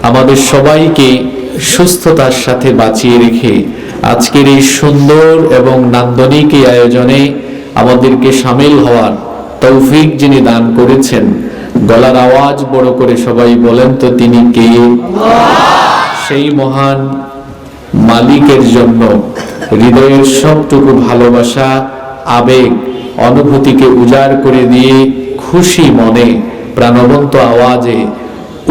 আমাদের সবাইকে সুস্থতার সাথে বাঁচিয়ে রেখে আজকের এই সুন্দর এবং নান্দনিক এই আয়োজনে আমাদেরকে শামিল হওয়ার তৌফিক যিনি দান করেছেন, গলার আওয়াজ বড় করে সবাই বলেন তো তিনি কে? সেই মহান মালিকের জন্য হৃদয়ের সবটুকু ভালোবাসা, আবেগ, অনুভূতিকে উজাড় করে দিয়ে খুশি মনে প্রাণবন্ত আওয়াজে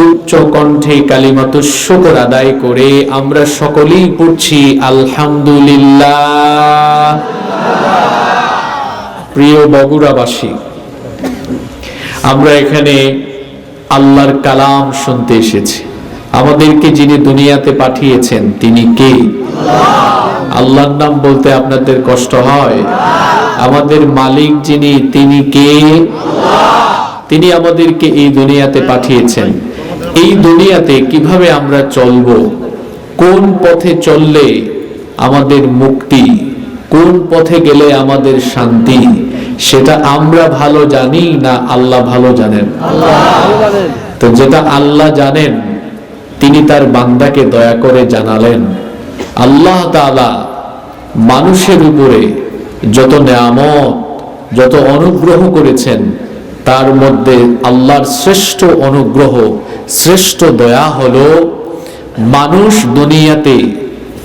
উচ্চ কণ্ঠে কালিমাতুশ শুকর আদায় করে আমরা সকলেই পড়ছি আলহামদুলিল্লাহ। প্রিয় বগুড়াবাসী, আমরা এখানে আল্লাহর কালাম শুনতে এসেছি। আমাদেরকে যিনি দুনিয়াতে পাঠিয়েছেন তিনি কে? আল্লাহর নাম বলতে আপনাদের কষ্ট হয়? আমাদের মালিক যিনি তিনি কে? তিনি আমাদেরকে এই দুনিয়াতে পাঠিয়েছেন। এই দুনিয়াতে কিভাবে আমরা চলবো, কোন পথে চললে আমাদের মুক্তি, কোন পথে গেলে আমাদের শান্তি, সেটা আমরা ভালো জানি না আল্লাহ ভালো জানেন? তো যেটা আল্লাহ জানেন তিনি তার বান্দাকে দয়া করে জানালেন। আল্লাহ তাআলা মানুষের উপরে যত নেয়ামত, যত অনুগ্রহ করেছেন, তার মধ্যে আল্লাহর শ্রেষ্ঠ অনুগ্রহ, শ্রেষ্ঠ দয়া হলো মানুষ দুনিয়াতে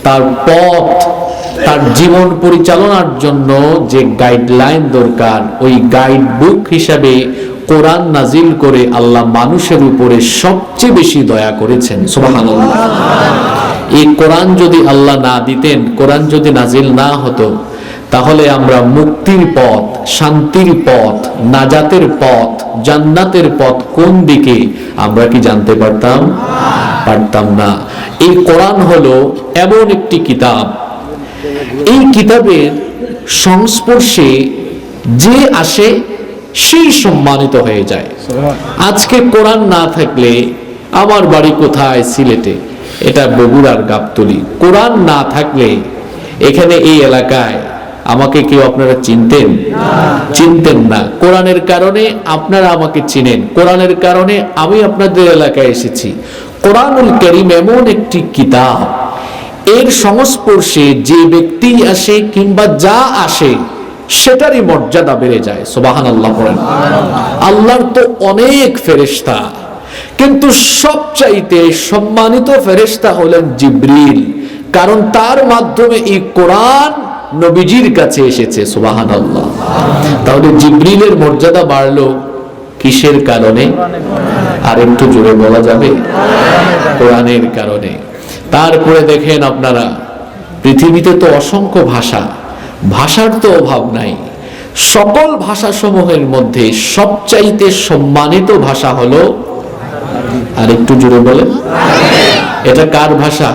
তার পথ, তার জীবন পরিচালনার জন্য যে গাইডলাইন দরকার, ওই গাইড বুক হিসাবে কোরআন নাজিল করে আল্লাহ মানুষের উপরে সবচেয়ে বেশি দয়া করেছেন। সুবহানাল্লাহ। এই কোরআন যদি আল্লাহ না দিতেন, কোরআন যদি নাজিল না হতো, তাহলে আমরা মুক্তির পথ, শান্তির পথ, নাজাতের পথ, জান্নাতের পথ কোন দিকে আমরা কি জানতে পারতাম? পারতাম না। এই কোরআন হলো এমন একটি কিতাব, এই কিতাবের সংস্পর্শে যে আসে সেই সম্মানিত হয়ে যায়। আজকে কোরআন না থাকলে, আমার বাড়ি কোথায়? সিলেটে, এটা বগুড়ার গাবতলী। কোরআন না থাকলে এখানে এই এলাকায় আমাকে কেউ আপনারা চিনতেন? চিনতেন না। কোরআনের কারণে আপনারা আমাকে চিনেন, কোরআনের কারণে আমি আপনাদের এলাকায় এসেছি। কোরআনুল কারীম এমন একটি কিতাব, এর সংস্পর্শে যে ব্যক্তি আসে কিংবা যা আসে সেটারই মর্যাদা বেড়ে যায়। সুবহানাল্লাহ পড়েন। আল্লাহর তো অনেক ফেরেশতা, কিন্তু সবচাইতে সম্মানিত ফেরেশতা হলেন জিবরিল, কারণ তার মাধ্যমে এই কোরআন নবীজির কাছে এসেছে। সুবহানাল্লাহ। তাহলে জিবরিলের মর্যাদা বাড়লো কিসের কারণে? আর একটু জোরে বলা যাবে? কোরআনের কারণে। তারপরে দেখেন আপনারা, পৃথিবীতে তো অসংখ্য ভাষা, ভাষার তো অভাব নাই। সকল ভাষা সমূহের মধ্যে সবচাইতে সম্মানিত ভাষা হলো, আর একটু জোরে বলেন, এটা কার ভাষা?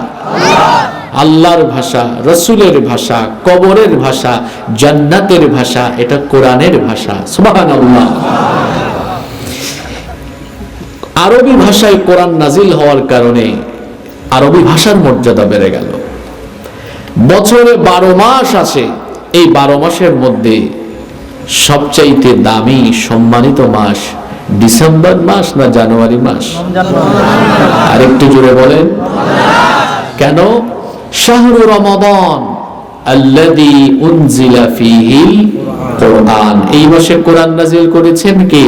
আল্লাহর ভাষা, রসুলের ভাষা, কবরের ভাষা, জান্নাতের ভাষা, এটা কোরআনের ভাষা। সুবহানাল্লাহ। আরবি ভাষায় কোরআন নাজিল হওয়ার কারণে আরবি ভাষার মর্যাদা বেড়ে গেল। বছরে 12 মাস আসে, এই 12 মাসের মধ্যে সবচাইতে দামি সম্মানিত মাস ডিসেম্বর মাস না জানুয়ারি মাস? আর একটু জোরে বলেন কেন? শাহরু রমাদান আল্লাযী উনজিলা ফীহিল কোরআন, এই মাসে কোরআন নাজিল করেছেন কে?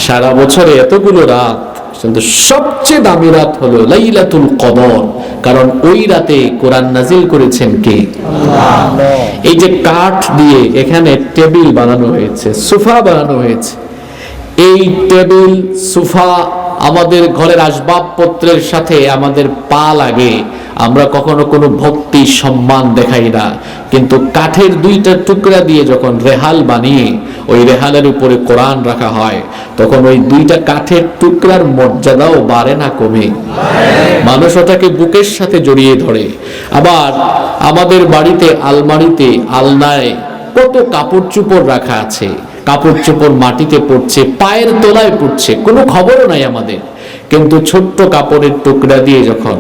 সারা বছরে এতগুলো রাত, কিন্তু সবচেয়ে দামি রাত হলো লাইলাতুল কদর, কারণ ওই রাতে কোরআন নাজিল করেছেন কে? এই যে কাঠ দিয়ে এখানে টেবিল বানানো হয়েছে, সোফা বানানো হয়েছে, এই টেবিল সোফা আমাদের ঘরের আসবাবপত্রের সাথে আমাদের পা লাগে, আমরা কখনো কোনো ভক্তি সম্মান দেখাই না, কিন্তু কাঠের 2টা টুকরা দিয়ে যখন রেহাল বানিয়ে ওই রেহালের উপরে কোরআন রাখা হয়, তখন ওই 2টা কাঠের টুকরার মর্যাদাও বাড়ে না কমে? মানুষ ওটাকে বুকের সাথে জড়িয়ে ধরে। আবার আমাদের বাড়িতে আলমারিতে, আলনায় কত কাপড় চোপড় রাখা আছে, কাপড় চোপড় মাটিতে পড়ছে, পায়ের তলায় পড়ছে, কোনো খবরও নাই আমাদের, কিন্তু ছোট্ট কাপড়ের টুকরা দিয়ে যখন,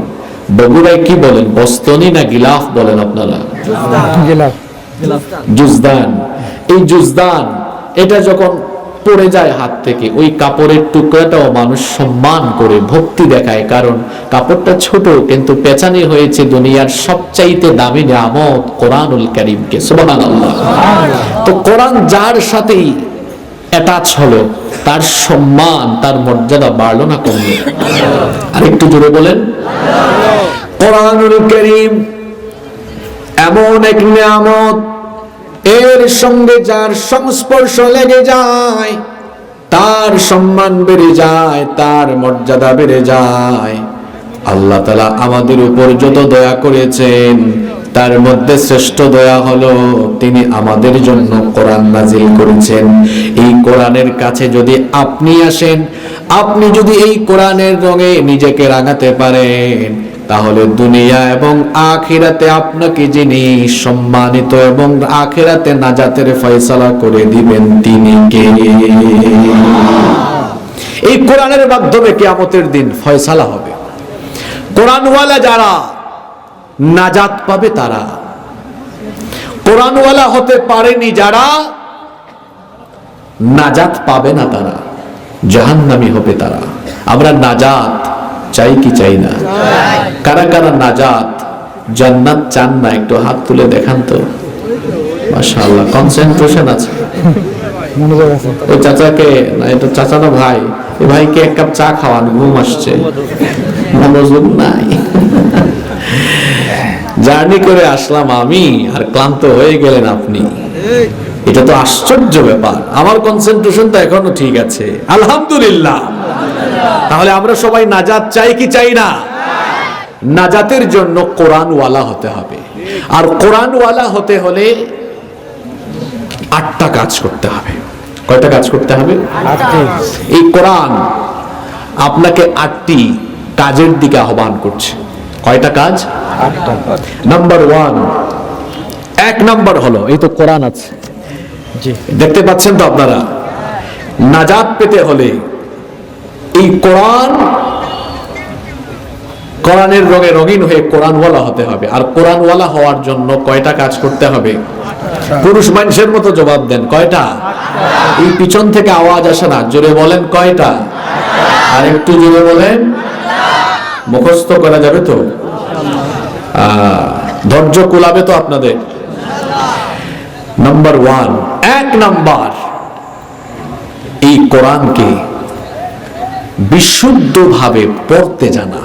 বগুড়ায় কি বলেন, বস্তনি না গিলাফ বলেন আপনারা? জুজদান। এই জুজদান, এটা যখন পড়ে যায় হাত থেকে, ওই কাপড়ের টুকরাটাও মানুষ সম্মান করে ভক্তি দেখায়, কারণ কাপড়টা ছোট কিন্তু পেছানি হয়েছে দুনিয়ার সবচাইতে দামি নিয়ামত কোরআনুল কারীমকে। সুবহানাল্লাহ। তো কোরআন যার সাথেই অ্যাটাচ হলো তার সম্মান, তার মর্যাদা বাড়লো না কমলো? আর একটু জোরে বলেন। কোরআনুল কারীম এমন এক নিয়ামত, এর সঙ্গে যার সংস্পর্শ লেগে যায় তার সম্মান বেড়ে যায়, তার মর্যাদা বেড়ে যায়। আল্লাহ তাআলা আমাদের উপর যত দয়া করেছেন তার মধ্যে শ্রেষ্ঠ দয়া হলো তিনি আমাদের জন্য কোরআন নাজিল করেছেন। এই কোরআনের কাছে যদি আপনি আসেন, আপনি যদি এই কোরআনের রঙে নিজেকে রাঙাতে পারেন, তাহলে দুনিয়া এবং আখিরাতে আপনাকে যিনি সম্মানিত এবং আখিরাতে নাজাতের ফয়সালা করে দিবেন তিনি কে? এই কোরআনের মাধ্যমে কিয়ামতের দিন ফয়সালা হবে। কোরআনওয়ালা যারা নাজাত পাবে তারা, কোরআনওয়ালা হতে পারেনি যারা নাজাত পাবে না তারা, জাহান্নামী হবে তারা। আমরা নাজাত চাই কি চাই না? কারা কারা নাজাত জান্নাত চান না একটু হাত তুলে দেখান তো। মাশাআল্লাহ, কনসেন্ট্রেশন আছে। ওই চাচাকে, না এটা চাচা না ভাই, এই ভাইকে এক কাপ চা খাওয়ান, ঘুম আসছে, মনোযোগ নাই। জার্নি করে আসলাম আমি আর ক্লান্ত হয়ে গেলেন আপনি, এটা তো আশ্চর্য ব্যাপার। আমার কনসেন্ট্রেশন তো এখনো ঠিক আছে, আলহামদুলিল্লাহ। তাহলে আমরা সবাই নাজাত চাই কি চাই না? নাজাতের জন্য কোরআনওয়ালা হতে হবে। আর কোরআনওয়ালা হতে হলে 8টা কাজ করতে হবে। কয়টা কাজ করতে হবে? এই কোরআন আপনাকে 8টি কাজের দিকে আহ্বান করছে। কয়টা কাজ? 8টা। নাম্বার 1, 1 নাম্বার হলো, এই তো কোরআন আছে, দেখতে পাচ্ছেন তো আপনারা, নাজাত পেতে হলে এই কোরআনের রঙে রঙিন হয়ে কোরআনওয়ালা হতে হবে। আর কোরআনওয়ালা হওয়ার জন্য কয়টা কাজ করতে হবে? পুরুষ মানুষের মতো জবাব দেন, কয়টা? এই পিছন থেকে আওয়াজ আসে না, জোরে বলেন কয়টা? আর একটু জোরে বলেন। মুখস্থ করা যাবে তো? ধৈর্য কুলাবে তো আপনাদের? নাম্বার 1 নাম্বার, এই কোরআনকে বিশুদ্ধভাবে পড়তে জানা।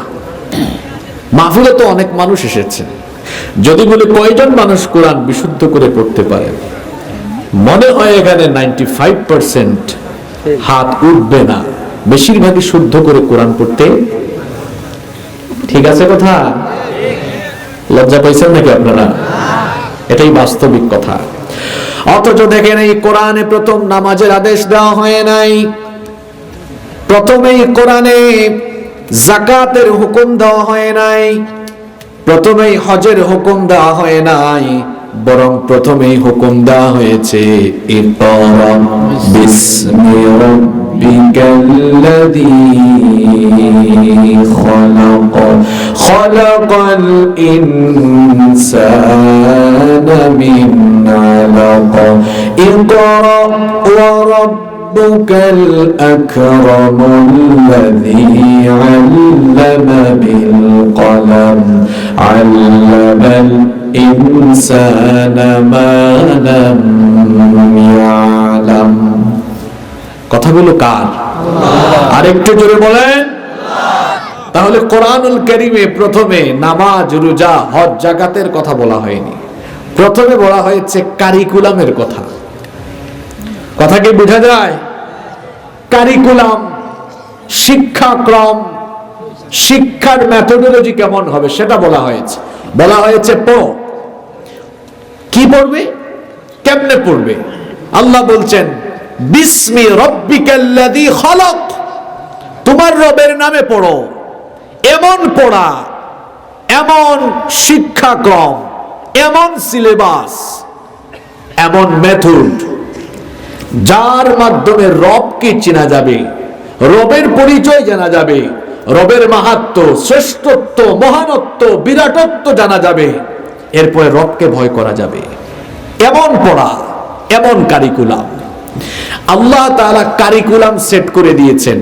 মাহফিলে তো অনেক মানুষ এসেছে, যদি বলি কয়জন মানুষ কোরআন বিশুদ্ধ করে পড়তে পারে, মনে হয় এখানে 95% হাত উঠবে না। বেশিরভাগই শুদ্ধ করে কোরআন পড়তে, ঠিক আছে কথা? লজ্জা পাইছেন নাকি আপনারা? এটাই বাস্তবিক কথা। অথচ দেখেন এই কোরআনে প্রথম নামাজের আদেশ দেওয়া হয় নাই, প্রথমেই কোরআনে যাকাতের হুকুম দেওয়া হয় নাই, প্রথমেই হজের হুকুম দেওয়া হয় নাই, বরং প্রথমেই হুকুম দেওয়া হয়েছে ইকরা বিসমি রাব্বিকাল্লাযী খলাক খলাকাল ইনসানা মিন আলাক ইকরা ওয়া রাব্বুকাল আকরামুল্লাযী আল্লামা বিল কলম আল্লামাল ইনসানা মা লাম ইয়ালাম। কথাগুলো কার? আরেকটু জোরে বলেন। তাহলে কোরআনুল কারীমে প্রথমে নামাজ, রোজা, হজ, যাকাতের কথা বলা হয়নি, প্রথমে বলা হয়েছে কারিকুলামের কথা। কথা কি বোঝা যায়? কারিকুলাম, শিক্ষাক্রম, শিক্ষার মেথোডোলজি কেমন হবে সেটা বলা হয়েছে। বলা হয়েছে পড়ো। কি পড়বে, কেমনে পড়বে? আল্লাহ বলছেন বিসমি রাব্বিকাল্লাযী খলাক, তোমার রবের নামে পড়ো। এমন পড়া, এমন শিক্ষাক্রম, এমন সিলেবাস, এমন মেথড যার মাধ্যমে রবকে চেনা যাবে, রবের পরিচয় জানা যাবে, রবের মাহাত্ম্য, শ্রেষ্ঠত্ব, মহানত্ব, বিরাটত্ব জানা যাবে, এরপরে রবকে ভয় করা যাবে। এমন পড়া, এমন কারিকুলাম আল্লাহ তাআলা কারিকুলাম সেট করে দিয়েছেন।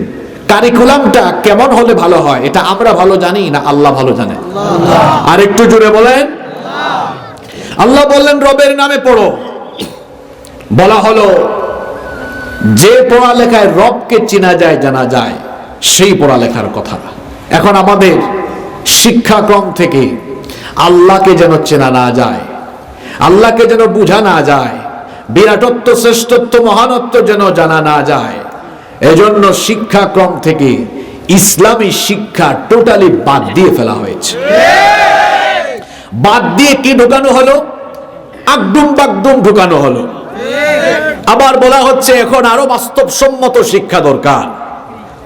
কারিকুলামটা কেমন হলে ভালো হয় এটা আমরা ভালো জানি না আল্লাহ ভালো জানেন? আর একটু জোরে বলেন। আল্লাহ বললেন রবের নামে পড়ো। বলা হলো যে পড়ালেখায় রবকে চেনা যায় জানা যায় সেই পড়ালেখার কথা। এখন আমাদের শিক্ষাক্রম থেকে আল্লাহকে যেন চেনা না যায়, আল্লাহকে যেন বোঝা না যায়, বিরাটত্ব শ্রেষ্ঠত্ব মহানত্ব যেন জানা না যায়, এজন্য শিক্ষাক্রম থেকে ইসলামী শিক্ষা টোটালি বাদ দিয়ে ফেলা হয়েছে। বাদ দিয়ে কি ঢুকানো হলো? আকদুম বাকদুম ঢুকানো হলো। আবার বলা হচ্ছে এখন আরো বাস্তবসম্মত শিক্ষা দরকার।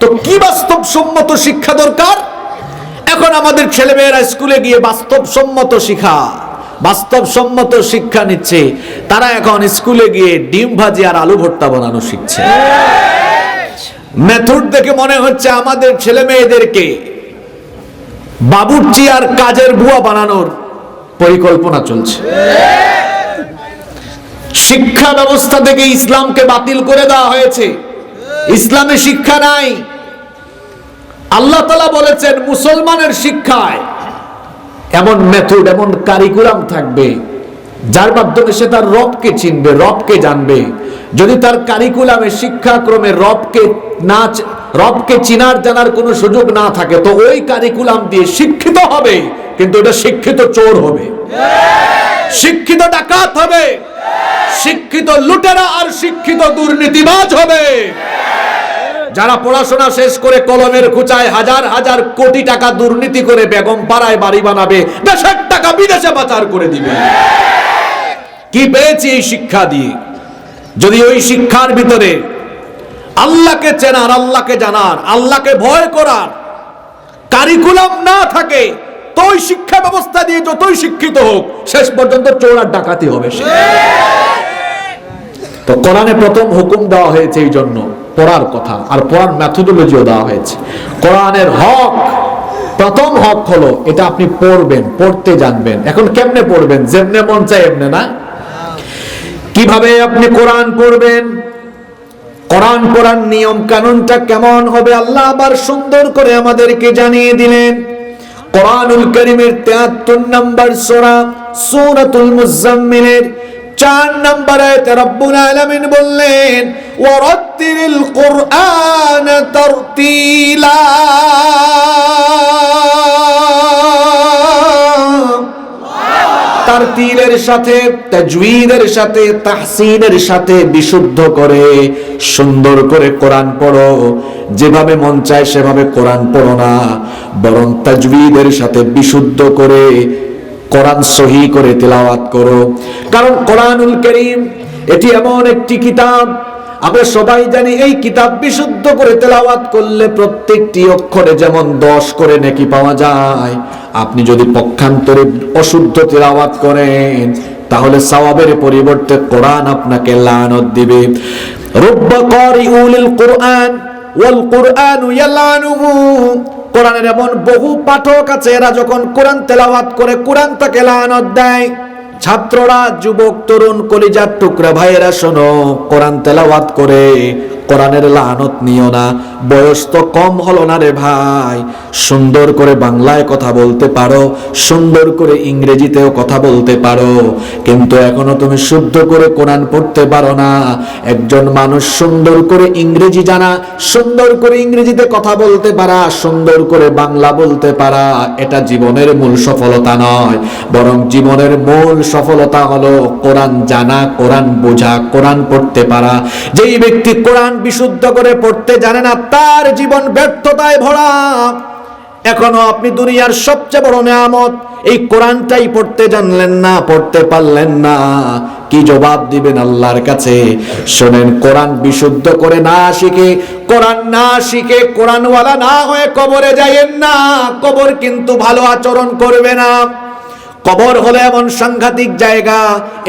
তো কি বাস্তবসম্মত শিক্ষা দরকার? এখন আমাদের ছেলেমেয়েরা স্কুলে গিয়ে বাস্তবসম্মত শিক্ষা নিচ্ছে। তারা এখন স্কুলে গিয়ে ডিম ভাজি আর আলু ভর্তা বানানো শিখছে। মেথড দেখে মনে হচ্ছে আমাদের ছেলে মেয়েদেরকে বাবুর্চি আর কাজের বুয়া বানানোর পরিকল্পনা চলছে। শিক্ষা ব্যবস্থা থেকে ইসলামকে বাতিল করে দেওয়া হয়েছে। ইসলামে শিক্ষা নাই। আল্লাহ তাআলা বলেছেন মুসলমানের শিক্ষায় এমন মেথড, এমন কারিকুলাম থাকবে যার মাধ্যমে সে তার রবকে চিনবে, রবকে জানবে। যদি তার কারিকুলামে শিক্ষাক্রমে রবকে চিনার জানার কোনো সুযোগ না থাকে তো ওই কারিকুলাম দিয়ে শিক্ষিত হবে, কিন্তু এটা শিক্ষিত চোর হবে, শিক্ষিত ডাকাত হবে, শিক্ষিত লুটেরা আর শিক্ষিত দুর্নীতিবাজ হবে। যারা পড়াশোনা শেষ করে কলমের খুঁচায় হাজার হাজার কোটি টাকা দুর্নীতি করে বেগম পাড়ায় বাড়ি বানাবে, দেশের টাকা বিদেশে পাচার করে দিবে। কি পেয়েছি এই শিক্ষা দিয়ে? যদি ওই শিক্ষার ভিতরে আল্লাহকে চেনার, আল্লাহকে জানার, আল্লাহকে ভয় করার কারিকুলাম না থাকে তো ওই শিক্ষা ব্যবস্থা দিয়ে যতই শিক্ষিত হোক শেষ পর্যন্ত চোর আর ডাকাতি হবে। তো কোরআনে প্রথম হুকুম দেওয়া হয়েছে এই জন্য পড়ার কথা, আর পড়ার মেথোডোলজিও দেওয়া হয়েছে। কোরআনের হক, প্রথম হক হলো এটা আপনি পড়বেন, পড়তে জানবেন। এখন কেমনে পড়বেন? যেমনে মন চায় এমনে না। কিভাবে আপনি কোরআন পড়বেন, কোরআন পড়ার নিয়ম কানুনটা কেমন হবে আল্লাহ আবার সুন্দর করে আমাদেরকে জানিয়ে দিলেন। কোরআনুল কারীমের ৭৩ নম্বর সূরা সূরাতুল মুজাম্মিলের ৪ নম্বর আয়াতে রব্বুল আলামিন বললেন ওয়ারাত্তিলিল কুরআন তারতিলা। তারতিলের সাথে, তাজওয়ীদের সাথে, তাহসিনের সাথে বিশুদ্ধ করে সুন্দর করে কোরআন পড়ো। যেভাবে মন চায় সেভাবে কোরআন পড়ো না, বরং তাজওয়ীদের সাথে বিশুদ্ধ করে কোরআন সহি করে তেলাওয়াত করো। কারণ কোরআনুল কারীম এটি এমন একটি কিতাব, আমরা সবাই জানি এই কিতাব বিশুদ্ধ করে তেলাওয়াত করলে প্রত্যেকটি অক্ষরে যেমন 10 করে নেকি পাওয়া যায়, আপনি যদি পক্ষান্তরে অশুদ্ধ তেলাওয়াত করেন তাহলে সওয়াবের পরিবর্তে কোরআন আপনাকে লানত দিবে। রুব্বা কারিউ লিল কুরআন ওয়াল কুরআনু ইয়ালানুহু। কোরআনের এমন বহু পাঠক আছে এরা যখন কোরআন তেলাওয়াত করে কোরআন তাকে লানত দেয়। ছাত্ররা, যুবক, তরুণ, কলিজার টুকরা ভাইয়েরা শোনো, কোরআন তেলাওয়াত করে কোরআনের লানত নিও না। বয়স তো কম হলো না রে ভাই, সুন্দর করে বাংলায় কথা বলতে পারো, সুন্দর করে ইংরেজিতেও কথা বলতে পারো, কিন্তু এখনো তুমি শুদ্ধ করে কোরআন পড়তে পারো না। একজন মানুষ সুন্দর করে ইংরেজি জানা, সুন্দর করে ইংরেজিতে কথা বলতে পারা, সুন্দর করে বাংলা বলতে পারা, এটা জীবনের মূল সফলতা নয়, বরং জীবনের মূল সফলতা হলো কোরআন জানা, কোরআন বোঝা, কোরআন পড়তে পারা। যেই ব্যক্তি কোরআন বিশুদ্ধ করে পড়তে জানে না তার জীবন ব্যর্থতায় ভরা। এখনো আপনি দুনিয়ার সবচেয়ে বড় নিয়ামত এই কোরআনটাই পড়তে জানলেন না, পড়তে পারলেন না, কি জবাব দিবেন আল্লাহর কাছে? শোনেন, কোরআন বিশুদ্ধ করে না শিখে, কোরআন না শিখে, কোরআনওয়ালা না হয়ে কবরে যাইয়েন না। কবর কিন্তু ভালো আচরণ করবে না। কবর হলো এমন সাংঘাতিক জায়গা,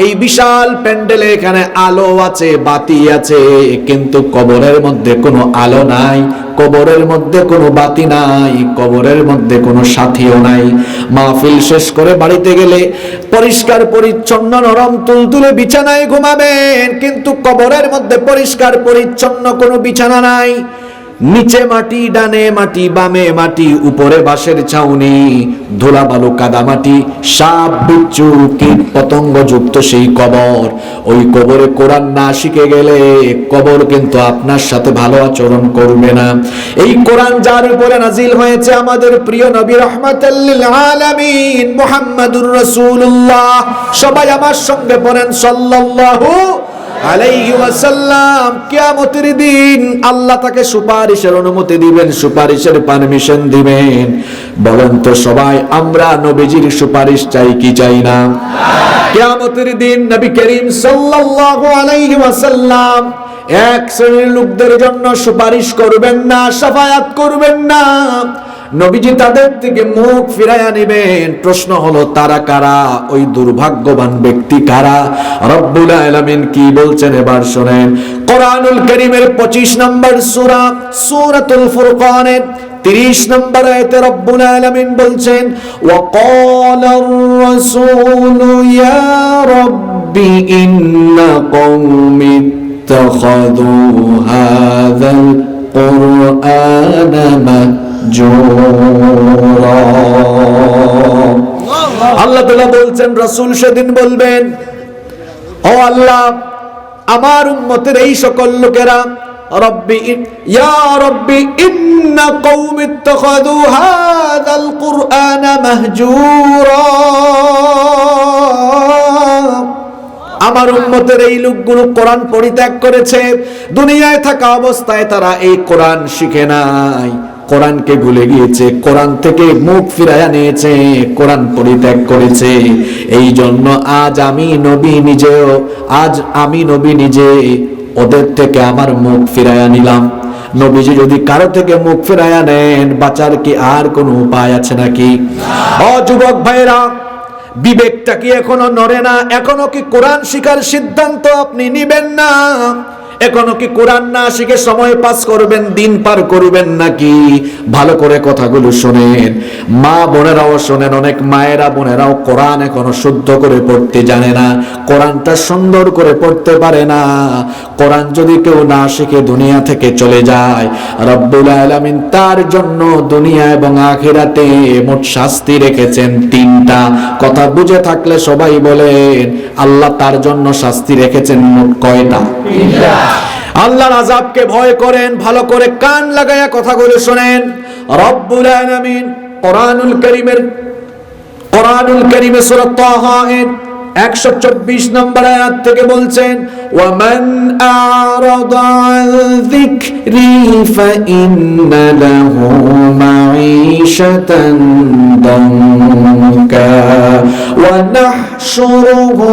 এই বিশাল প্যান্ডেলে এখানে আলো আছে, বাতি আছে, কিন্তু কবরের মধ্যে কোনো আলো নাই, কবরের মধ্যে কোনো বাতি নাই, কবরের মধ্যে কোনো সাথীও নাই। মাহফিল শেষ করে বাড়িতে গেলে পরিষ্কার পরিচ্ছন্ন নরম তুলতুলে বিছানায় ঘুমাবেন, কিন্তু কবরের মধ্যে পরিষ্কার পরিচ্ছন্ন কোনো বিছানা নাই। নিচে মাটি, ডানে মাটি, বামে মাটি, উপরে বাঁশের ছাউনি, ধুলা বালু কাদা মাটি, সাপ বিচ্ছু কীট পতঙ্গ যুক্ত সেই কবর। ওই কবরে কোরআন না শিখে গেলে কবর কিন্তু আপনার সাথে ভালো আচরণ করবে না। এই কোরআন যার উপরে নাজিল হয়েছে, আমাদের প্রিয় নবী রাহমাতাল লিল আলামিন মুহাম্মাদুর রাসূলুল্লাহ, সবাই আমার সঙ্গে পড়েন সাল্লাল্লাহু আলাইহি ওয়াসাল্লাম। কিয়ামতের দিন আল্লাহ তাকে সুপারিশের অনুমতি দিবেন, সুপারিশের পারমিশন দিবেন। বলেন তো সবাই, আমরা নবীজির সুপারিশ চাই কি চাই না? কিয়ামতের দিন নবী করিম সাল্লাল্লাহু আলাইহি ওয়াসাল্লাম এক শ্রেণীর লোকদের জন্য সুপারিশ করবেন না, শাফায়াত করবেন না। নবীজি তাদের থেকে মুখ ফিরাইয়া নেবেন। প্রশ্ন হলো, তারা কারা? ওই দুর্ভাগ্যবান ব্যক্তি কারা? রব্বুল আলামিন কি বলছেন এবার শুনেন। কোরআনুল কারীমের 25 নম্বর সূরা, সূরাতুল ফুরকানের 30 নম্বর আয়াতে রব্বুল আলামিন বলছেন, ওয়াকালার রাসূলু ইয়া রাব্বি ইন্না কওমি ইত্তাখাযু হাযাল কুরআনা মাহজুরা। আল্লাহ তাআলা বলছেন, রাসূল সেদিন বলবেন, ও আল্লাহ, আমার উম্মতের এই সকল লোকেরা, রব্বি ইয়া রব্বি ইন্না কওমি ইত্তাখাযু হাযাল কুরআনা মাহজুরা, আমার উম্মতের এই লোকগুলো কোরআন পরিত্যাগ করেছে। দুনিয়ায় থাকা অবস্থায় তারা এই কোরআন শিখে নাই, কোরআনকে ভুলে গিয়েছে, কোরআন থেকে মুখ ফিরাইয়া নিয়েছে, কোরআন পরিত্যাগ করেছে। এই জন্য আজ আমি নবী নিজে ওদের থেকে আমার মুখ ফিরাইয়া নিলাম। নবীজি যদি কারো থেকে মুখ ফিরাইয়া নেন, বাঁচার কি আর কোনো উপায় আছে নাকি? ও যুবক ভাইরা, বিবেকটা কি এখনো নড়ে না? এখনো কি কোরআন শিখার সিদ্ধান্ত আপনি নিবেন না? এখনো কি কোরআন না শিখে সময় পাস করবেন, দিন পার করবেন নাকি? ভালো করে কথাগুলো শোনেন, মা বোনেরাও শোনেন। অনেক মায়েরা বোনেরাও কোরআন এখনো শুদ্ধ করে পড়তে জানে না, কোরআনটা সুন্দর করে পড়তে পারে না। কোরআন যদি কেউ না শিখে দুনিয়া থেকে চলে যায়, রব্বুল আলামিন তার জন্য দুনিয়া এবং আখিরাতে মোট শাস্তি রেখেছেন 3টা। কথা বুঝে থাকলে সবাই বলেন, আল্লাহ তার জন্য শাস্তি রেখেছেন মোট কয়টা? 3টা। আল্লাহর আযাবকে ভয় করেন, ভালো করে কান লাগায়া কথাগুলো শুনেন। রব্বুল আলামিন কোরআনুল কারীমে সূরা তাহা এর 124 নম্বর আয়াত থেকে বলছেন, ওয়ামান আ'রাদা আন যিকরি ফাইন্না লাহু মাঈশাতান দানকা ওয়া নাহশুরুহু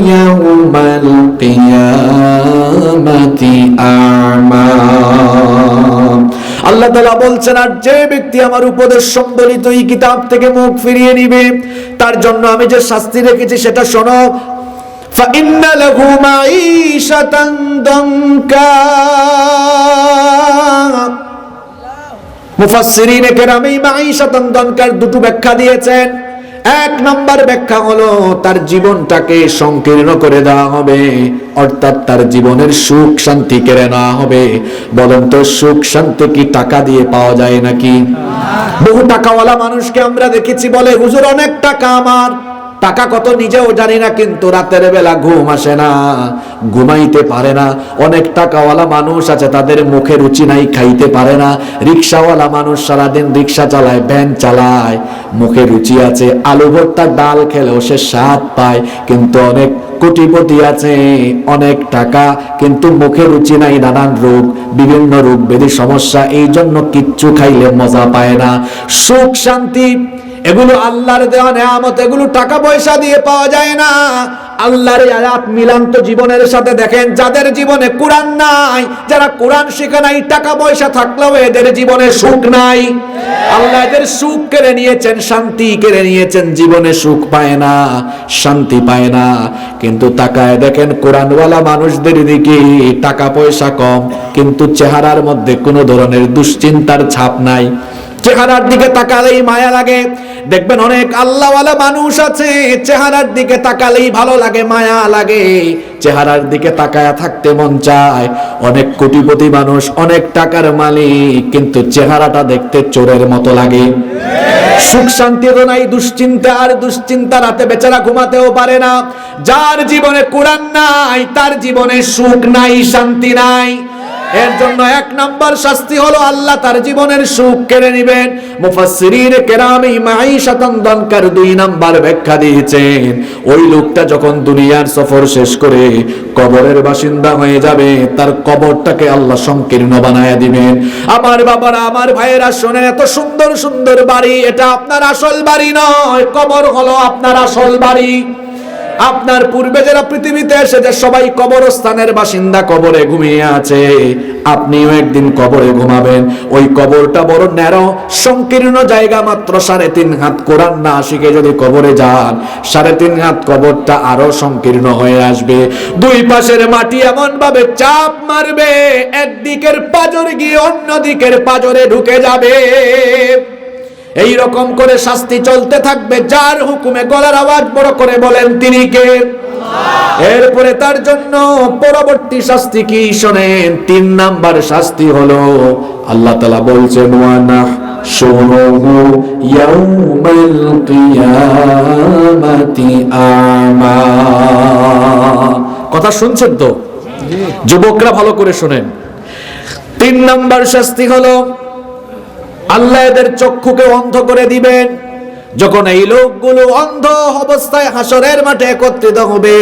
ইয়াওমাল কিয়ামাতি আ'মা। আল্লাহ তাআলা বলছেন, আর যে ব্যক্তি আমার উপদেশ সম্বলিত এই কিতাব থেকে মুখ ফিরিয়ে নিবে, তার জন্য আমি যে শাস্তি রেখেছি সেটা শোনো। ফাইন্না লাহু মাঈশাতান দানকা। মুফাসসিরিনে কেরাম এই মাঈশাতান দানকার দুটো ব্যাখ্যা দিয়েছেন। 1 নম্বর ব্যাখ্যা হলো, তার জীবনটাকে সংকীর্ণ করে দেওয়া হবে, অর্থাৎ তার জীবনের সুখ শান্তি কেড়ে নেওয়া হবে। বলেন তো, সুখ শান্তি কি টাকা দিয়ে পাওয়া যায় নাকি? বহু টাকাওয়ালা মানুষকে আমরা দেখেছি বলে, হুজুর অনেক টাকা আমার। টাকা কত নিজেও জানি না, কিন্তু রাতের বেলা ঘুম আসে না, ঘুমাইতে পারে না। অনেক টাকাওয়ালা মানুষ আছে, তাদের মুখে রুচি নাই, খাইতে পারে না। রিকশাওয়ালা মানুষ সারাদিন রিকশা চালায়, ভ্যান চালায়, মুখে রুচি আছে, আলু ভর্তা ডাল খেলেও সে স্বাদ পায়। কিন্তু অনেক কোটিপতি আছে, অনেক টাকা, কিন্তু মুখে রুচি নাই, নানান রোগ, বিভিন্ন রোগ ব্যাধি সমস্যা, এই জন্য কিচ্ছু খাইলে মজা পায় না। সুখ শান্তি এগুলো আল্লাহর দেওয়া নেয়ামত, এগুলো টাকা পয়সা দিয়ে পাওয়া যায় না। আল্লাহর আয়াত মিলান তো জীবনের সাথে। দেখেন যাদের জীবনে কোরআন নাই, যারা কোরআন শেখে নাই, টাকা পয়সা থাকলেও এদের জীবনে সুখ নাই। আল্লাহ এদের সুখ কেড়ে নিয়েছেন, শান্তি কেড়ে নিয়েছেন, জীবনে সুখ পায় না, শান্তি পায় না। কিন্তু তাকায় দেখেন কোরআনওয়ালা মানুষদের দিকে, টাকা পয়সা কম কিন্তু চেহারার মধ্যে কোনো ধরনের দুশ্চিন্তার ছাপ নাই। চেহারার দিকে তাকালেই মায়া লাগে। দেখবেন অনেক আল্লাহওয়ালা মানুষ আছে, চেহারার দিকে তাকালেই ভালো লাগে, মায়া লাগে, চেহারার দিকে তাকায়া থাকতে মন চায়। অনেক কোটিপতি মানুষ, অনেক টাকার মালিক, কিন্তু চেহারাটা দেখতে চোরের মতো লাগে। সুখ শান্তি তো নাই, দুশ্চিন্তা আর দুশ্চিন্তা, রাতে বেচারা ঘুমাতেও পারে না। যার জীবনে কোরআন নাই তার জীবনে সুখ নাই, শান্তি নাই। এর জন্য এক নাম্বার শাস্তি হলো আল্লাহ তার জীবনের সুখ কেড়ে নেবেন। মুফাসসিরিন কেরামি মাঈশাতান দানকার 2 নাম্বার ব্যাখ্যা দিয়েছেন, ওই লোকটা যখন দুনিয়ার সফর শেষ করে কবরের বাসিন্দা হয়ে যাবে, তার কবরটাকে আল্লাহ সংকীর্ণ বানায়া দিবেন। আমার বাবারা, আমার ভাইয়েরা শোনেন, এত সুন্দর সুন্দর বাড়ি, এটা আপনার আসল বাড়ি নয়, কবর হলো আপনার আসল বাড়ি। আপনার পূর্বে যারা পৃথিবীতে এসেছে সবাই কবরস্থানের বাসিন্দা, কবরে ঘুমিয়ে আছে, আপনিও একদিন কবরে ঘুমাবেন। ওই কবরটা বড় ন্যারো, সংকীর্ণ জায়গা, মাত্র 3.5 হাত। কোরআন না শিখে যদি কবরে যান, 3.5 হাত কবরটা আরো সংকীর্ণ হয়ে আসবে। 2 পাশের মাটি এমন ভাবে চাপ মারবে, একদিকের পাজরে গিয়ে অন্য দিকের পাজরে ঢুকে যাবে। এই রকম করে শাস্তি চলতে থাকবে। যার হুকুমে গলার আওয়াজ বড় করে বলেন তিনি কে? আল্লাহ। এরপরে তার জন্য পরবর্তী শাস্তি কি শোনেন, 3 নাম্বার শাস্তি হলো আল্লাহ তাআলা বলছেন, ওয়ানাহ শুরুহু ইয়াউমাল কিয়ামাতি আমা। কথা শুনছেন তো যুবকরা? ভালো করে শুনেন। 3 নাম্বার শাস্তি হলো আল্লাহ এদের চক্ষুকে অন্ধ করে দিবেন। যখন এই লোকগুলো অন্ধ অবস্থায় হাসরের মাঠে একত্রিত হবে,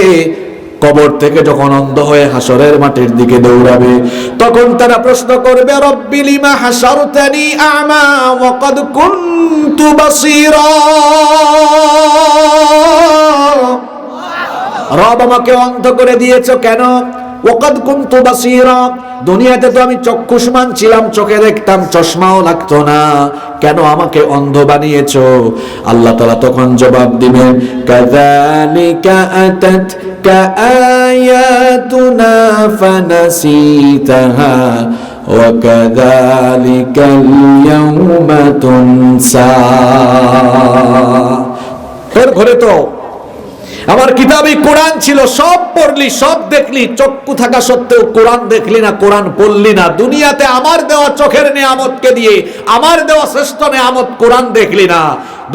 কবর থেকে যখন অন্ধ হয়ে হাসরের মাঠের দিকে দৌড়াবে, তখন তারা প্রশ্ন করবে, রব্বি লিমা হাসারতানি আমা ওয়া ক্বাদ কুনতু বাসীরা। রব আমাকে অন্ধ করে দিয়েছো কেন? ওয়াকাদ কুনতু বাসীরা, দুনিয়াতে তো আমি চক্ষুষ্মান ছিলাম, চোখে দেখতাম, চশমাও লাগতো না, কেন আমাকে অন্ধ বানিয়েছো? আল্লাহ তাআলা তখন জবাব দিবেন, কাযালিকা আতাতকা আয়াতুনা ফানাসিতাহা ওয়া কাযালিকাল ইয়াউমা তুনসা। তোর ঘরে তো আমার কিতাবে কোরআন ছিল, সব পড়লি, সব দেখলি, চক্ষু থাকা সত্ত্বেও কোরআন দেখলি না, কোরআন পড়লি না। দুনিয়াতে আমার দেওয়া চোখের নিয়ামতকে দিয়ে, আমার দেওয়া শ্রেষ্ঠ নিয়ামত কোরআন দেখলি না।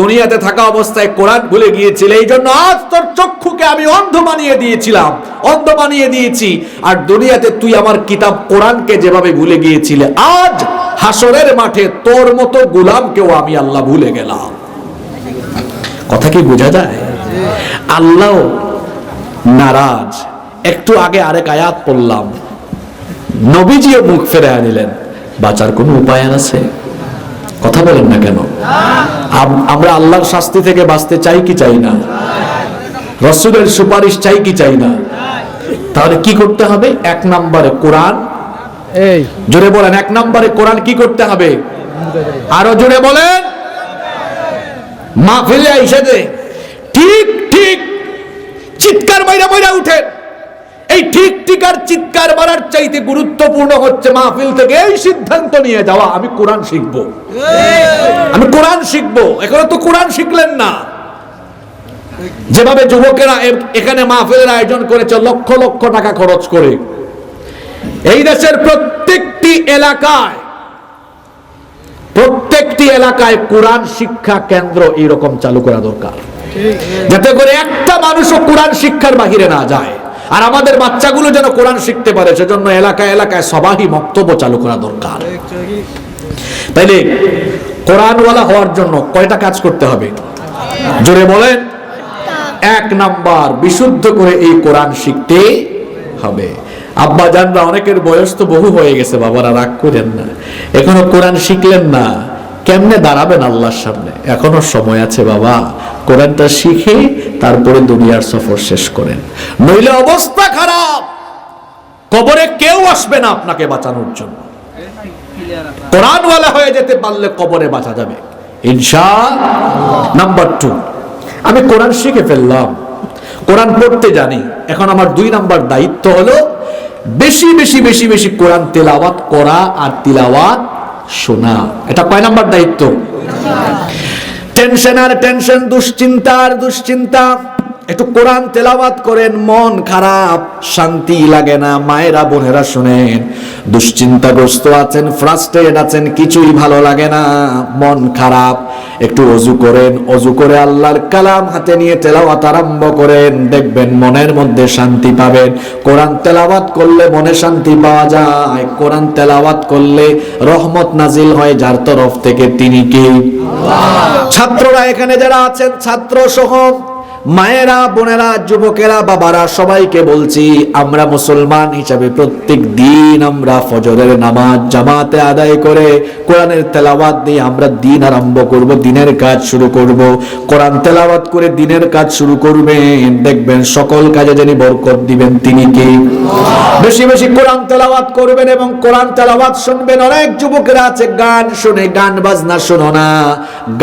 দুনিয়াতে থাকা অবস্থায় কোরআন ভুলে গিয়েছিলে, এই জন্য আজ তোর চক্ষুকে আমি অন্ধ বানিয়ে দিয়েছিলাম, অন্ধ বানিয়ে দিয়েছি। আর দুনিয়াতে তুই আমার কিতাব কোরআনকে যেভাবে ভুলে গিয়েছিলে, আজ হাসরের মাঠে তোর মতো গোলামকেও আমি আল্লাহ ভুলে গেলাম। কথা কি বোঝা যায়? আল্লাহ নারাজ। একটু আগে আরেক আয়াত পড়লাম, নবীজিও মুখ ফেরায় নিলেন। বাঁচার কোনো উপায় আছে? কথা বলেন না কেন? আমরা আল্লাহর শাস্তি থেকে বাঁচতে চাই কি চাই না? রাসূলের সুপারিশ চাই কি চাই না? তাহলে কি করতে হবে? 1 নম্বরে কোরআন, এই জোরে বলেন, 1 নম্বরে কোরআন কি করতে হবে? আরো জোরে বলেন। মাহফিলে এসে দে ঠিক ঠিক চিৎকার বাইরা বাইরা উঠেন। এই ঠিক ঠিক আর চিৎকার মারার চাইতে গুরুত্বপূর্ণ হচ্ছে মাহফিল থেকে এই সিদ্ধান্ত নিয়ে যাওয়া, আমি কোরআন শিখবো, আমি কোরআন শিখবো। এখনো তো কোরআন শিখলেন না। যেভাবে যুবকেরা এখানে মাহফিলের আয়োজন করেছে লক্ষ লক্ষ টাকা খরচ করে, এই দেশের প্রত্যেকটি এলাকায় কোরআন শিক্ষা কেন্দ্র এইরকম চালু করা দরকার, যাতে করে একটা মানুষও কোরআন শিক্ষার বাহিরে না যায়। আর আমাদের বাচ্চাগুলো যেন কোরআন শিখতে পারে, সেজন্য এলাকায় এলাকায় সবাই বক্তব্য চালু করা দরকার। তাইলে কোরআনওয়ালা হওয়ার জন্য কয়টা কাজ করতে হবে? জোরে বলেন। 1 নাম্বার, বিশুদ্ধ করে এই কোরআন শিখতে হবে। আব্বা জানরা, অনেকের বয়স তো বহু হয়ে গেছে, বাবারা রাগ করেন না, এখনো কোরআন শিখলেন না, কেমনে দাঁড়াবেন আল্লাহর সামনে? এখনো সময় আছে বাবা, কোরআনটা শিখে তারপরে দুনিয়ার সফর শেষ করেন, নইলে অবস্থা খারাপ। কবরে কেউ আসবে না আপনাকে বাঁচানোর জন্য। কোরআনওয়ালা হয়ে যেতে পারলে কবরে বাঁচা যাবে ইনশাআল্লাহ। নাম্বার 2, আমি কোরআন শিখে ফেললাম, কোরআন পড়তে জানি, এখন আমার 2 নাম্বার দায়িত্ব হলো বেশি বেশি বেশি বেশি কোরআন তেলাওয়াত করা আর তিলাওয়াত শোনা। এটা কয় নাম্বার দায়িত্ব? টেনশন আর টেনশন, দুশ্চিন্তা আর দুশ্চিন্তা, একটু কোরআন তেলাওয়াত করেন, মন খারাপ, শান্তি লাগে না। মায়েরা বোনেরা শুনেন, দুশ্চিন্তাগ্রস্ত আছেন, ফ্রাস্ট্রেটেড আছেন, কিছুই ভালো লাগে না, মন খারাপ, একটু ওযু করেন, ওযু করে আল্লাহর কালাম হাতে নিয়ে তেলাওয়াত আরম্ভ করেন, দেখবেন মনের মধ্যে শান্তি পাবেন। কোরআন তেলাওয়াত করলে মনে শান্তি পাওয়া যায়, কোরআন তেলাওয়াত করলে রহমত নাজিল হয় যার তরফ থেকে, তিনি কে? আল্লাহ। ছাত্ররা এখানে যারা আছেন, ছাত্র সহ মায়েরা বোনেরা যুবকেরা বাবারা সবাইকে বলছি, আমরা মুসলমান হিসাবে প্রত্যেক দিন আমরা ফজরের নামাজ জামাতে আদায় করে কোরআনের তেলাওয়াত দিয়ে আমরা দিন আরম্ভ করব, দিনের কাজ শুরু করব। কোরআন তেলাওয়াত করে দিনের কাজ শুরু করবেন, দেখবেন সকল কাজে যিনি বরকত দিবেন তিনি কে? বেশি বেশি কোরআন তেলাওয়াত করবেন এবং কোরআন তেলাওয়াত শুনবেন। অনেক যুবকেরা আছে গান শুনে, গান বাজনা শোনো না,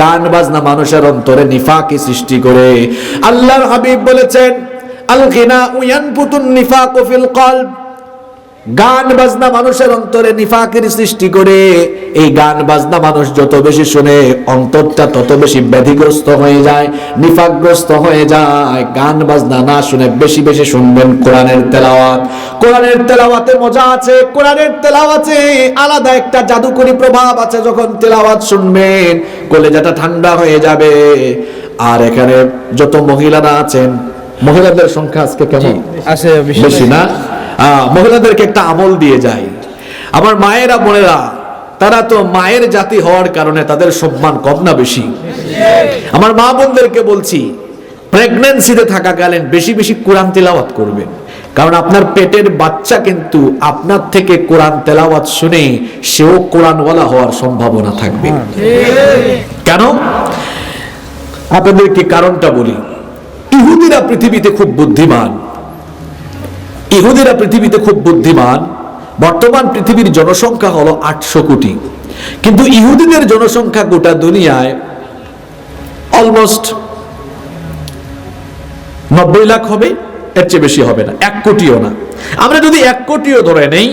গান বাজনা মানুষের অন্তরে নিফাকি সৃষ্টি করে। আল্লাহর হাবিব বলেছেন, আল গিনাউ ইয়ানফুতুন নিফাকু ফিল কলব, গান বাজনা মানুষের অন্তরে নিফাকের সৃষ্টি করে। এই গান বাজনা মানুষ যত বেশি শুনে অন্তরটা তত বেশি ব্যাধিগ্রস্ত হয়ে যায়, নিফাকগ্রস্ত হয়ে যায়। গান বাজনা না শুনে বেশি বেশি শুনবেন কোরআনের তেলাওয়াত। কোরআনের তেলাওয়াতে মজা আছে, কোরআনের তেলাওয়াতে আলাদা একটা জাদুকরী প্রভাব আছে। যখন তেলাওয়াত শুনবেন কলেজাটা ঠান্ডা হয়ে যাবে। আর এখানে যত মহিলারা আছেন, মহিলাদের সংখ্যা আজকে কেমন? বেশি না? মহিলাদেরকে একটা আমল দিয়ে যায়। আমার মায়েরা বোনেরা, তারা তো মায়ের জাতি হওয়ার কারণে তাদের সম্মান কম না বেশি? আমার মা বোনদেরকে বলছি, প্রেগন্যান্সিতে থাকাকালীন বেশি বেশি কোরআন তেলাওয়াত করবেন, কারণ আপনার পেটের বাচ্চা কিন্তু আপনার থেকে কোরআন তেলাওয়াত শুনে সেও কোরআনওয়ালা হওয়ার সম্ভাবনা থাকবে। কেন? আপনাদেরকে কারণটা বলি। ইহুদিরা পৃথিবীতে খুব বুদ্ধিমান, ইহুদিরা পৃথিবীতে খুব বুদ্ধিমান। বর্তমান পৃথিবীর জনসংখ্যা হলো 800 কোটি, কিন্তু ইহুদিদের জনসংখ্যা গোটা দুনিয়ায় অলমোস্ট 90 লাখ হবে, এর চেয়ে বেশি হবে না, 1 কোটিও না। আমরা যদি 1 কোটিও ধরে নেই,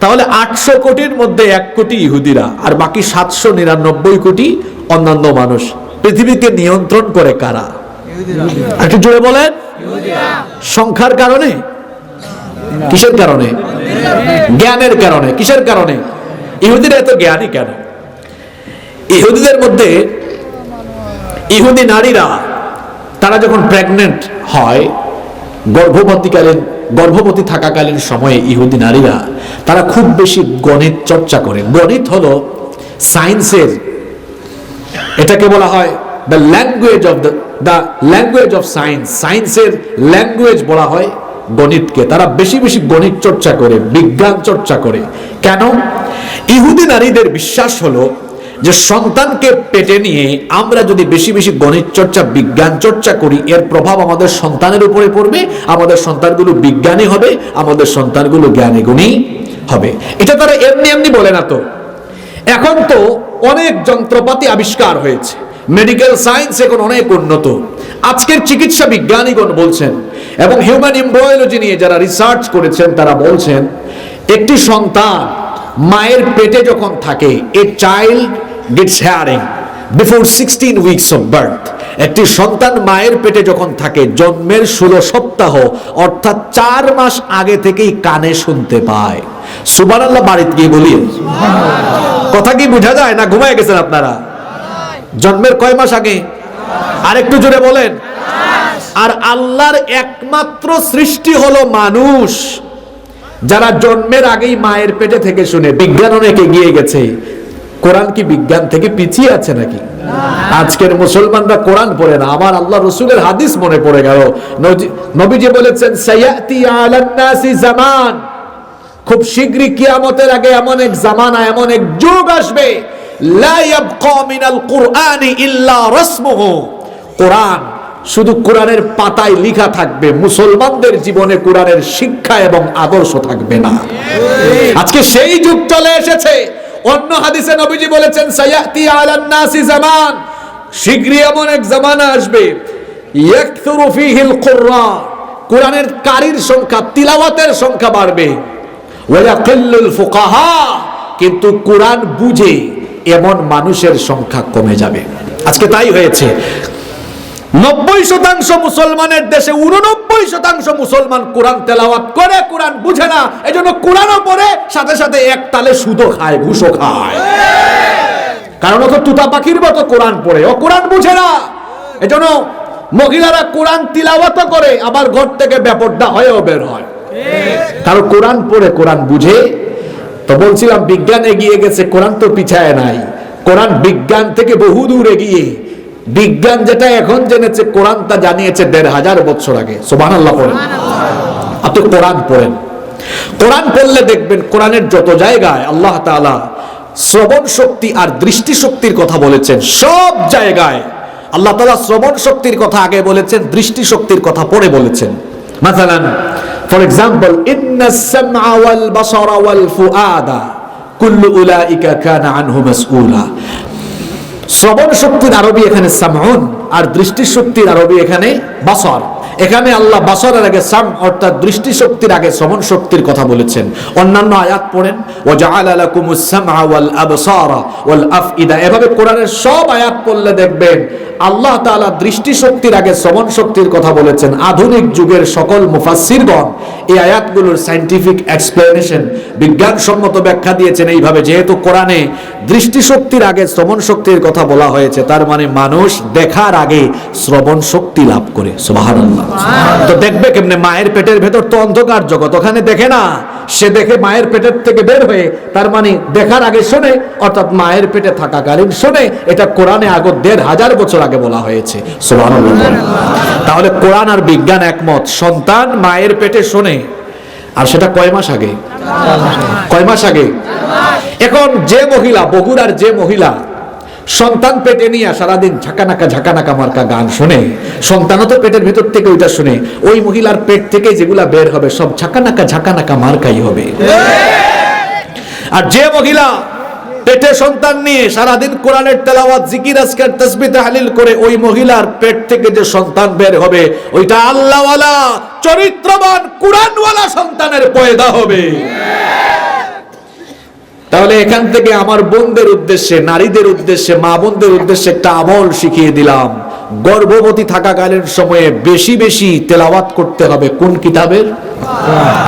তাহলে 800 কোটির মধ্যে 1 কোটি ইহুদিরা, আর বাকি 799 কোটি অন্যান্য মানুষ। পৃথিবীকে নিয়ন্ত্রণ করে কারা? একটু জোরে বলেন। সংখ্যার কারণে? কিসের কারণে? জ্ঞানের কারণে। কিসের কারণে? ইহুদিরা এত জ্ঞানী কেন? ইহুদিদের মধ্যে ইহুদি নারীরা তারা যখন প্রেগনেন্ট হয়, গর্ভবতী থাকাকালীন সময়ে ইহুদি নারীরা তারা খুব বেশি গণিত চর্চা করে। গণিত হলো সায়েন্সের, এটাকে বলা হয় দ্য ল্যাঙ্গুয়েজ অফ সায়েন্স। সায়েন্সের ল্যাঙ্গুয়েজ বলা হয় গণিতকে। তারা বেশি বেশি গণিত চর্চা করে, বিজ্ঞান চর্চা করে। কেন? ইহুদি নারীদের বিশ্বাস হলো যে সন্তানকে পেটে নিয়ে আমরা যদি বেশি বেশি গণিত চর্চা, বিজ্ঞান চর্চা করি, এর প্রভাব আমাদের সন্তানের উপরে পড়বে, আমাদের সন্তানগুলো বিজ্ঞানী হবে, আমাদের সন্তানগুলো জ্ঞানী গুণী হবে। এটা তারা এমনি এমনি বলে না তো। এখন তো অনেক যন্ত্রপাতি আবিষ্কার হয়েছে, মেডিকেল সায়েন্স এখন অনেক উন্নত। আজকের চিকিৎসা বিজ্ঞানীগণ বলছেন, এবং হিউম্যান এমব্রায়োলজি নিয়ে যারা রিসার্চ করেছেন তারা বলছেন, একটি সন্তান মায়ের পেটে যখন থাকে, a child gets hearing before 16 weeks of birth. একটি সন্তান মায়ের পেটে যখন থাকে, জন্মের 16 সপ্তাহ অর্থাৎ 4 মাস আগে থেকেই কানে শুনতে পায়। সুবহানাল্লাহ বাড়িতে গিয়ে বলি, কথা কি বোঝা যায় না ঘুমায় গেছেন আপনারা? জন্মের কয় মাস আগে? আর একটু জোরে বলেন। আর আল্লাহর একমাত্র সৃষ্টি হলো মানুষ, যারা জন্মের আগেই মায়ের পেটে থেকে শুনে। বিজ্ঞান অনেক এগিয়ে গেছে, কোরআন কি বিজ্ঞান থেকে পিছিয়ে আছে নাকি? আজকের মুসলমানরা কোরআন পড়ে না। আমার আল্লাহ রসুলের হাদিস মনে পড়ে গেল। নবীজি বলেছেন, সায়াতি আলান নাসি জামান, খুব শীঘ্রই কিয়ামতের আগে এমন এক জামানা, এমন এক যুগ আসবে লা ইয়াবকা মিনাল কুরআনি ইল্লা রাসমুহু, কোরআন শুধু কোরআনের পাতায় লেখা থাকবে, মুসলমানদের জীবনে কোরআনের শিক্ষা এবং আদর্শ থাকবে না। আজকে সেই যুগ চলে এসেছে। অন্য হাদিসে নবীজি বলেছেন সায়াতি আলান নাসি জামান, শীঘ্রই এমন এক জামানা আসবে ইয়াকথুরু ফীহিল কুরআন, কোরআনের কারীর সংখ্যা, তিলাওয়াতের সংখ্যা বাড়বে, ওয়া ইয়াকিল্লুল ফুকাহা, কিন্তু কোরআন বুঝে এমন মানুষের সংখ্যা কমে যাবে। আজকে তাই হয়েছে। 90% মুসলমানের দেশে 89% মুসলমান কোরআন তেলাওয়াত করে, কোরআন বুঝে না। এজন্য কোরআনও পড়ে, সাথে সাথে এক তালে সুদও খায়, ঘুষও খায়। কারণ ও তো তুতা পাখির মতো কোরআন পড়ে, ও কোরআন বুঝে না। এজন্য মহিলারা কোরআন তিলাওয়াত করে, আবার ঘর থেকে বেপরদা হয়েও বের হয়। কারণ কোরআন পড়ে, কোরআন বুঝে। তো বলছিলাম বিজ্ঞান এগিয়ে গেছে, কোরআন তো পিছায় নাই। কোরআন বিজ্ঞান থেকে বহু দূর এগিয়ে। বিজ্ঞান যেটা এখন জেনেছে, কোরআন তা জানিয়েছে 1500 বছর আগে। সুবহানাল্লাহ পড়েন। আপনি কোরআন পড়েন, কোরআন পড়লে দেখবেন কোরআনের যত জায়গায় আল্লাহ তাআলা শ্রবণ শক্তি আর দৃষ্টি শক্তির কথা বলেছেন, সব জায়গায় আল্লাহ তাআলা শ্রবণ শক্তির কথা আগে বলেছেন, দৃষ্টি শক্তির কথা পরে বলেছেন। মাসালান, ফর এক্সাম্পল, ইন্নাস সামআ ওয়াল বাসারা ওয়াল ফুআদা কুল্লু উলাইকা কানা আনহু মাসউলা। শ্রবণ শক্তির আরবি এখানে সামউন, আর দৃষ্টি শক্তির আরবি এখানে বাসার। এখানে আল্লাহ বাসারের আগে সাম অর্থাৎ দৃষ্টি শক্তির আগে শ্রবণ শক্তির কথা বলেছেন। অন্যান্য আয়াত পড়েন, ওয়া জাআলা লাকুমুস সামআ ওয়াল আবসারা ওয়াল আফইদা। এভাবে কোরআনের সব আয়াত পড়লে দেখবেন আল্লাহ তাআলা দৃষ্টি শক্তির আগে শ্রবণ শক্তির কথা বলেছেন। আধুনিক যুগের সকল মুফাসসিরগণ এই আয়াতগুলোর সায়েন্টিফিক এক্সপ্লেনেশন, বিজ্ঞানসম্মত ব্যাখ্যা দিয়েছেন এইভাবে, যেহেতু কোরআনে দৃষ্টি শক্তির আগে শ্রবণ শক্তির কথা বলা হয়েছে, তার মানে মানুষ দেখার আগে শ্রবণ শক্তি লাভ করে। সুবহানাল্লাহ। তো দেখবে কেমনে? মায়ের পেটের ভেতর তো অন্ধকার জগৎ, ওখানে দেখে না, সে দেখে মায়ের পেটের থেকে বের হয়ে। তার মানে দেখার আগে শোনে, অর্থাৎ মায়ের পেটে থাকাকালীন শোনে। এটা কোরআনে আগে 1500 বছর আগে বলা হয়েছে। সুবহানাল্লাহ। তাহলে কোরআন আর বিজ্ঞান একমত, সন্তান মায়ের পেটে শোনে। আর সেটা কয় মাস আগে? কয় মাস আগে? এখন যে মহিলা, বগুড়ার যে মহিলা সন্তান পেটে নিয়ে সারাদিন ঝাঁকানাকা মার্কা গান শুনে, সন্তানও তো পেটের ভিতর থেকে ওইটা শুনে, ওই মহিলার পেট থেকে যেগুলা বের হবে সব ঝাঁকানাকা মার্কাই হবে। আর যে মহিলা পেটে সন্তান নিয়ে সারাদিন কোরআনের তেলাওয়াত, জিকির, আজকার, তাসবিহ, তাহলিল করে, ওই মহিলার পেট থেকে যে সন্তান বের হবে ওইটা আল্লাহওয়ালা, চরিত্রবান, কোরআনওয়ালা সন্তানের পয়দা হবে। তাহলে এখান থেকে আমার বোনদের উদ্দেশ্যে, নারীদের উদ্দেশ্যে, মা বোনদের উদ্দেশ্যে একটা আমল শিখিয়ে দিলাম। গর্ভবতী থাকাকালীন সময়ে বেশি বেশি তেলাওয়াত করতে হবে। কোন কিতাবের?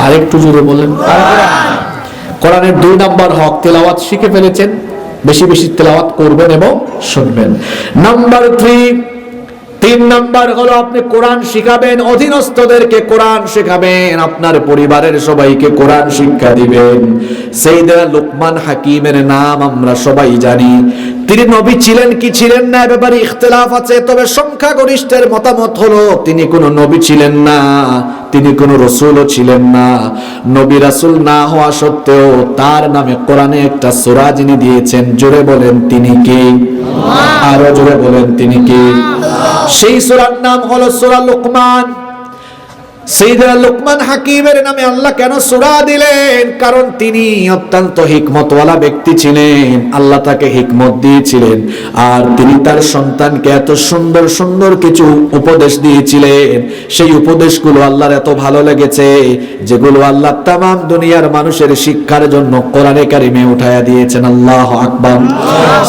আরেকটু জোরে বলেন। কোরআনের 2 নাম্বার হক, তেলাওয়াত শিখে ফেলেছেন, বেশি বেশি তেলাওয়াত করবেন এবং শুনবেন। নাম্বার 3 নাম্বার হলো আপনি কোরআন শিখাবেন, অধীনস্থদেরকে কোরআন শেখাবেন, আপনার পরিবারের সবাইকে কোরআন শিক্ষা দিবেন। সাইয়েদনা লোকমান হাকিমের নাম আমরা সবাই জানি। তিনি নবী ছিলেন কি ছিলেন না এ ব্যাপারে ইখতিলাফ আছে, তবে সংখ্যাগরিষ্ঠের মতামত হলো তিনি কোনো নবী ছিলেন না, তিনি কোনো রাসূলও ছিলেন না। নবী রাসূল না হওয়া সত্ত্বেও তার নামে কোরআনে একটা সূরা যিনি দিয়েছেন, জোরে বলেন তিনি কে? আরো জোরে বলেন তিনি কে? সেই সূরার নাম হলো সূরা লোকমান। সাইয়েদনা লোকমান হাকিমের নামে আল্লাহ কেন সূরা দিলেন? কারণ তিনি অত্যন্ত হিকমতওয়ালা ব্যক্তি ছিলেন, আল্লাহ তাকে হিকমত দিয়েছিলেন। আর তিনি তার সন্তানকে এত সুন্দর সুন্দর কিছু উপদেশ দিয়েছিলেন, সেই উপদেশগুলো আল্লাহর এত ভালো লেগেছে, যেগুলো আল্লাহ তামাম দুনিয়ার মানুষের শিক্ষার জন্য কোরআনে কারিমে উঠায়া দিয়েছেন। আল্লাহু আকবার।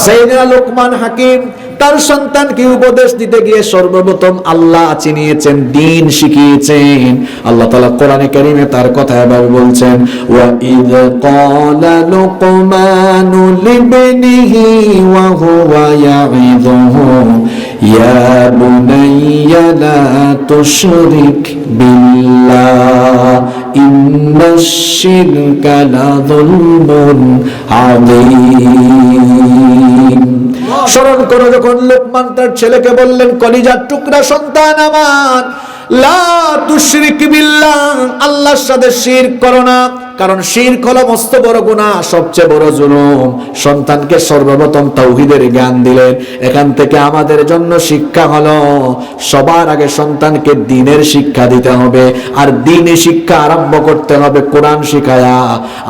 সাইয়েদনা লোকমান হাকিম তার সন্তানকে উপদেশ দিতে গিয়ে সর্বপ্রথম আল্লাহ চিনিয়েছেন, দ্বীন শিখিয়েছেন। আল্লাহ তাআলা কোরআনে কারীমে তার কথা এভাবে বলছেন, ওয়া ইয ক্বালা লুকমানু লিবনিহি ওয়া হুয়া ইয়াইযুহু ইয়া বুনাইয়া লা তুশরিক বিল্লাহ ইন্নাশ শিরকা লাযুলমুন আযীম। স্মরণ করো যখন লোকমান তার ছেলেকে বললেন, কলিজার টুকরা সন্তান আমার, লা তুশরিক বিল্লাহ, আল্লাহর সাথে শিরক করো না, কারণ শিরক হলো মস্ত বড় গুনাহ, সবচেয়ে বড় জুলুম। সন্তানকে সর্বপ্রথম তাওহীদের জ্ঞান দিলেন। এখান থেকে আমাদের জন্য শিক্ষা হলো সবার আগে সন্তানকে দ্বীনের শিক্ষা দিতে হবে, আর দ্বীনি শিক্ষা আরম্ভ করতে হবে কোরআন শিখায়া।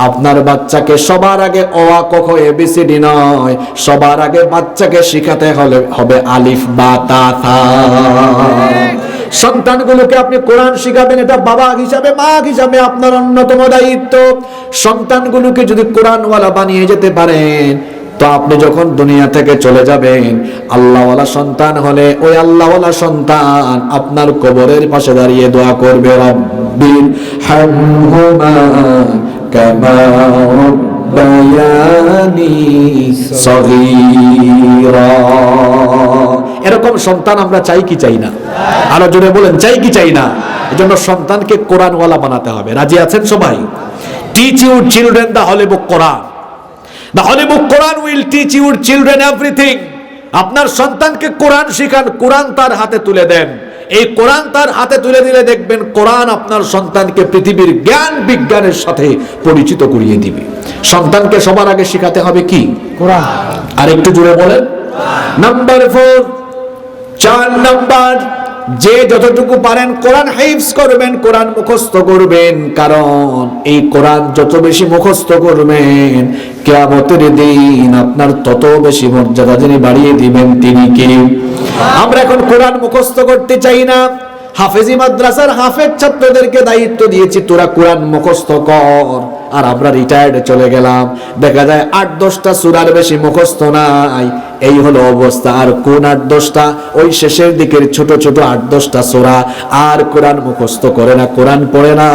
আপনার বাচ্চাকে সবার আগে অ আ ক খ এবিসিডি নয়, সবার আগে বাচ্চাকে শিখাতে হবে আলিফ বা তা থা। সন্তানগুলোকে আপনি কোরআন শিখাবেন, এটা বাবা হিসাবে মা হিসাবে আপনার অন্যতম দায়িত্ব। সন্তানগুলোকে যদি কোরআনওয়ালা বানিয়ে যেতে পারেন, তো আপনি যখন দুনিয়া থেকে চলে যাবেন, আল্লাহওয়ালা সন্তান হলে ওই আল্লাহওয়ালা সন্তান আপনার কবরের পাশে দাঁড়িয়ে দোয়া করবে, রব্বির হামহুমা কামা রাব্বায়ানি সগীরা। এরকম সন্তান আমরা চাই কি চাই না? আরো জোরে বলেন, চাই কি চাই না? এজন্য সন্তানকে কোরআনওয়ালা বানাতে হবে। রাজি আছেন সবাই? Teach your children the Holi book Quran. The Holi book Quran will teach your children everything. আপনার সন্তানকে কোরআন শিখান, কোরআন তার হাতে তুলে দেন। এই কোরআন তার হাতে তুলে দিলে দেখবেন কোরআন আপনার সন্তানকে পৃথিবীর জ্ঞান বিজ্ঞানের সাথে পরিচিত করিয়ে দিবে। সন্তানকে সবার আগে শিখাতে হবে কি? কোরআন। আর একটু জোরে বলেন। নাম্বার 4, 4 নাম্বার, যে যতটুকু পারেন কোরআন হিফজ করবেন, কোরআন মুখস্থ করবেন। কারণ এই কোরআন যত বেশি মুখস্থ করবেন, কিয়ামতের দিন আপনার তত বেশি মর্যাদা যিনি বাড়িয়ে দিবেন তিনি কে? আমরা এখন কোরআন মুখস্থ করতে চাই না। হাফেজি মাদ্রাসার হাফেজ ছাত্রদেরকে দায়িত্ব দিয়েছি, তোরা কোরআন মুখস্থ কর। আর আমরা রিটায়ার্ডে চলে গেলাম, দেখা যায় 8-10টা সূরার বেশি মুখস্থ নাই। এই হলো অবস্থা। আর কোন 8-10টা? ওই শেষের দিকের ছোট ছোট 8-10টা সূরা। আর কোরআন মুখস্থ করে না, কোরআন পড়ে না।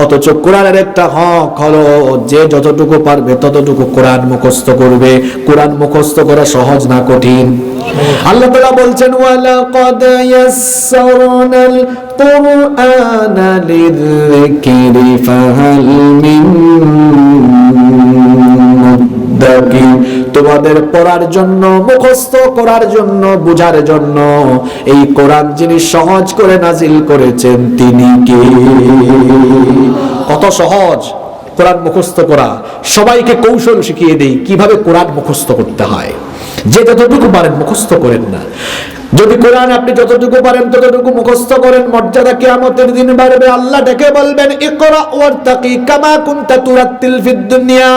অথচ কোরআনের একটা হক হলো যে যতটুকু পারবে ততটুকু কোরআন মুখস্থ করবে। কোরআন মুখস্থ করা সহজ না কঠিন? আল্লাহ তাআলা বলছেন, ওয়ালাকাদ ইয়াসসারনাল কুরআনা লিযিকরি ফাহাল মিন মুদ্দাকির। তোমাদের পড়ার জন্য, মুখস্থ করার জন্য, বুঝার জন্য এই কোরআন যিনি সহজ করে নাজিল করেছেন তিনি কে? কত সহজ কোরআন মুখস্থ করা। সবাইকে কৌশল শিখিয়ে দেই কিভাবে কোরআন মুখস্থ করতে হয়। যে যতটুকু পারেন মুখস্থ করেন না। যদি কোরআন আপনি যতটুকু পারেন ততটুকু মুখস্থ করেন, মর্যাদা কিয়ামতের দিন বাড়বে। আল্লাহ ডেকে বলবেন, ইকরা ওয়ারতাকি কামা কুনতা তুরাত্তিল ফিদ দুনিয়া।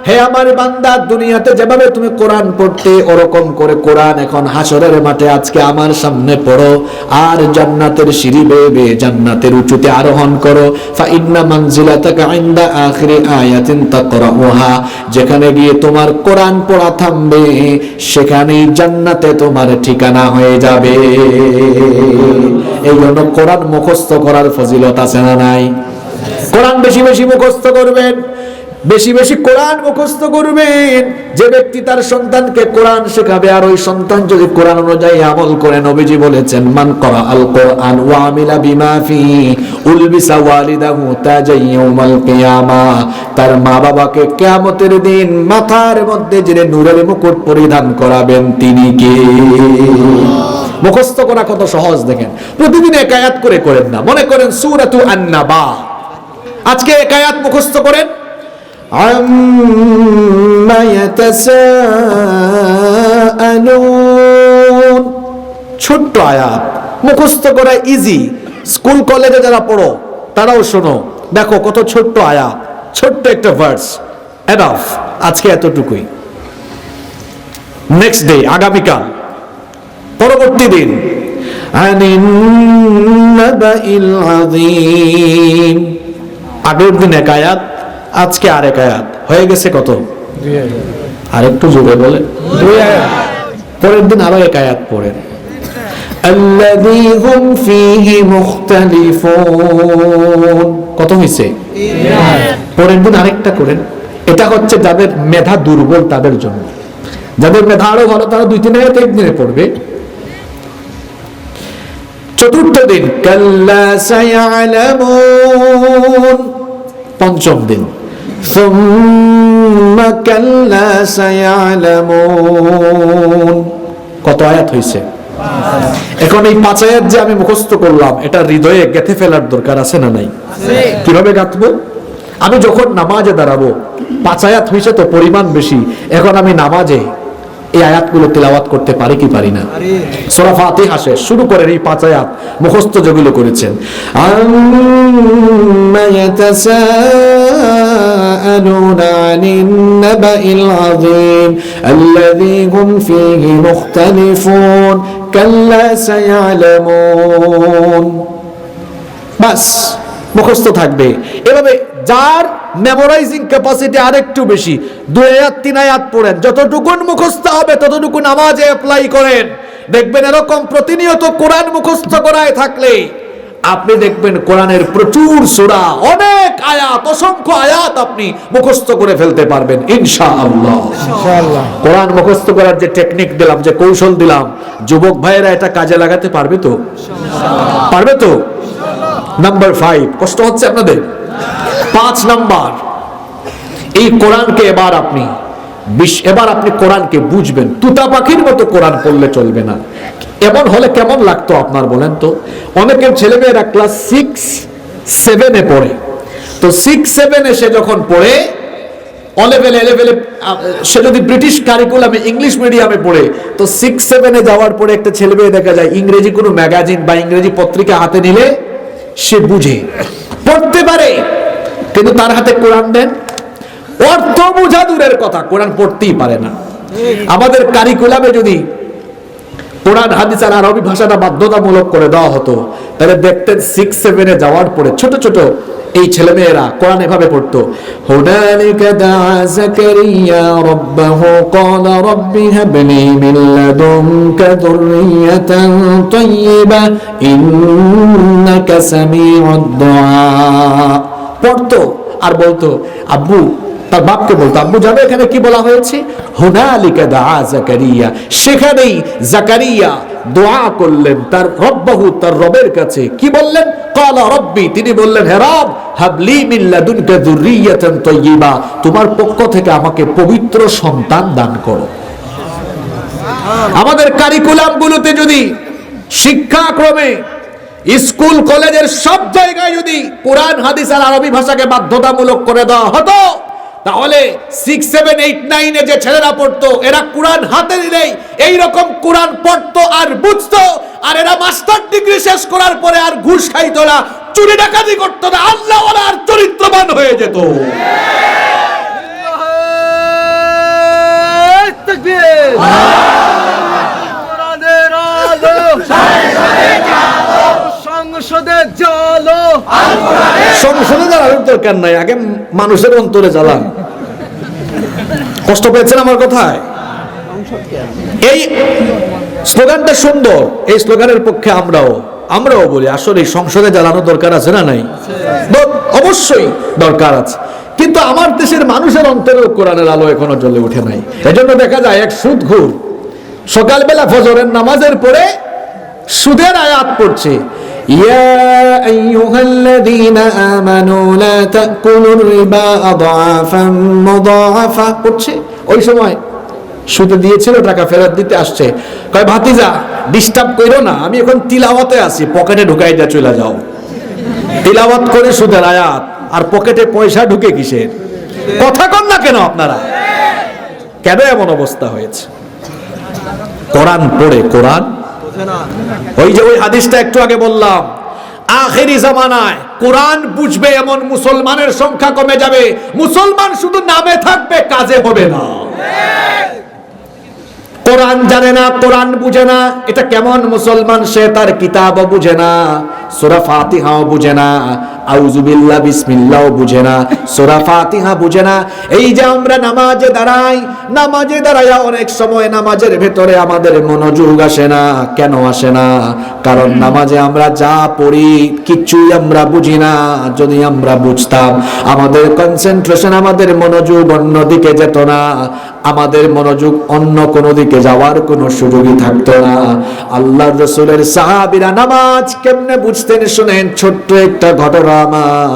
হে আমার বান্দা, দুনিয়াতে যেভাবে তুমি কোরআন পড়তে, ওরকম করে কোরআন এখন হাসরের মাঠে আজকে আমার সামনে পড়ো। আর জান্নাতের সিঁড়ি বেয়ে বেয়ে জান্নাতের উঁচুতে আরোহণ করো। ফা ইন্না মানজিলাতাকা ইনদা আখিরি আয়াতিন তাকরাউহা। যেখানে গিয়ে তোমার কোরআন পড়া থামবে, সেখানেই জান্নাতে তোমার ঠিকানা হয়ে যাবে। এই জন্য কোরআন মুখস্থ করার ফজিলত আছে না নাই? কোরআন বেশি বেশি মুখস্থ করবেন, বেশি বেশি কোরআন মুখস্থ করবেন। যে ব্যক্তি তার সন্তানকে কোরআন শেখাবে, আর ওই সন্তান যদি কোরআন অনুযায়ী আমল করে, নবীজি বলেছেন, মান করা আল কোরআন ওয়া আমিলা বিমা ফি উলবিসা ওয়ালিদাহু তাজা ইয়াউমাল কিয়ামা। তার মা বাবাকে কিয়ামতের দিন মাথার মধ্যে যে নূরের মুকুট পরিধান করাবেন তিনি কে? মুখস্থ করা কত সহজ দেখেন। প্রতিদিন এক আয়াত করে করেন না। মনে করেন সূরাতু আন-নাবা, আজকে এক আয়াত মুখস্থ করেন। আম্মা ইয়াতাসাআলুন, ছোট্ট আয়াত মুখস্থ করা ইজি। স্কুল কলেজে যারা পড়ো তারাও শোনো, দেখো কত ছোট্ট আয়াত, ছোট্ট একটা ভার্স, এনাফ। আজকে এতটুকুই। নেক্সট ডে, আগামীকাল, পরবর্তী দিন, আনিন নাবাইল আযীম। আগের দিন এক আয়াত, আজকে আরেক আয়াত, হয়ে গেছে কত? 2 আয়াত। আরেকটু জোরে বলে 2 আয়াত। পরের দিন আরো এক আয়াত পড়েন, আল্লাযী হুম ফীহি মুখতালিফুন। কত হইছে? 3 আয়াত। পরের দিন আরেকটা করেন। এটা হচ্ছে যাদের মেধা দুর্বল তাদের জন্য। যাদের মেধা আরো ভালো তারা 2-3 আয়াত একদিনে পড়বে। চতুর্থ দিন, কাল্লা সায়ালামুন। পঞ্চম দিন, সুম্মা কাল্লা সায়ালামুন। কত আয়াত হইছে? এখন এই 5 আয়াত যে আমি মুখস্থ করলাম, এটা হৃদয়ে গেঁথে ফেলার দরকার আছে না নাই? কিভাবে গাঁথবো? আমি যখন নামাজে দাঁড়াবো, 5 আয়াত হয়েছে তো পরিমাণ বেশি, এখন আমি নামাজে এই আয়াতগুলো তিলাওয়াত করতে পারি কি পারি না? সূরা ফাতিহা শেষ, শুরু করেন এই 5 আয়াত মুখস্থ যেগুলো করেছেন। আম্মা ইয়াতাসাআলুনা আনিন নাবাইল আযীম আল্লাযী হুম ফীহি মুখতালিফুন কাল্লা সায়ালামুন। বাস মুখস্থ থাকবে। এভাবে যার মেমোরাইজিং ক্যাপাসিটি আরেকটু বেশি, 2 আয়াত 3 আয়াত পড়েন, যতটুকুন মুখস্থ হবে ততটুকু নামাজে অ্যাপ্লাই করেন। দেখবেন এরকম প্রতিনিয়ত কোরআন মুখস্থ করায় থাকলে আপনি দেখবেন কোরআনের প্রচুর সূরা, অনেক আয়াত, অসংখ্য আয়াত আপনি মুখস্থ করে ফেলতে পারবেন ইনশাআল্লাহ। কোরআন মুখস্থ করার যে টেকনিক দিলাম, যে কৌশল দিলাম, যুবক ভাইয়েরা এটা কাজে লাগাতে পারবে তো? পারবে তো? নাম্বার 5, কষ্ট হচ্ছে আপনাদের? 5 নাম্বার, এই কোরআনকে এবার আপনি কোরআনকে বুঝবেন। তুতা পাখির মতো কোরআন পড়লে চলবে না। এমন হলে কেমন লাগতো আপনার বলেন তো? অনেকের ছেলেমেয়েরা ক্লাস 6-7 পড়ে, তো 6-7 সে যখন পড়ে, লেভেলে সে যদি ব্রিটিশ কারিকুলামে ইংলিশ মিডিয়ামে পড়ে, তো 6-7 যাওয়ার পরে একটা ছেলেমেয়ে দেখা যায় ইংরেজি কোনো ম্যাগাজিন বা ইংরেজি পত্রিকা হাতে নিলে সে বুঝে পড়তে পারে, কিন্তু তার হাতে কোরআন দেন, অর্থ বোঝা দূরের কথা, কোরআন পড়তেই পারে না। আমাদের কারিকুলামে যদি কোরআন হাদিস আর আরবি ভাষাটা বাধ্যতামূলক করে দেওয়া হতো, তাহলে দেখতেন 6-7 যাওয়ার পরে ছোট ছোট এই ছেলেমেয়েরা কোরআন এভাবে পড়তো, হুনালিকা দাআ যাকারিয়া রাব্বাহু ক্বালা রাব্বি হাবলি মিন লাদুনকা যুররিয়াতান তাইয়্যিবা ইন্নাকা সামিউদ দুআ পড়তো আর বলতো, আব্বু, তার বাপকে বলতো, আব্বু জানো এখানে কি বলা হয়েছে? হুনালিকা দাআ যাকারিয়া, সেখানেই যাকারিয়া দোয়া করলেন তার রব্বাহু, তার রবের কাছে। কি বললেন? ক্বালা রাব্বি, তিনি বললেন, হে রব, হাবলি মিন লাদুনকা যুররিয়াতান তাইয়্যিবা, তোমার পক্ষ থেকে আমাকে পবিত্র সন্তান দান করো। আমাদের কারিকুলামগুলোতে যদি শিক্ষাক্রমে স্কুল কলেজের সব জায়গায় যদি কোরআন হাদিস আর আরবি ভাষাকে বাধ্যতামূলক করে দেওয়া হতো, তাহলে 6, 7, 8, 9 যে ছেলেরা পড়তো, এরা কোরআন হাতে নিলেই এইরকম কোরআন পড়তো আর বুঝতো, আর এরা মাস্টার ডিগ্রি শেষ করার পরে আর ঘুষ খাইতো না, চুরি ডাকাতি করতো না, আল্লাহ ওয়ালা আর চরিত্রবান হয়ে যেত। সংসদে জ্বালানোর দরকার নাই, আগে মানুষের অন্তরে জ্বালান। কষ্ট পেয়েছেন আমার কথায়? এই স্লোগানটা সুন্দর, এই স্লোগানের পক্ষে আমরাও বলি, আসলে সংসদে জ্বালানোর দরকার আছে না নাই? অবশ্যই দরকার আছে, কিন্তু আমার দেশের মানুষের অন্তরেও কোরআনের আলো এখনো জ্বলে ওঠে নাই। এজন্য দেখা যায় এক সুদখোর সকালবেলা ফজরের নামাজের পরে সুদের আয়াত পড়ছে, ইয়া আইয়ুহাল্লাযীনা আমানু লা তাকুলুর রিবা আযআফান মুযাআফা পড়ছে। ওই সময় সুদে দিয়েছিল, টাকা ফেরত দিতে আসছে, কয় ভাতিজা ডিস্টার্ব কইরো না, আমি এখন তিলাওয়াতে আছি, পকেটে ঢুকাই দিয়ে চলে যাও। তিলাওয়াত করে সুদের আয়াত, আর পকেটে পয়সা ঢুকে কিসের? কথা কন না কেন আপনারা? কেন এমন অবস্থা হয়েছে? কোরআন পড়ে কোরআন, ওই যে ওই হাদিসটা একটু আগে বললাম, আখেরি জামানায় কোরআন বুঝবে এমন মুসলমানের সংখ্যা কমে যাবে, মুসলমান শুধু নামে থাকবে, কাজে হবে না। কোরআন জানে না, কোরআন বুঝে না, এটা কেমন মুসলমান? সে তার কিতাবও বুঝে না, সূরা ফাতিহাও বুঝে না, আউযু বিল্লাহ বিসমিল্লাহও বুঝে না, সূরা ফাতিহা বুঝে না। এই যে আমরা নামাজে দাঁড়াইয়া অনেক সময় নামাজের ভেতরে আমাদের মনোযোগ আসে না। কেন আসে না? কারণ নামাজে আমরা যা পড়ি কিচ্ছুই আমরা বুঝি না। যদি আমরা বুঝতাম, আমাদের কনসেন্ট্রেশন, আমাদের মনোযোগ অন্যদিকে যেত না, আমাদের মনোযোগ অন্য কোনো দিকে যাওয়ার কোনো সুযোগই থাকতো না। আল্লাহর রাসূলের সাহাবীরা নামাজ কেমনে বুঝতেন শুনেন, ছোট্ট একটা ঘটনা আমার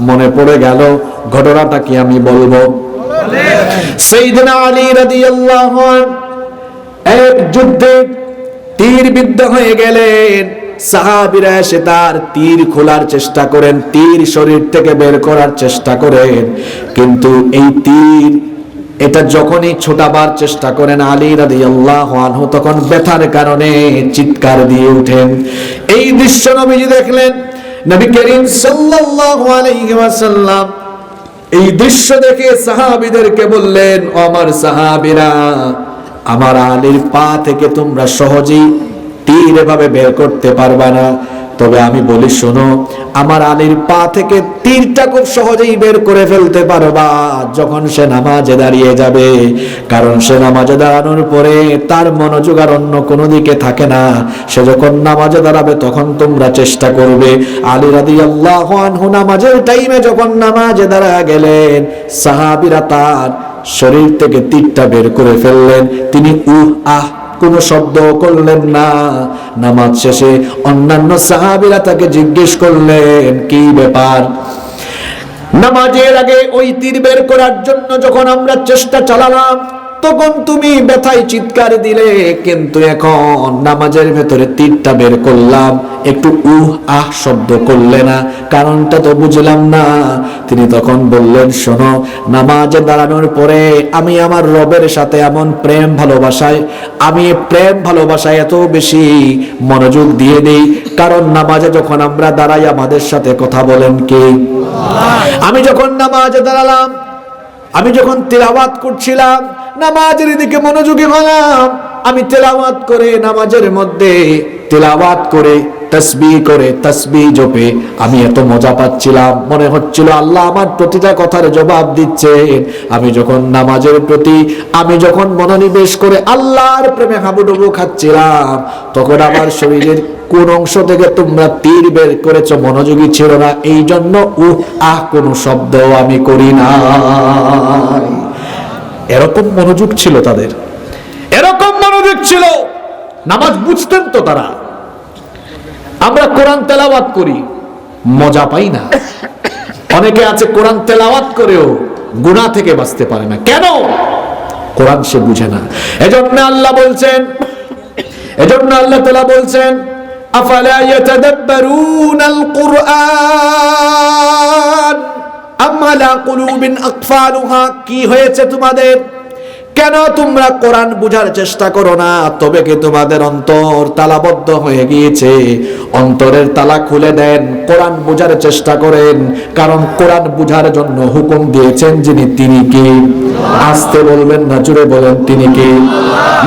মনে পড়ে গেল। ঘটনাটা কি আমি বলবো? সাইয়েদনা আলী রাদিয়াল্লাহু আনহু এক যুদ্ধে তীর বিদ্ধ হয়ে গেলেন। সাহাবীরা এসে তার তীর খোলার চেষ্টা করেন, তীর শরীর থেকে বের করার চেষ্টা করেন, কিন্তু এই তীর এটা যখনই ছোটাবার চেষ্টা করেন আলী রাদিয়াল্লাহু আনহু তখন ব্যথার কারণে চিৎকার দিয়ে ওঠেন। এই দৃশ্য নবীজি দেখলেন। নবী করিম সাল্লাল্লাহু আলাইহি ওয়াসাল্লাম এই দৃশ্য দেখে সাহাবীদেরকে বললেন, ও আমার সাহাবীরা, আমার আলীর পা থেকে তোমরা সহজেই তীর এভাবে বের করতে পারবা না, তবে আমি বলি শোনো, আমার আলীর পা থেকে তীরটা খুব সহজেই বের করে ফেলতে পারবা যখন সে নামাজে দাঁড়িয়ে যাবে। কারণ সে নামাজে দাঁড়ানোর পরে তার মনোযোগ আর অন্য কোনো দিকে থাকে না। সে যখন নামাজে দাঁড়াবে তখন তোমরা চেষ্টা করবে। আলী রাদিয়াল্লাহু আনহু নামাজের টাইমে যখন নামাজে দাঁড়া গেলেন, সাহাবীরা তার শরীর থেকে তীরটা বের করে ফেললেন। তিনি আহ কোনো শব্দ করলেন না। নামাজ শেষে অন্যান্য সাহাবীরা তাকে জিজ্ঞেস করলেন, কি ব্যাপার? নামাজের আগে ওই তীর বের করার জন্য যখন আমরা চেষ্টা চালালাম তখন তুমি ব্যথায় চিৎকার দিলে, কিন্তু এখন নামাজের ভেতরে তীরটা বের করলাম একটু আহ শব্দ করলে না, কারণটা তো বুঝলাম না। তিনি তখন বললেন, শোনো, নামাজে দাঁড়ানোর পরে আমি আমার রবের সাথে এমন প্রেম ভালোবাসায় এত বেশি মনোযোগ দিয়ে দেই, কারণ নামাজে যখন আমরা দাঁড়াই আমাদের সাথে কথা বলেন কে? আমি যখন নামাজে দাঁড়ালাম, আমি যখন তিলাওয়াত করছিলাম, নামাজের দিকে মনোযোগী হলাম, আমি তেলাওয়াত করে নামাজের মধ্যে তেলাওয়াত করে তাসবিহ জপে আমি এত মজা পাচ্ছিলাম, মনে হচ্ছিল আল্লাহ আমার প্রতিটা কথার জবাব দিচ্ছেন। আমি যখন নামাজের প্রতি মনোনিবেশ করে আল্লাহর প্রেমে হাবুডুবু খাচ্ছিলাম, তখন আমার শরীরের কোন অংশ থেকে তোমরা তীর বের করেছো মনোযোগী ছিল না, এই জন্য কোনো শব্দ আমি করি না। এরকম মনোযোগ ছিল তাদের, এরকম মনোযোগ ছিল। নামাজ বুঝতেন তো তারা। আমরা কোরআন তেলাওয়াত করি, মজা পাই না। অনেকে আছে কোরআন তেলাওয়াত করেও গুনাহ থেকে বাঁচতে পারে না। কেন? কোরআন সে বুঝে না। এজন্য আল্লাহ তাআলা বলছেন, আফালা ইয়াতাদাব্বারুনাল কুরআন আম আলা কুলুবিন আকফালুহা। কি হয়েছে তোমাদের? কেন তোমরা কোরআন বুঝার চেষ্টা করো না? তবে কি তোমাদের অন্তর তালাবদ্ধ হয়ে গিয়েছে? অন্তরের তালা খুলে দেন, কোরআন বুঝার চেষ্টা করেন, কারণ কোরআন বুঝার জন্য হুকুম দিয়েছেন যিনি, তিনি কি? আস্তে বলবেন না, জোরে বলেন, তিনি কি?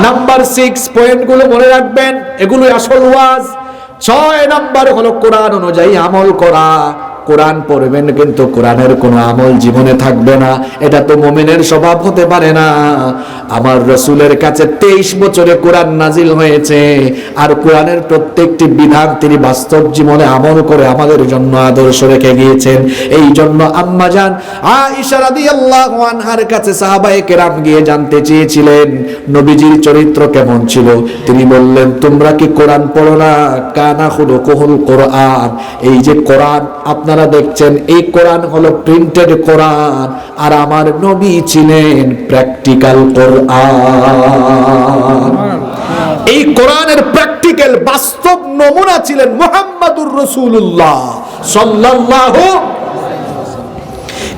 নাম্বার 6 পয়েন্টগুলো মনে রাখবেন, এগুলো আসল ওয়াজ। 6 নাম্বার হলো কোরআন অনুযায়ী আমল করা। কোরআন পড়বেন কিন্তু কোরআনের কোনো আমল জীবনে থাকবে না, এটা তো মুমিনের স্বভাব হতে পারে না। আমার রাসূলের কাছে 23 বছরে কোরআন নাজিল হয়েছে, আর কোরআনের প্রত্যেকটি বিধান তিনি বাস্তব জীবনে আমল করে আমাদের জন্য আদর্শ রেখে গিয়েছেন। এই জন্য আম্মা জান আয়েশা রাদিয়াল্লাহু আনহার কাছে সাহাবায়ে কেরাম গিয়ে জানতে চেয়েছিলেন নবীজির চরিত্র কেমন ছিল। তিনি বললেন, তোমরা কি কোরআন পড়ো না? কানা খুলুকুল কোরআন। এই যে কোরআন আপনারা দেখছেন, এই কোরআন হলো প্রিন্টেড কোরআন, আর আমার নবী ছিলেন প্র্যাকটিক্যাল কোরআন। এই কোরআনের প্র্যাকটিক্যাল বাস্তব নমুনা ছিলেন মুহাম্মাদুর রাসূলুল্লাহ সাল্লাল্লাহু।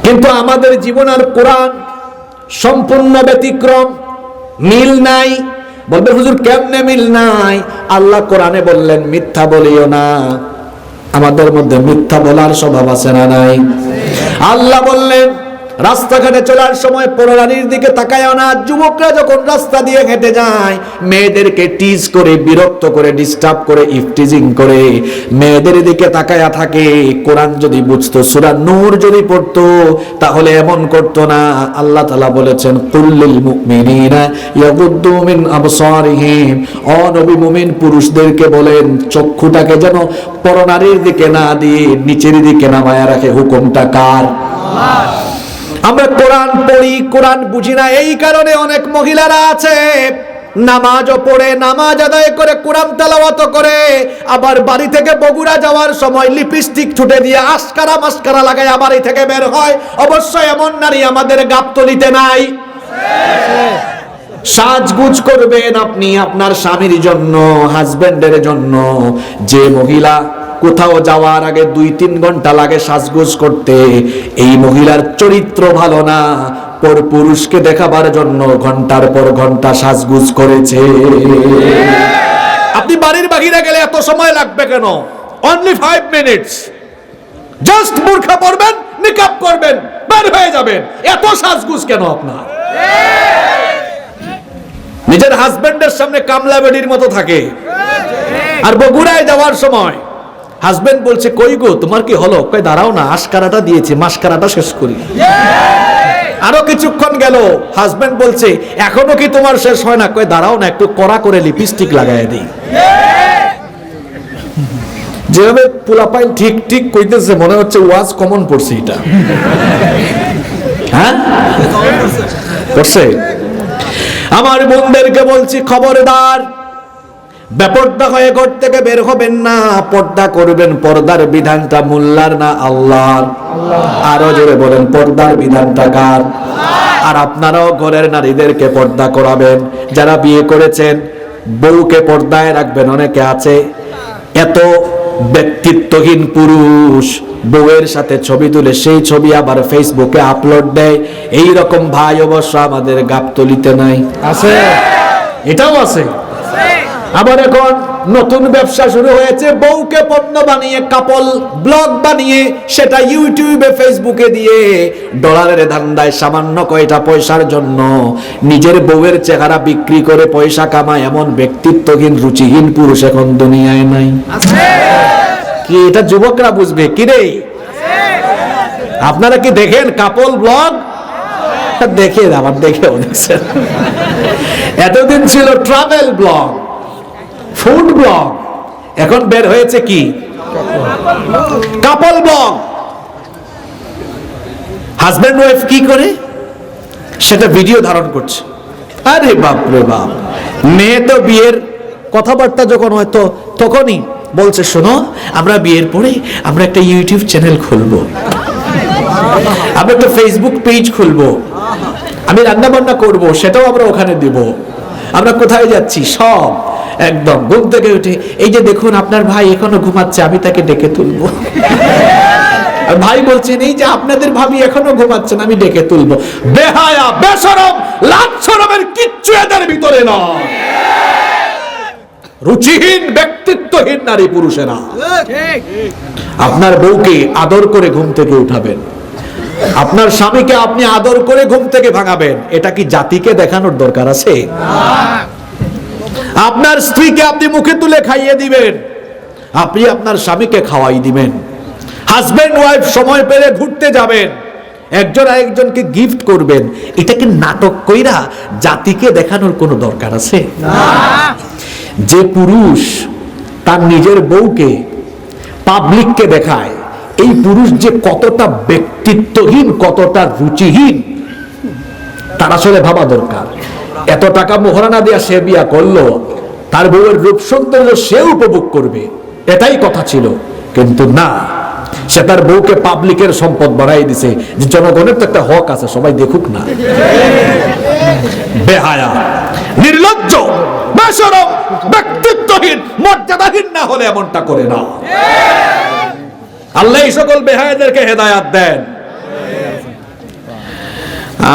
কিন্তু আমাদের জীবন আর কোরআন সম্পূর্ণ ব্যতিক্রম, মিল নাই। বলবে হুজুর কেমনে মিল নাই? আল্লাহ কোরআনে বললেন মিথ্যা বলিও না। আমাদের মধ্যে মিথ্যা বলার স্বভাব আছে না নাই? আল্লাহ বললেন রাস্তাঘাটে চলার সময় পরনারীর দিকে তাকায়ও না। যুবকরা যখন রাস্তা দিয়ে হেঁটে যায়, মেয়েদেরকে টিজ করে, বিরক্ত করে, ডিস্টার্ব করে, ইফটিজিং করে মেয়েদের দিকে তাকায়া থাকে। কোরআন যদি বুঝতো, সূরা নূর যদি পড়তো, তাহলে এমন করতো না। আল্লাহ তাআলা বলেছেন, কুল্লিল মুমিনিনা ইয়াগুদ্দু মিন আবসারিহিম। ও নবী, মুমিন পুরুষদেরকে বলেন চক্ষুটাকে যেন পরনারীর দিকে না দিয়ে নিচের দিকে নামায়া রাখে। হুকুমটা কার? আল্লাহ। আমরা কোরআন পড়ি, কোরআন বুঝি না। এই কারণে অনেক মহিলারা আছে নামাজও পড়ে, নামাজ আদায় করে, কোরআন তেলাওয়াত করে, আবার বাড়ি থেকে বগুড়া যাওয়ার সময় লিপস্টিক ছুটে দিয়ে আস্কারা মাস্কারা লাগায় বাড়ি থেকে বের হয়। অবশ্যই এমন নারী আমাদের গাবতলীতে নাই। সাজগুজ করবেন আপনি আপনার স্বামীর জন্য, হাজবেন্ডের জন্য। যে মহিলা কোথাও যাওয়ার আগে 2-3 ঘন্টা লাগে সাজগোজ করতে, এই মহিলার চরিত্র ভালো না, পর পুরুষকে দেখাবার জন্য ঘন্টার পর ঘন্টা সাজগোজ করেছে। আপনি বাড়ির বাহিরে গেলে এত সময় লাগবে কেন? Only 5 minutes. জাস্ট বোরকা পরবেন, নিকাব করবেন, বের হয়ে যাবেন। এত সাজগোজ কেন আপনার? নিজের হাজবেন্ডের সামনে কামলা বেডির মতো থাকে। আর বগুড়ায় যাওয়ার সময় হাজবেন্ড বলছে, কই গো তোমার কি হলো? কই দাঁড়াও না, আশকারাটা দিয়েছি, মাসকারাটা শেষ করি। আরো কিছুক্ষণ গেল, হাজবেন্ড বলছে, এখনো কি তোমার শেষ হয় না? কই দাঁড়াও না, একটু কড়া করে লিপস্টিক লাগায় দিই। যেভাবে পোলাপাইল ঠিক ঠিক কইতেছে, মনে হচ্ছে ওয়াজ কমন পড়ছে এটা। হ্যাঁ পড়ছে। আমার বোনদেরকে বলছি, খবরদার, বেপর্দা হয়ে ঘর থেকে বের হবেন না, পর্দা করবেন। পর্দার বিধানটা মোল্লার না আল্লাহর। আরো জোরে বলেন, পর্দার বিধানটা কার? আর আপনারাও ঘরের নারীদেরকে পর্দা করাবেন। যারা বিয়ে করেছেন বউকে পর্দায় রাখবেন। অনেকে আছে এত ব্যক্তিত্বহীন পুরুষ, বউয়ের সাথে ছবি তুলে সেই ছবি আবার ফেসবুকে আপলোড দেয়। এই রকম ভাই অবশ্য আমাদের গাবতলিতে নাই, আছে, এটাও আছে। আবার এখন নতুন ব্যবসা শুরু হয়েছে, বউকে পণ্য বানিয়ে কাপল ব্লগ বানিয়ে সেটা ইউটিউবে ফেসবুকে দিয়ে ডলারের ধান্দায় সামান্য কয়টা পয়সার জন্য নিজের বউয়ের চেহারা বিক্রি করে পয়সা কামায়। এমন ব্যক্তিত্বহীন রুচিহীন পুরুষ এখন দুনিয়ায় নাই। কি এটা যুবকরা বুঝবে কি রে? আপনারা কি দেখেন কাপল ব্লগ? দেখে আবার দেখেও দেখছেন। এতদিন ছিল ট্রাভেল ব্লগ, ফুড ব্লগ, এখন বের হয়েছে কি কাপল ব্লগ। হাজবেন্ড ওয়াইফ কি করে সেটা ভিডিও ধারণ করছে। আরে বাপ রে বাপ, মেয়ে তো বিয়ের কথাবার্তা যখন হয়তো তখনই বলছে, শোনো আমরা বিয়ের পরে আমরা একটা ইউটিউব চ্যানেল খুলবো, আমরা একটা ফেসবুক পেজ খুলবো, আমি রান্না বান্না করবো, সেটাও আমরা ওখানে দিব, আমরা কোথায় যাচ্ছি সব একদম। ঘুম থেকে উঠে এই যে দেখুন আপনার ভাই এখনো ঘুমাচ্ছে, আমি তাকে ডেকে তুলবো। আর ভাই বলছেন, এই যে আপনাদের ভাবি এখনো ঘুমাচ্ছেন, আমি ডেকে তুলবো। বেহায়া, বেশরম, লাজ শরমের কিচ্ছু এদের ভিতরে নয়। রুচিহীন, ব্যক্তিত্বহীন নারী পুরুষেরা। আপনার বউকে আদর করে ঘুম থেকে উঠাবেন, আপনার স্বামীকে আপনি আদর করে ঘুম থেকে ভাঙাবেন। এটা কি জাতিকে দেখানোর দরকার আছে? আপনার স্ত্রীকে আপনি মুখে তুলে খাইয়ে দিবেন, আপনি আপনার স্বামীকে খাওয়াই দিবেন। হাজবেন্ড ওয়াইফ সময় পেলে ঘুরতে যাবেন, একজন আরেকজনকে গিফট করবেন। এটা কি নাটক কইরা জাতিকে দেখানোর কোনো দরকার আছে? যে পুরুষ তার নিজের বউকে পাবলিককে দেখায়, এই পুরুষ যে কতটা ব্যক্তিত্বহীন, কতটা রুচিহীন, তার আসলে ভাবা দরকার। এত টাকা মোহরানা দিয়া সে বিয়া করলো, তার বউয়ের রূপ সৌন্দর্য সে উপভোগ করবে, এটাই কথা ছিল। কিন্তু না, সে তার বউকে পাবলিকের সম্পদ বাড়াই দিছে, যে জনগণের তো একটা হক আছে, সবাই দেখুক না। বেহায়া, নির্লজ্জ, বেশরম, ব্যক্তিত্বহীন, মর্যাদাহীন না হলে এমনটা করে না। আল্লাহ এই সকল বেহায়াদেরকে হেদায়াত দেন।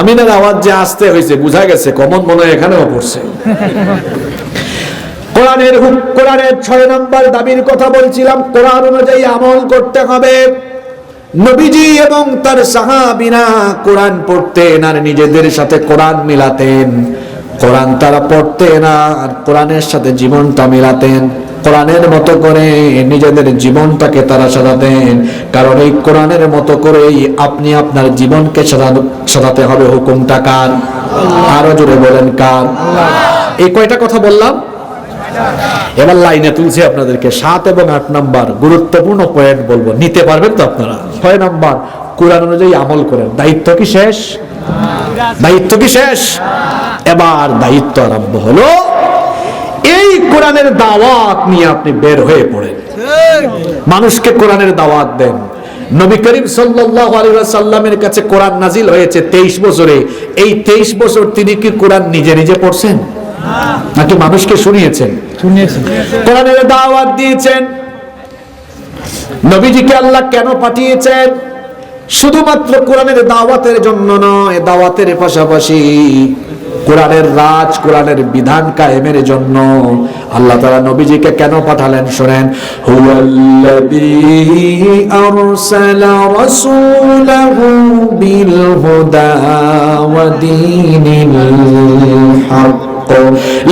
আমিনের আওয়াজ যে আসতে হয়েছে বুঝা গেছে, কমন মনে হয় এখানেও পড়ছে। কোরআনের 6 নম্বর দাবির কথা বলছিলাম। কোরআন অনুযায়ী আমল করতে হবে। নবীজি এবং তার সাহাবীরা কোরআন পড়তেন আর নিজেদের সাথে কোরআন মিলাতেন। কোরআন তারা পড়তেন আর কোরআনের সাথে জীবনটা মিলাতেন। কোরআনের মতো করে নিজেদের জীবনটাকে তারা সাজাতেন, কারণ এই কোরআনের মতো করেই আপনি আপনার জীবনকে সাজাতে হবে। হুকুমটা কার? আরো জোরে বলেন কার? এই কয়টা কথা বললাম, এবার লাইনে তুলছি আপনাদেরকে। 7 এবং 8 নাম্বার গুরুত্বপূর্ণ পয়েন্ট বলবো, নিতে পারবেন তো আপনারা? 6 নাম্বার, কোরআন অনুযায়ী আমল করেন। দায়িত্ব কি শেষ? দায়িত্ব কি শেষ? এবার দায়িত্ব আরম্ভ হলো। এই কোরআনের দাওয়াত নিয়ে আপনি বের হয়ে পড়েন, মানুষকে কোরআনের দাওয়াত দেন। নবী করিম সাল্লাল্লাহু আলাইহি ওয়াসাল্লামের কাছে কোরআন নাজিল হয়েছে 23 বছরে। এই 23 বছর তিনি কি কোরআন নিজে নিজে পড়ছেন নাকি মানুষকে শুনিয়েছেন? কোরআনের দাওয়াত দিয়েছেন। নবীজিকে আল্লাহ কেন পাঠিয়েছেন? শুধুমাত্র কোরআনের দাওয়াতের জন্য নয়, দাওয়াতের পাশাপাশি কোরআনের রাজ, কোরআনের বিধান কায়েমের জন্য আল্লাহ তাআলা নবীজিকে কেন পাঠালেন শুনেন। হুয়াল্লাযী আরসালা রাসূলাহু বিল হুদা ওয়া দীনিল হক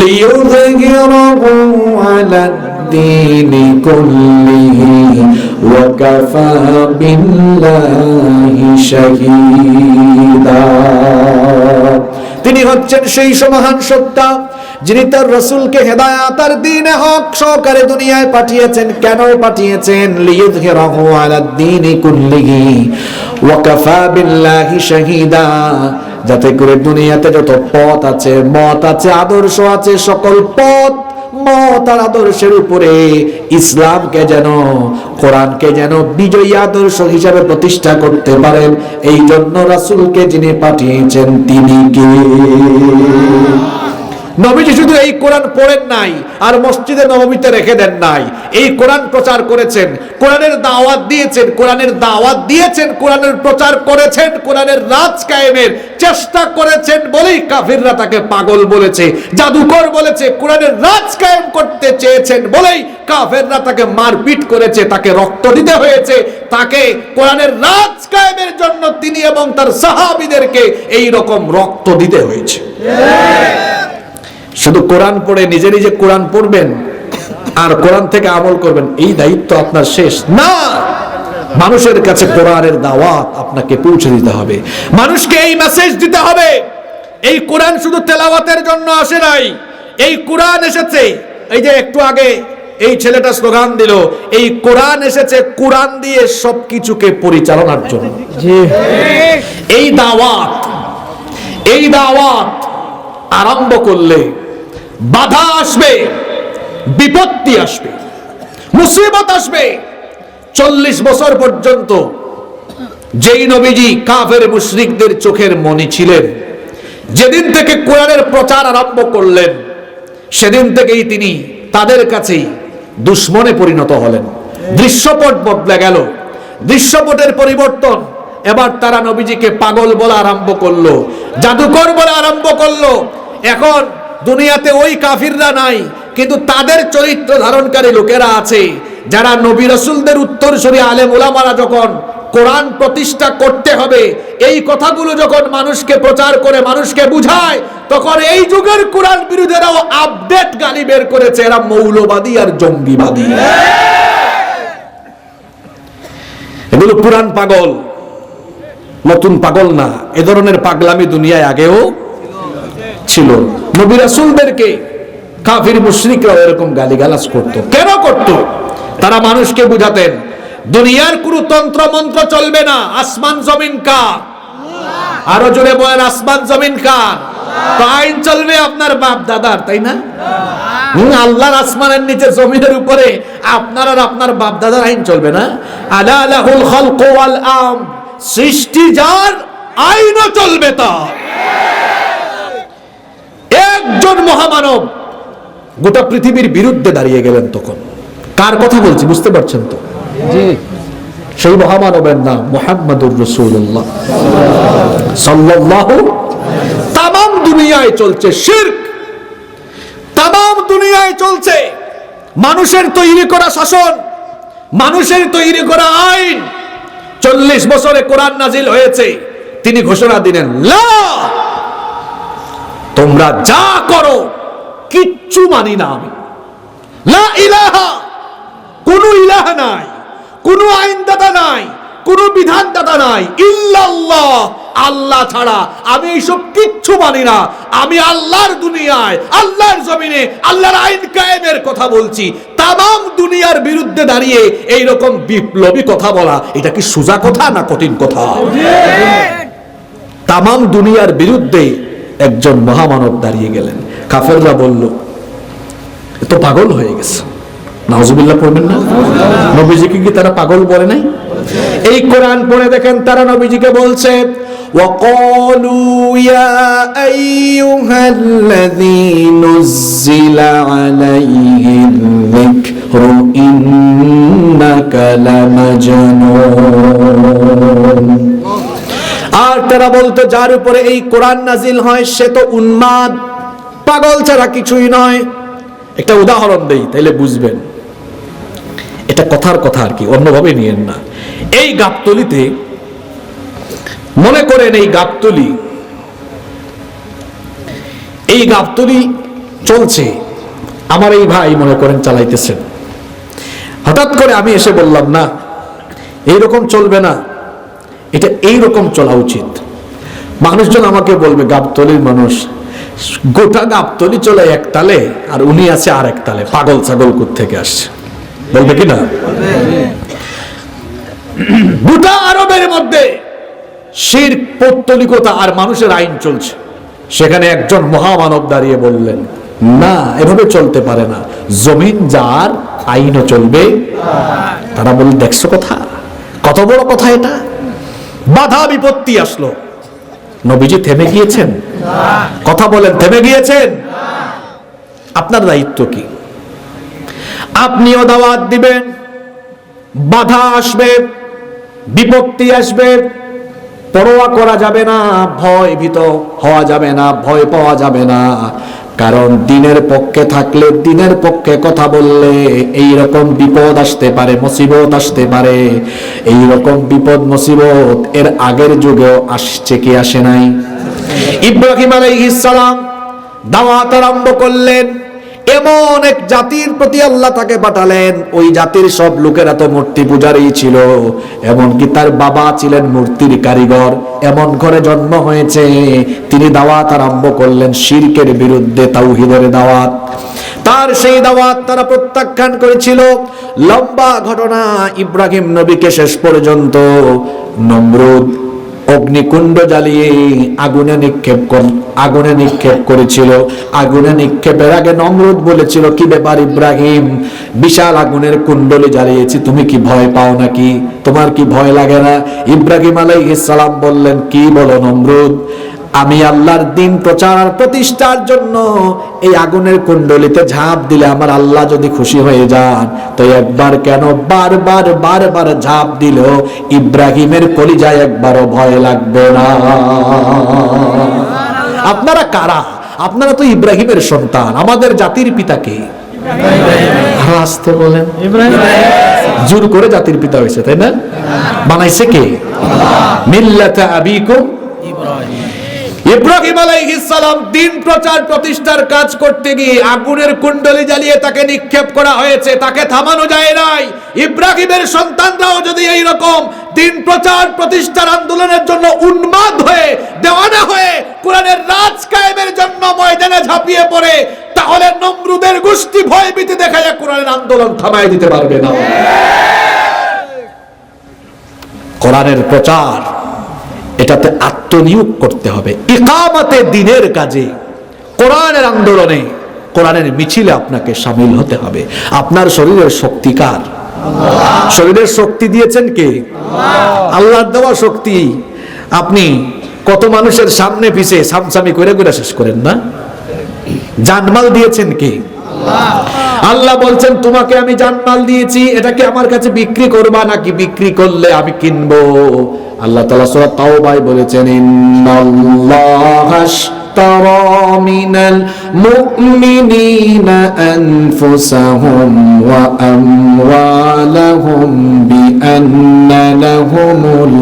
লিইয়ুযহিরাহু আলাদ দ্বীনি কুল্লিহি ওয়া কাফা বিল্লাহি শাহীদা। তিনি হচ্ছেন সেই মহান সত্তা যিনি তার রাসূলকে হেদায়েত আর দ্বীনে হক সহকারে দুনিয়ায় পাঠিয়েছেন। কেন পাঠিয়েছেন? লিইয়ুযহিরাহু আলাদ দ্বীনি কুল্লিহি ওয়া কাফা বিল্লাহি শাহীদা, যাতে করে দুনিয়াতে যত পথ আছে, মত আছে, আদর্শ আছে, সকল পথ মত আর আদর্শের উপরে ইসলামকে যেন, কোরআনকে যেন বিজয়ী আদর্শ হিসাবে প্রতিষ্ঠা করতে পারেন। এই জন্য রাসূলকে যিনি পাঠিয়েছেন তিনি কে? নবীজি শুধু এই কোরআন পড়েন নাই আর মসজিদে নববীতে রেখে দেন নাই, এই কোরআন প্রচার করেছেন, কোরআনের দাওয়াত দিয়েছেন, কোরআনের প্রচার করেছেন, কোরআনের রাজ কায়েমের চেষ্টা করেছেন বলেই কাফিররা তাকে পাগল বলেছে, জাদুকর বলেছে। কোরআনের রাজ কায়েম করতে চেয়েছেন বলেই কাফিররা তাকে মারপিট করেছে, তাকে রক্ত দিতে হয়েছে, তাকে কোরআনের রাজ কায়েমের জন্য তিনি এবং তার সাহাবীদেরকে এই রকম রক্ত দিতে হয়েছে। শুধু কোরআন পড়ে নিজে নিজে কোরআন পড়বেন আর কোরআন থেকে আমল করবেন, এই দায়িত্ব আপনার শেষ না। মানুষের কাছে কোরআনের দাওয়াত আপনাকে পৌঁছে দিতে হবে, মানুষকে এই মেসেজ দিতে হবে। এই কোরআন শুধু তেলাওয়াতের জন্য আসে নাই, এই কোরআন এসেছে, এই যে একটু আগে এই ছেলেটা স্লোগান দিল, এই কোরআন এসেছে কোরআন দিয়ে সবকিছুকে পরিচালনার জন্য। এই দাওয়াত আরম্ভ করলে বাধা আসবে, বিপত্তি আসবে, মুসিবত আসবে। 40 বছর পর্যন্ত যেই নবীজি কাফের মুশরিকদের চোখের মনি ছিলেন, যেদিন থেকে কোরআনের প্রচার আরম্ভ করলেন সেদিন থেকেই তিনি তাদের কাছেই দুশমনে পরিণত হলেন। দৃশ্যপট বদলে গেল, দৃশ্যপটের পরিবর্তন। এবার তারা নবীজিকে পাগল বলা আরম্ভ করলো, জাদুকর বলা আরম্ভ করলো। এখন দুনিয়াতে ওই কাফিররা নাই, কিন্তু তাদের চরিত্র ধারণকারী লোকেরা আছে, যারা নবী রাসূলদের উত্তরসূরি আলেম ওলামারা যখন কোরআন প্রতিষ্ঠা করতে হবে এই কথাগুলো যখন মানুষকে প্রচার করে, মানুষকে বুঝায়, তখন এই যুগের কোরআন বিরোধীরাও আপডেট গালি বের করেছে, এরা মৌলবাদী আর জঙ্গিবাদী। এগুলো কোরআন পাগল, নতুন পাগল না। এ ধরনের পাগলামি দুনিয়ায় আগেও ছিল। নবী রাসূলদেরকে কাফির মুশরিকরা এরকম গালিগালাজ করত। কেন করত? তারা মানুষকে বুঝাতেন দুনিয়ার কোনো তন্ত্র মন্ত্র চলবে না, আসমান জমিন কার। আরো জোরে বলেন, আসমান জমিন কার? তো আইন চলবে আপনার বাপ দাদার, তাই না? আল্লাহর আসমানের নিচে জমিনের উপরে আপনার আর আপনার বাপ দাদার আইন চলবে না। আলা লাহুল খালকু ওয়াল আম, সৃষ্টি যার, আইনও চলবে তার। একজন মহামানব গোটা পৃথিবীর বিরুদ্ধে দাঁড়িয়ে গেলেন। তখন কার কথা বলছি বুঝতে পারছেন তো? সেই মহামানবের নাম মুহাম্মাদুর রাসূলুল্লাহ সাল্লাল্লাহু। তামাম দুনিয়ায় চলছে শিরক, তামাম দুনিয়ায় চলছে মানুষের তৈরি করা শাসন, মানুষের তৈরি করা আইন। 40 বছরে কোরআন নাজিল হয়েছে, তিনি ঘোষণা দিলেন, লা, তোমরা যা করো কিচ্ছু মানি না আমি। লা ইলাহা, কোন ইলাহ নাই, কোন আইনদাতা নাই, কোন বিধানদাতা নাই, ইল্লাল্লাহ, আল্লাহ ছাড়া আমি এইসব কিচ্ছু মানি না। আমি আল্লাহর দুনিয়ায়, আল্লাহর জমিনে আল্লাহর আইন কায়েমের কথা বলছি। তামাম দুনিয়ার বিরুদ্ধে দাঁড়িয়ে এই রকম বিপ্লবী কথা বলা, এটা কি সোজা কথা না কঠিন কথা? তামাম দুনিয়ার বিরুদ্ধে একজন মহামানব দাঁড়িয়ে গেলেন। কাফেররা বলল, এ তো পাগল হয়ে গেছে। নাউজুবিল্লাহ পড়বেন না? নবীজিকে কি তারা পাগল বলে নাই? এই কোরআন পড়ে দেখেন তারা নবীজিকে বলছে وقالوا يا أيها الذي نزل عليه الذكر إنك لمجنون। আর তারা বলতো যার উপরে এই কোরআন নাজিল হয় সে তো উন্মাদ, পাগল ছাড়া কিছুই নয়। একটা উদাহরণ দেই তাইলে বুঝবেন, এটা কথার কথা আর কি, অন্যভাবে নিয়েন না। এই গাবতলিতে মনে করেন এই গাবতলি চলছে, আমার এই ভাই মনে করেন চালাইতেছেন। হঠাৎ করে আমি এসে বললাম না এইরকম চলবে না, এটা এইরকম চলা উচিত। মানুষজন আমাকে বলবে গাবতলির মানুষ, গোটা গাবতলি চলে এক তালে আর উনি আছে আর এক তালে, পাগল ছাগল কোত্থেকে আসছে, বলবে কি না? গোটা আরবের মধ্যে শিরক, পৌত্তলিকতা আর মানুষের আইন চলছে, সেখানে একজন মহামানব দাঁড়িয়ে বললেন না, এভাবে চলতে পারে না, জমিন যার আইনও চলবে। তারা বলল দেখছো কথা, কত বড় কথা এটা। বাধা বিপত্তি আসলো, নবীজি থেমে গিয়েছেন? কথা বলেন, থেমে গিয়েছেন? আপনার দায়িত্ব কি? আপনিও দাওয়াত দিবেন, বাধা আসবে, বিপত্তি আসবে, পরোয়া করা যাবে না, ভয় ভীত হওয়া যাবে না, ভয় পাওয়া যাবে না। কারণ দিনের পক্ষে থাকলে, দিনের পক্ষে কথা বললে এই রকম বিপদ আসতে পারে, মুসিবত আসতে পারে। এই রকম বিপদ মুসিবত এর আগের যুগেও আসছে কি আসে নাই? ইব্রাহিম আলাইহিস সালাম দাওয়াত আরম্ভ করলেন, এমন এক জাতির প্রতি আল্লাহ তাকে পাঠালেন, ওই জাতির সব লোকেরা তো মূর্তি পূজারী ছিল, এমনকি তার বাবা ছিলেন মূর্তির কারিগর। এমন ঘরে জন্ম হয়েছে, তিনি দাওয়াত আরম্ভ করলেন শিরকের বিরুদ্ধে, তাওহীদের দাওয়াত। তার সেই দাওয়াত তারা প্রত্যাখ্যান করেছিল। লম্বা ঘটনা, ইব্রাহিম নবীকে শেষ পর্যন্ত নমরুদ অগ্নিকুণ্ড জ্বালিয়ে আগুনে নিক্ষেপ করেছিল। আগুনে নিক্ষেপের আগে নমরুদ বলেছিল, কি ব্যাপার ইব্রাহিম, বিশাল আগুনের কুণ্ডলি জ্বালিয়েছি, তুমি কি ভয় পাও নাকি? তোমার কি ভয় লাগে না? ইব্রাহিম আলাইহিস সালাম বললেন, কি বলো নমরুদ, আমি আল্লাহর দ্বীন প্রচার প্রতিষ্ঠার জন্য এই আগুনের কুণ্ডলিতে ঝাঁপ দিলে আমার আল্লাহ যদি খুশি হয়ে যান, তো একবার কেন বারবার ঝাঁপ দিল ইব্রাহিমের কলিজায় একবারও ভয় লাগবে না। আপনারা কারা? আপনারা তো ইব্রাহিমের সন্তান, আমাদের জাতির পিতাকে আসতে বলেন। জোর করে জাতির পিতা হয়েছে, তাই না? বানাইছে কে? মিল্লাতা আবিকুম ইব্রাহিম আলাইহিস সালাম দ্বীন প্রচার প্রতিষ্ঠার কাজ করতে গিয়ে আগুনের কুণ্ডলি জ্বালিয়ে তাকে নিক্ষেপ করা হয়েছে, তাকে থামানো যায় নাই। ইব্রাহিমের সন্তানরাও যদি এই রকম দ্বীন প্রচার প্রতিষ্ঠার আন্দোলনের জন্য উন্মাদ হয়ে, দেওয়ানা হয়ে কোরআনের রাজ কায়েমের জন্য ময়দানে ঝাঁপিয়ে পড়ে, তাহলে নমরুদের গোষ্ঠী ভয়ভীতি দেখায় কোরআনের আন্দোলন থামায় দিতে পারবে না। কোরআনের প্রচার, এটাতে আত্মনিয়োগ করতে হবে, ইকামতে দ্বীনের কাজে, কোরআনের আন্দোলনে, কোরআনের মিছিলে আপনাকে শামিল হতে হবে। আপনার শরীরের শক্তিকার, শরীরের শক্তি দিয়েছেন কে? আল্লাহর দেওয়া শক্তি। আপনি কত মানুষের সামনে পিছে সামসামি করে শেষ করেন না? জানমাল দিয়েছেন কে? আল্লাহ বলছেন, তোমাকে আমি জানমাল দিয়েছি, এটাকে আমার কাছে বিক্রি করবা নাকি বিক্রি করলে আমি কিনবো? আল্লাহ তাআলা সূরা তাওবায় বলেছেন, ইন্নাল্লাহা আশতারা মিনাল মুমিনিনা আনফুসাহুম ওয়া আমওয়ালাহুম বিআন্না লাহুমুল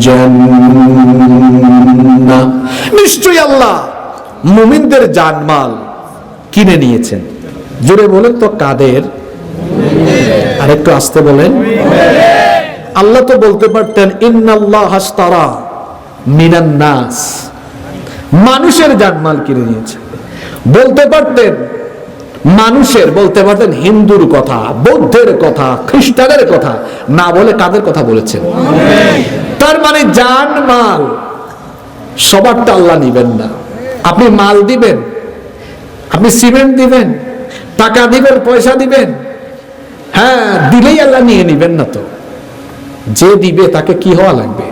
জান্নাহ। নিশ্চয়ই আল্লাহ মুমিনদের জানমাল কিনে নিয়েছেন। জোরে বলেন তো, কাদের? আর একটু আস্তে বলেন। আল্লাহ তো বলতে পারতেন, ইন্নাল্লাহা আশতারা মিনান নাস, মানুষের জানমাল কিনে নিয়েছে। বলতে পারতেন মানুষের, বলতে পারতেন হিন্দুর কথা, বৌদ্ধের কথা, খ্রিস্টানের কথা, না বলে কাদের কথা বলেছেন? তার মানে জানমাল সবারটা আল্লাহ নিবেন না। আপনি মাল দিবেন, আপনি সিমেন্ট দিবেন, টাকা দিবেন, পয়সা দিবেন, হ্যাঁ দিলেই আল্লাহ নিয়ে নিবেন না তো। যে দিবে তাকে কি হওয়া লাগবে?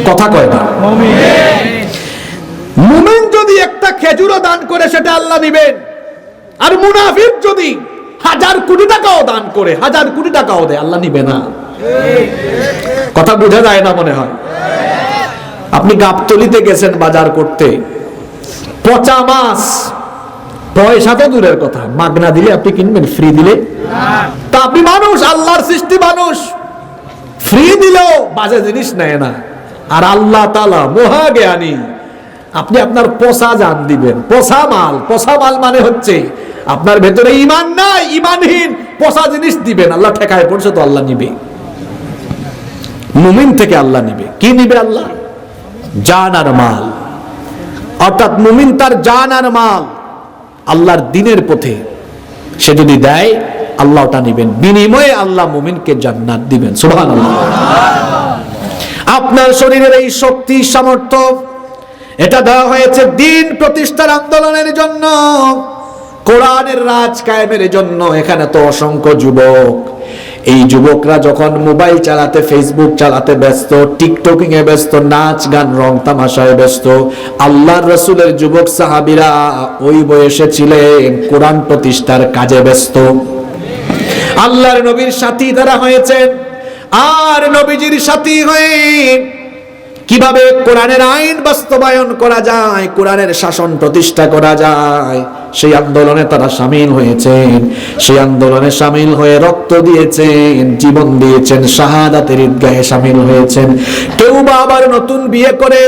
কথা কয় না। মুমিন যদি একটা খেজুরও দান করে সেটা আল্লাহ দিবেন, আর মুনাফিক যদি 1000 কোটি টাকাও দান করে, 1000 কোটি টাকাও দেয়, আল্লাহ নিবে না। কথা বোঝা যায় না মনে হয়? আপনি গাবতলিতে গেছেন বাজার করতে, পচা মাছ, পয়সা তো দূরের কথা, মাগনা দিলে আপনি কিনবেন? ফ্রি দিলে? তা আপনি মানুষ, আল্লাহর সৃষ্টি মানুষ, ফ্রি দিলেও বাজে জিনিস নেয় না। আর আল্লাহ তাআলা মহা জ্ঞানী, আপনি আপনার পচা জান দিবেন, পচা মাল। পচা মাল মানে হচ্ছে আপনার ভেতরে ঈমান নাই, ঈমানহীন পচা জিনিস দিবেন, আল্লাহ ঠেকায় পড়ছে তো আল্লাহ নিবে। মুমিন থেকে আল্লাহ নিবে। কি নিবে আল্লাহ? জান আর মাল। অর্থাৎ মুমিন তার জান আর মাল আল্লাহর দ্বীনের পথে সে যদি দেয়, আল্লাহ ওটা নিবেন, বিনিময়ে আল্লাহ মুমিনকে জান্নাত দিবেন। সুবহানাল্লাহ। আপনার শরীরের এই শক্তি সামর্থ্য এটা দেওয়া হয়েছে দ্বীন প্রতিষ্ঠার আন্দোলনের জন্য, কোরআনের রাজ কায়েমের জন্য। এখানে তো অসংখ্য যুবক, এই যুবকরা যখন মোবাইল চালাতে, ফেসবুক চালাতে ব্যস্ত, টিকটকিং এ ব্যস্ত, নাচ গান রং তামাশায় ব্যস্ত, আল্লাহর রাসূলের যুবক সাহাবীরা ওই বয়সে ছিলেন কোরআন প্রতিষ্ঠার কাজে ব্যস্ত। আল্লাহর নবীর সাথী তারা হয়েছেন, আর নবীজির সাথী হয়ে কিভাবে কোরআনের আইন বাস্তবায়ন করা যায়, কোরআনের শাসন প্রতিষ্ঠা করা যায়, সেই আন্দোলনে তারা শামিল হয়েছেন। সেই আন্দোলনে শামিল হয়ে রক্ত দিয়েছেন, জীবন দিয়েছেন, শাহাদাতের ঈদগাহে শামিল হয়েছেন। কেউ বা আবার নতুন বিয়ে করে,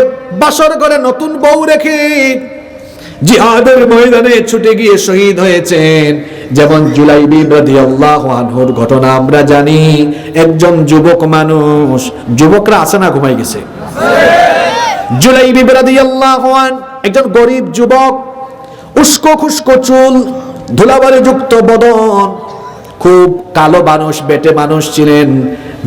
বাসর করে নতুন বউ রেখে জিহাদের ময়দানে ছুটে গিয়ে শহীদ হয়েছেন। যেমন জুলাইবিব রাদিয়াল্লাহু আনহুর ঘটনা আমরা জানি। একজন যুবক মানুষ, যুবকরা আছে না ঘুমাই গেছে? জুলাইবিব রাদিয়াল্লাহু আন একজন গরিব যুবক, উস্কো খুস্কো চুল, ধুলাবালি যুক্ত বদন, খুব কালো মানুষ, বেটে মানুষ ছিলেন।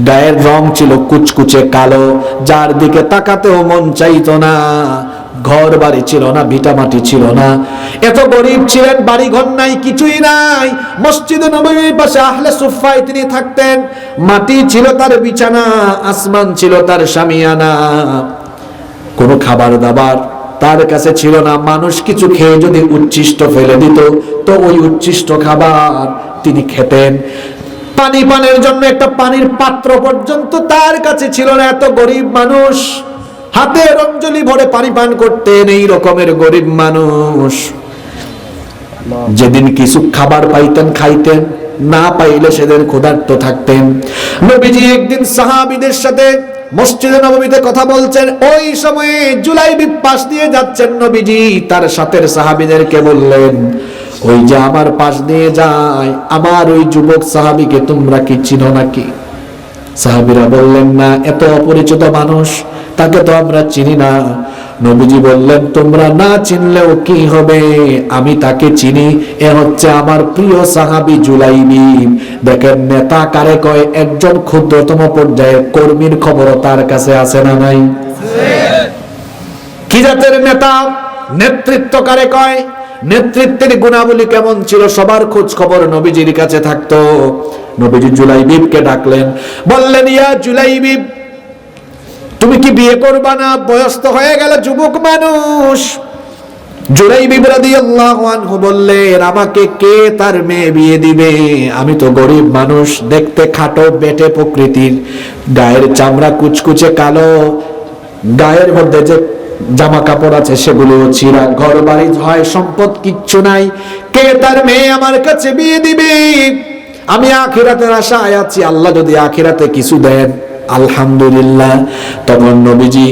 গায়ের রং ছিল কুচকুচে কালো, যার দিকে তাকাতেও মন চাইতো না। ঘর বাড়ি ছিল না, ভিটামাটি ছিল না, এত গরিব ছিলেন, বাড়ি ঘর নাই, কিছুই নাই। মসজিদে নববীর পাশে আহলে সুফফায় তিনি থাকতেন। মাটি ছিল তার বিছানা, আসমান ছিল তার শামিয়ানা। কোনো খাবার দাবার তার কাছে ছিল না। মানুষ কিছু খেয়ে যদি উচ্ছিষ্ট ফেলে দিত, তো ওই উচ্ছিষ্ট খাবার তিনি খেতেন। পানি পানের জন্য একটা পানির পাত্র পর্যন্ত তার কাছে ছিল না। এত গরিব মানুষ, হাতের অঞ্জলি ভরে পানি পান করতেন এই রকমের গরিব মানুষ। যেদিন কিছু খাবার পাইতেন খাইতেন, না পাইলে সেদিন ক্ষুধার্ত থাকতেন। নবীজি একদিন সাহাবীদের সাথে মসজিদে নববীতে কথা বলছেন, ওই সময়ে জুলাইবিব পাশ দিয়ে যাচ্ছেন। নবীজি তার সাথের সাহাবীদেরকে বললেন, ওই যে আমার পাশ দিয়ে যায় আমার ওই যুবক সাহাবীকে তোমরা কি চিনো নাকি? সাহাবীরা বললেন, না, এত অপরিচিত মানুষ, তাকে তো আমরা চিনি না। নবীজি বললেন, তোমরা না চিনলেও কি হবে, আমি তাকে চিনি। এ হচ্ছে আমার প্রিয় সাহাবী জুলাইবিব। দেখেন, নেতা কারে কয়? একজন ক্ষুদ্রতম পর্যায়ের কর্মীর খবরও তার কাছে আছে না নাই? কি জাতের নেতা? নেতৃত্ব কারে কয়? নেতৃত্বের গুণাবলী কেমন ছিল সবার খোঁজ খবর নবীজির কাছে থাকতো। নবীজি জুলাইবিবকে ডাকলেন, বললেন, ইয়া জুলাইবিব, তুমি কি বিয়ে করবা না? বয়স তো হয়ে গেল, যুবক মানুষ। জুলাইবিব রাদিয়াল্লাহু আনহু বললেন, আমাকে কে তার মেয়ে বিয়ে দিবে? আমি তো গরিব মানুষ, দেখতে খাটো, বেটে প্রকৃতির, গায়ের চামড়া কুচকুচে কালো, গায়ের মধ্যে যে জামা কাপড় আছে সেগুলো ছিঁড়া, ঘর বাড়ি হয় সম্পদ কিচ্ছু নাই। কে তার মেয়ে আমার কাছে বিয়ে দিবে? আমি আখিরাতের আশায় আছি, আল্লাহ যদি আখিরাতে কিছু দেন আলহামদুলিল্লাহ। তখন নবীজি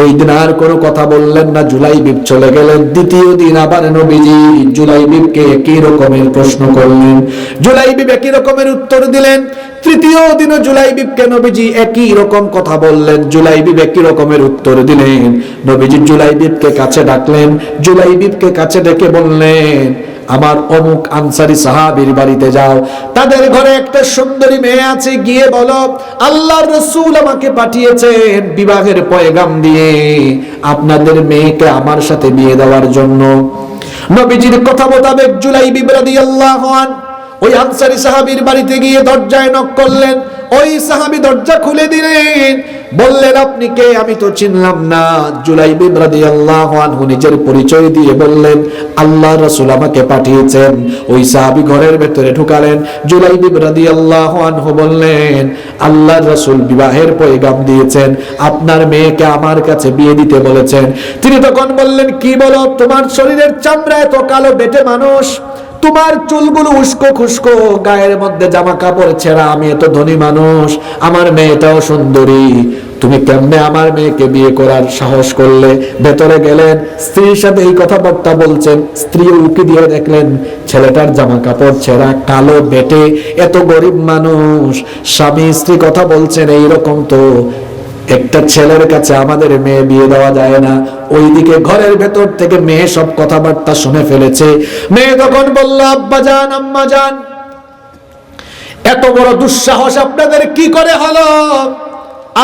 ওই দিন আর কোনো কথা বললেন না, জুলাইবিব চলে গেলেন। দ্বিতীয় দিন আবার নবীজি জুলাইবিবকে একই রকমের প্রশ্ন করলেন, জুলাইবিব একই রকমের উত্তর দিলেন। তৃতীয় দিনও জুলাইবিবকে নবীজি একই রকম কথা বললেন, জুলাইবিব একই রকমের উত্তর দিলেন। নবীজি জুলাইবিবকে কাছে ডাকলেন, জুলাইবিবকে কাছে ডেকে বললেন, আমার অমুক আনসারী সাহাবীর বাড়িতে যাও, তাদের ঘরে একটা সুন্দরী মেয়ে আছে, গিয়ে বলো আল্লাহর রাসূল আমাকে পাঠিয়েছেন বিবাহের পয়গাম দিয়ে আপনাদের মেয়েকে আমার সাথে বিয়ে দেওয়ার জন্য। নবীজির কথা মোতাবেক জুলাইবিব রাদিয়াল্লাহু আনহু ওই আনসারী সাহাবীর বাড়িতে গিয়ে দরজায় নক করলেন। ওই সাহাবী দরজা খুলে দিলেন, বললেন আপনি কে? আমি তো চিনলাম না। জুলাইবিব রাদিয়াল্লাহু আনহু নিজের পরিচয় দিয়ে বললেন আল্লাহর রাসূল আমাকে পাঠিয়েছেন। ওই সাহাবী ঘরের ভেতরে ঢুকালেন। জুলাইবিব রাদিয়াল্লাহু আনহু বললেন আল্লাহর রাসূল বিবাহের পয়গাম দিয়েছেন, আপনার মেয়েকে আমার কাছে বিয়ে দিতে বলেছেন। তিনি তখন বললেন কি বলো? তোমার শরীরের চামড়া এত কালো, বেটে মানুষ, তোমার চুলগুলো উস্কো খুস্কো, গায়ের মধ্যে জামা কাপড় ছেঁড়া, আমি এত ধনী মানুষ, আমার মেয়েটাও সুন্দরী, তুমি কেমনে আমার মেয়েকে বিয়ে করার সাহস করলে? ভেতরে গেলেন, স্ত্রীর সাথে এই কথাবার্তা বলছেন। স্ত্রী উকি দিয়ে দেখলেন ছেলেটার জামা কাপড় ছেঁড়া, কালো, বেটে, এত গরিব মানুষ, স্বামী স্ত্রী কথা বলছেন। এইরকম তো একটা ছেলের কাছে আমাদের মেয়ে বিয়ে দেওয়া যায় না। ওইদিকে ঘরের ভেতর থেকে মেয়ে সব কথাবার্তা শুনে ফেলেছে। মেয়ে তখন বলল আব্বা জান, আম্মা জান, এত বড় দুঃসাহস আপনাদের কি করে হলো?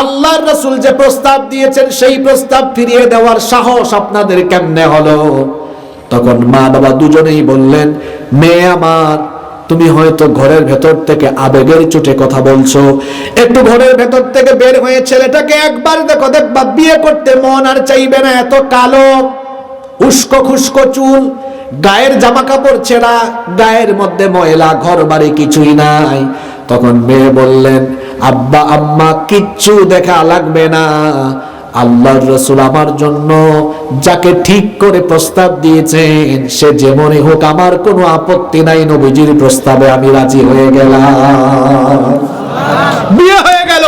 আল্লাহর রাসূল যে প্রস্তাব দিয়েছেন সেই প্রস্তাব ফিরিয়ে দেওয়ার সাহস আপনাদের কেমনে হলো? তখন মা বাবা দুজনেই বললেন মেয়ে আমার, তুমি হয়তো ঘরের ভেতর থেকে আবেগের চোটে কথা বলছো, একটু ঘরের ভেতর থেকে বের হয়ে ছেলেটাকে একবার দেখো, দেখবা বিয়ে করতে মন আর চাইবে না। এত কালো, উস্কো খুস্কো চুল, গায়ের জামা কাপড় ছেঁড়া, গায়ের মধ্যে ময়লা, ঘর বাড়ি কিছুই নাই। তখন মেয়ে বললেন আব্বা আম্মা কিচ্ছু দেখা লাগবে না, আল্লাহর রাসূল আমার জন্য যাকে ঠিক করে প্রস্তাব দিয়েছেন সে যেমনই হোক আমার কোনো আপত্তি নাই, নবীজির প্রস্তাবে আমি রাজি হয়ে গেলাম। বিয়ে হয়ে গেল।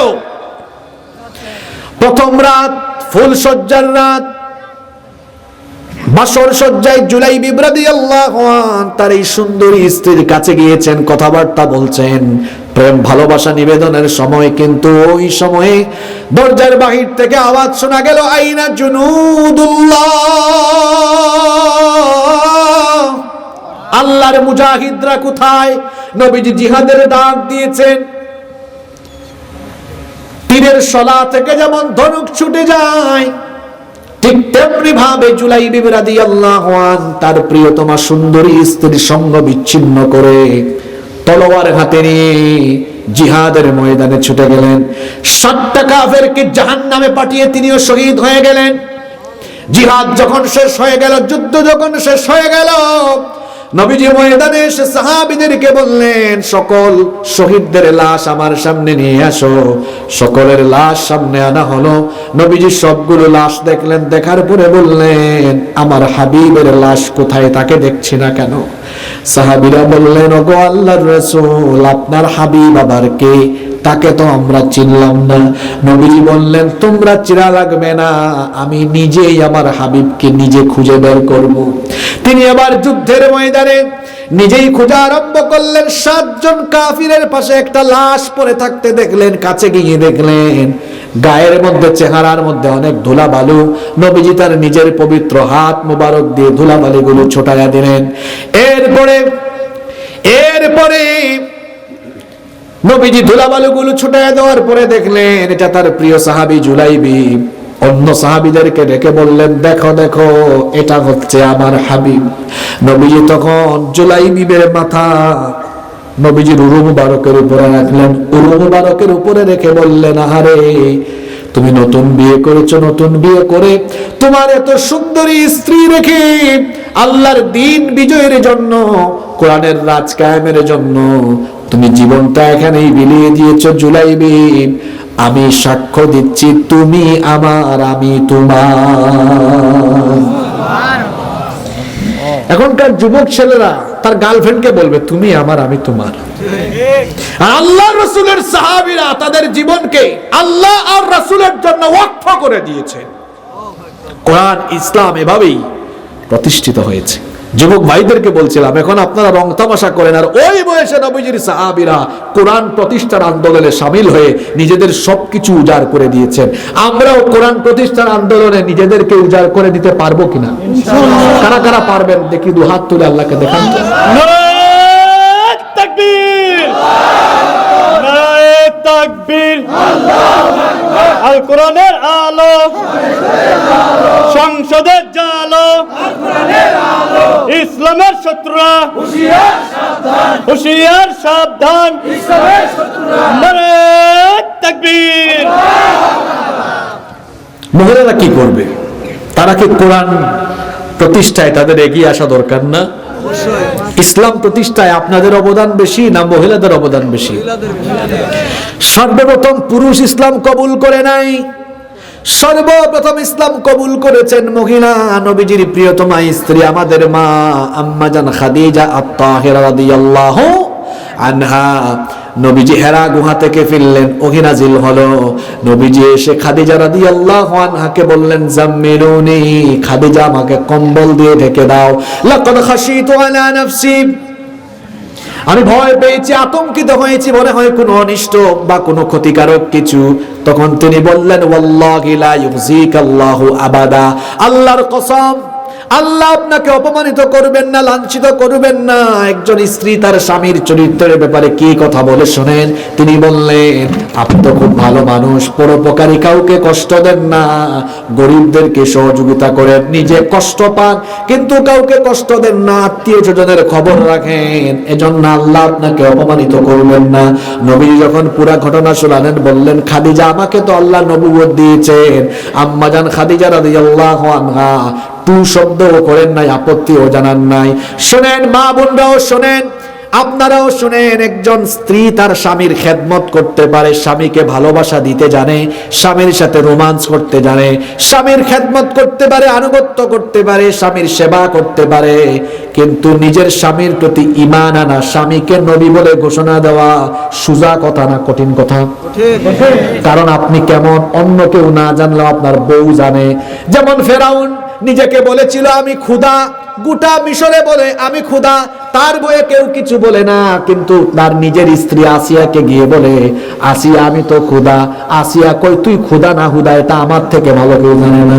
প্রথম রাত, ফুল সজ্জার রাত, বাসর সজ্জায় জুলাইবিব রাদিয়াল্লাহু আনহু তার এই সুন্দরী স্ত্রীর কাছে গিয়েছেন, কথাবার্তা বলছেন, প্রেম ভালোবাসা নিবেদনের সময়। কিন্তু ওই সময়ে দরজার বাহির থেকে আওয়াজ শোনা গেল আইনা জুনুদুল্লাহ, আল্লাহর মুজাহিদরা কোথায়? নবীজি জিহাদের ডাক দিয়েছেন। তীরের শলা থেকে যেমন ধনুক ছুটে যায়, ঠিক তেমনি ভাবে জুলাইবিব রাদিয়াল্লাহু আনহু তার প্রিয়তমা সুন্দরী স্ত্রীর সঙ্গ বিচ্ছিন্ন করে তলোয়ার হাতে নিয়ে জিহাদের ময়দানে ছুটে গেলেন। 60টা কাফেরকে জাহান্নামে পাঠিয়ে তিনিও শহীদ হয়ে গেলেন। জিহাদ যখন শেষ হয়ে গেল, যুদ্ধ যখন শেষ হয়ে গেল, নবীজি ময়দানে এসে সাহাবীদেরকে বললেন সকল শহীদদের লাশ আমার সামনে নিয়ে আসো। সকলের লাশ সামনে আনা হলো। নবীজি সবগুলো লাশ দেখলেন, দেখার পরে বললেন আমার হাবিবের লাশ কোথায়? তাকে দেখছি না কেন? সাহাবীরা বললেন ওগো আল্লাহর রাসূল, আপনার হাবিব আবার কে? তাকে তো আমরা চিনলাম না। নবীজি বললেন তোমরা চিনা লাগবে না, আমি নিজেই আমার হাবিবকে নিজে খুঁজে বের করব। তিনি আবার যুদ্ধের ময়দানে নিজেই খোঁজা আরম্ভ করলেন। 7 জন কাফিরের পাশে একটা লাশ পড়ে থাকতে দেখলেন। কাছে গিয়ে দেখলেন গায়ের মধ্যে, চেহারার মধ্যে অনেক ধুলাবালু। নবীজি তার নিজের পবিত্র হাত মোবারক দিয়ে ধুলাবালিগুলো ছোটাইয়া দিলেন। এরপরে নবীজি ধুলাবালুগুলো ছুটাইয়া দেওয়ার পরে দেখলেন এটা তার প্রিয় সাহাবী জুলাইবিব। অন্য সাহাবীদেরকে ডেকে বললেন দেখো দেখো, এটা হচ্ছে আমার হাবিব। নবীজি তখন জুলাইবিবের মাথা নবীজির উরু মুবারকের উপরে রাখলেন। উরু মুবারকের উপরে রেখে বললেন আহারে, তুমি নতুন বিয়ে করেছো, নতুন বিয়ে করে তোমার এত সুন্দরী স্ত্রী রেখে আল্লাহর দ্বীন বিজয়ের জন্য, কোরআনের রাজ কায়েমের জন্য তুমি জীবনটা এখানেই বিলিয়ে দিয়েছো জুলাইবিব। আমি সাক্ষ্য দিচ্ছি তুমি আমার, আমি তোমার। এখনকার যুবক ছেলেরা তার গার্লফ্রেন্ডকে বলবে তুমি আমার, আমি তোমার। আল্লাহ রাসূলের সাহাবীরা তাদের জীবনকে আল্লাহ আর রাসূলের জন্য ওয়াকফ করে দিয়েছে। কোরআন ইসলাম এভাবেই প্রতিষ্ঠিত হয়েছে। যুবক ভাইদেরকে বলছিলাম এখন আপনারা রং তামাশা করেন, আর ওই বয়সে নবীজির সাহাবীরা কোরআন প্রতিষ্ঠার আন্দোলনে শামিল হয়ে নিজেদের সবকিছু উজাড় করে দিয়েছেন। আমরাও কোরআন প্রতিষ্ঠার আন্দোলনে নিজেদেরকে উজাড় করে দিতে পারবো কিনা? কারা কারা পারবেন দেখি দু হাত তুলে আল্লাহকে দেখান। নারায়ে তাকবীর, নারায়ে তাকবীর। আল কোরআনের আলো, সংসদের জালো, ইসলামের শত্রুরা হুঁশিয়ার সাবধান নারে তাকবীর। মহিলারা কি করবে? তারা কি কোরআন প্রতিষ্ঠায় তাদের এগিয়ে আসা দরকার না? ইসলাম প্রতিষ্ঠায় আপনাদের অবদান বেশি না মহিলাদের অবদান বেশি? সর্বপ্রথম পুরুষ ইসলাম কবুল করে নাই, সর্বপ্রথম ইসলাম কবুল করেছেন মহিলা, নবীজির প্রিয়তমা স্ত্রী আমাদের মা আম্মা জান খাদিজা আত-তাহিরা রাদিয়াল্লাহু আনহা। নবীজি হেরা গুহা থেকে ফিরলেন, ওহী নাজিল হলো। নবীজি এসে খাদিজা রাদিয়াল্লাহু আনহাকে বললেন, জাম্মিলুনি, খাদিজা আমাকে কম্বল দিয়ে ঢেকে দাও। লাকাদ খাশিতু আলা নাফসি, আমি ভয় পেয়েছি, আতঙ্কিত হয়েছি, মনে হয় কোনো অনিষ্ট বা কোনো ক্ষতিকারক কিছু। তখন তিনি বললেন, ওয়াল্লাহি লা ইউযিকাল্লাহু আবাদা, আল্লাহর কসম, আল্লাহ আপনাকে অপমানিত করবেন না, লাঞ্ছিত করবেন না। একজন স্ত্রী তার স্বামীর চরিত্রের ব্যাপারে কি কথা বলে শোনেন। তিনি বললেন, আপনি তো খুব ভালো মানুষ, পরোপকারী, কাউকে কষ্ট দেন না, গরিবদেরকে সহযোগিতা করেন, নিজে কষ্ট পান কিন্তু কাউকে কষ্ট দেন না, আত্মীয় স্বজনের খবর রাখেন, এজন্য আল্লাহ আপনাকে অপমানিত করবেন না। নবী যখন পুরা ঘটনা শোনালেন বললেন, খাদিজা, আমাকে তো আল্লাহ নবুয়ত দিয়েছেন। আম্মা জান খাদিজা রাদিয়াল্লাহু আনহা টু শব্দও করেন নাই, আপত্তিও জানান নাই। শোনেন মা বোনরাও শোনেন, আপনারাও শুনেন, একজন স্ত্রী তার স্বামীর খেদমত করতে পারে, স্বামীকে ভালোবাসা দিতে জানে, স্বামীর সাথে রোমান্স করতে জানে, স্বামীর খেদমত করতে পারে, আনুগত্য করতে পারে, স্বামীর সেবা করতে পারে, কিন্তু নিজের স্বামীর প্রতি ঈমান আনা, স্বামীকে নবী বলে ঘোষণা দেওয়া সোজা কথা না কঠিন কথা? কারণ আপনি কেমন অন্য কেউ না জানলেও আপনার বউ জানে। যেমন ফেরাউন নিজেকে বলেছিল আমি ক্ষুধা, গোটা মিশরে বলে আমি ক্ষুধা, তার বয়ে কেউ কিছু বলে না, কিন্তু তার নিজের স্ত্রী আসিয়াকে গিয়ে বলে, আসিয়া আমি তো ক্ষুধা। আসিয়া কই, তুই ক্ষুধা না হুদা এটা আমার থেকে ভালো কেউ জানে না।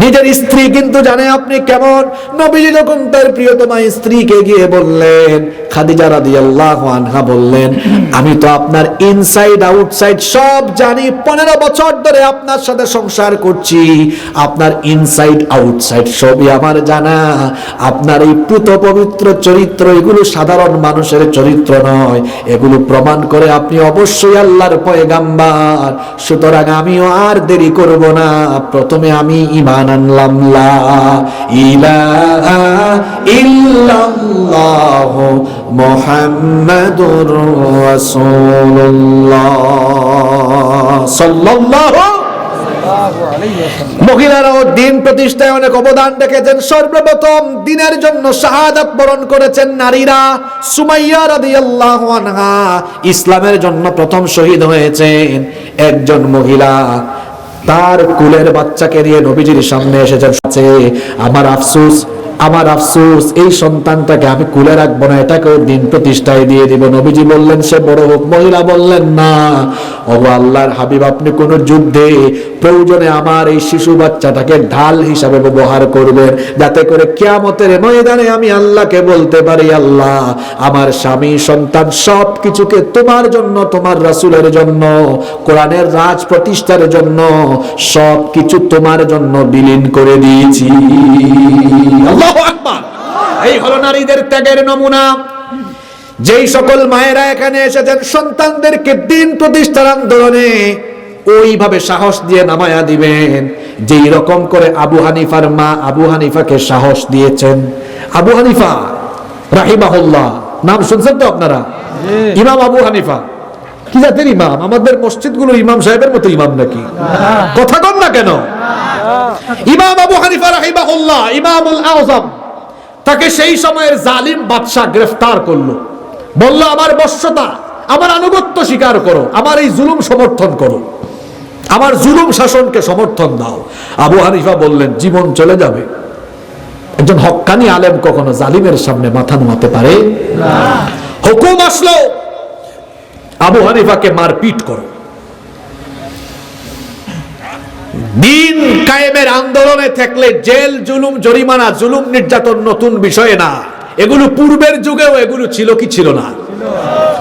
নিজের স্ত্রী কিন্তু জানে আপনি কেমন। নবীজি যখন তার প্রিয়তমা স্ত্রীকে গিয়ে বললেন, খাদিজা রাদিয়াল্লাহু আনহা বললেন, আমি তো আপনার ইনসাইড আউটসাইড সব জানি, 15 বছর ধরে আপনার সাথে সংসার করছি, আপনার ইনসাইড আউটসাইড সবই আমার জানা। আপনার এই পুত পবিত্র চরিত্র, এগুলো সাধারণ মানুষের চরিত্র নয়, এগুলো প্রমাণ করে আপনি অবশ্যই আল্লাহর পয়গাম্বার। সুতরাং আমিও আর দেরি করব না, প্রথমে আমি ঈমান আনলাম, লা ইলাহা ইল্লাল্লাহু মুহাম্মাদুর রাসূলুল্লাহ সাল্লাল্লাহু। মহিলারাও দিন প্রতিষ্ঠায় অনেক অবদান রেখেছেন। সর্বপ্রথম দিনের জন্য শাহাদাত বরণ করেছেন নারীরা। সুমাইয়া রাদিয়াল্লাহু আনহা ইসলামের জন্য প্রথম শহীদ হয়েছেন। একজন মহিলা তার কুলের বাচ্চাকে নিয়ে নবীজির সামনে এসেছেন, আমার আফসোস, আমার আফসোস, এই সন্তানটাকে আমি কুলে রাখবো না, এটাকেও দিন প্রতিষ্ঠায় দিয়ে দিব। নবীজি বললেন সে বড় হোক। মহিলা বললেন না, ওগো আল্লাহর হাবিব, আপনি কোন যুদ্ধে প্রয়োজনে আমার এই শিশু বাচ্চাটাকে ঢাল হিসাবে ব্যবহার করবেন, যাতে করে কিয়ামতের ময়দানে আমি আল্লাহকে বলতে পারি, আল্লাহ আমার স্বামী সন্তান সব কিছুকে তোমার জন্য, তোমার রাসূলের জন্য, কোরআনের রাজ প্রতিষ্ঠার জন্য সব কিছু তোমার জন্য বিলীন করে দিয়েছি। আল্লাহু আকবার। এই হলো নারীদের ত্যাগের নমুনা। যেই সকল মায়েরা এখানে এসেছেন সন্তানদেরকে দিন প্রতিষ্ঠার আন্দোলনে ওইভাবে সাহস দিয়ে নামায়া দিবেন, যেই রকম করে আবু হানিফার মা আবু হানিফাকে সাহস দিয়েছেন। আবু হানিফা রাহিমাহুল্লাহ, নাম শুনছেন তো আপনারা? ইমাম আবু হানিফা কি জাতের ইমাম? আমাদের মসজিদগুলো ইমাম সাহেবের মতো ইমাম নাকি? কথা কন না কেন? ইমাম আবু হানিফা রাহিমাহুল্লাহ, ইমামুল আযম, তাকে সেই সময়ের জালিম বাদশা গ্রেফতার করলো, বলল আমার বশ্যতা, আমার আনুগত্য স্বীকার করো, আমার এই জুলুম সমর্থন করো, আমার জুলুম শাসনকে সমর্থন দাও। আবু হানিফা বললেন জীবন চলে যাবে। একজন হক্কানি আলেম কখনো জালিমের সামনে মাথা নোয়াতে পারে না। হুকুম আসলো আবু হানিফাকে মারপিট করো। দিন কায়েমের আন্দোলনে থাকলে জেল, জুলুম, জরিমানা, জুলুম, নির্যাতন নতুন বিষয় না, এগুলো পূর্বের যুগেও এগুলো ছিল কি ছিল না?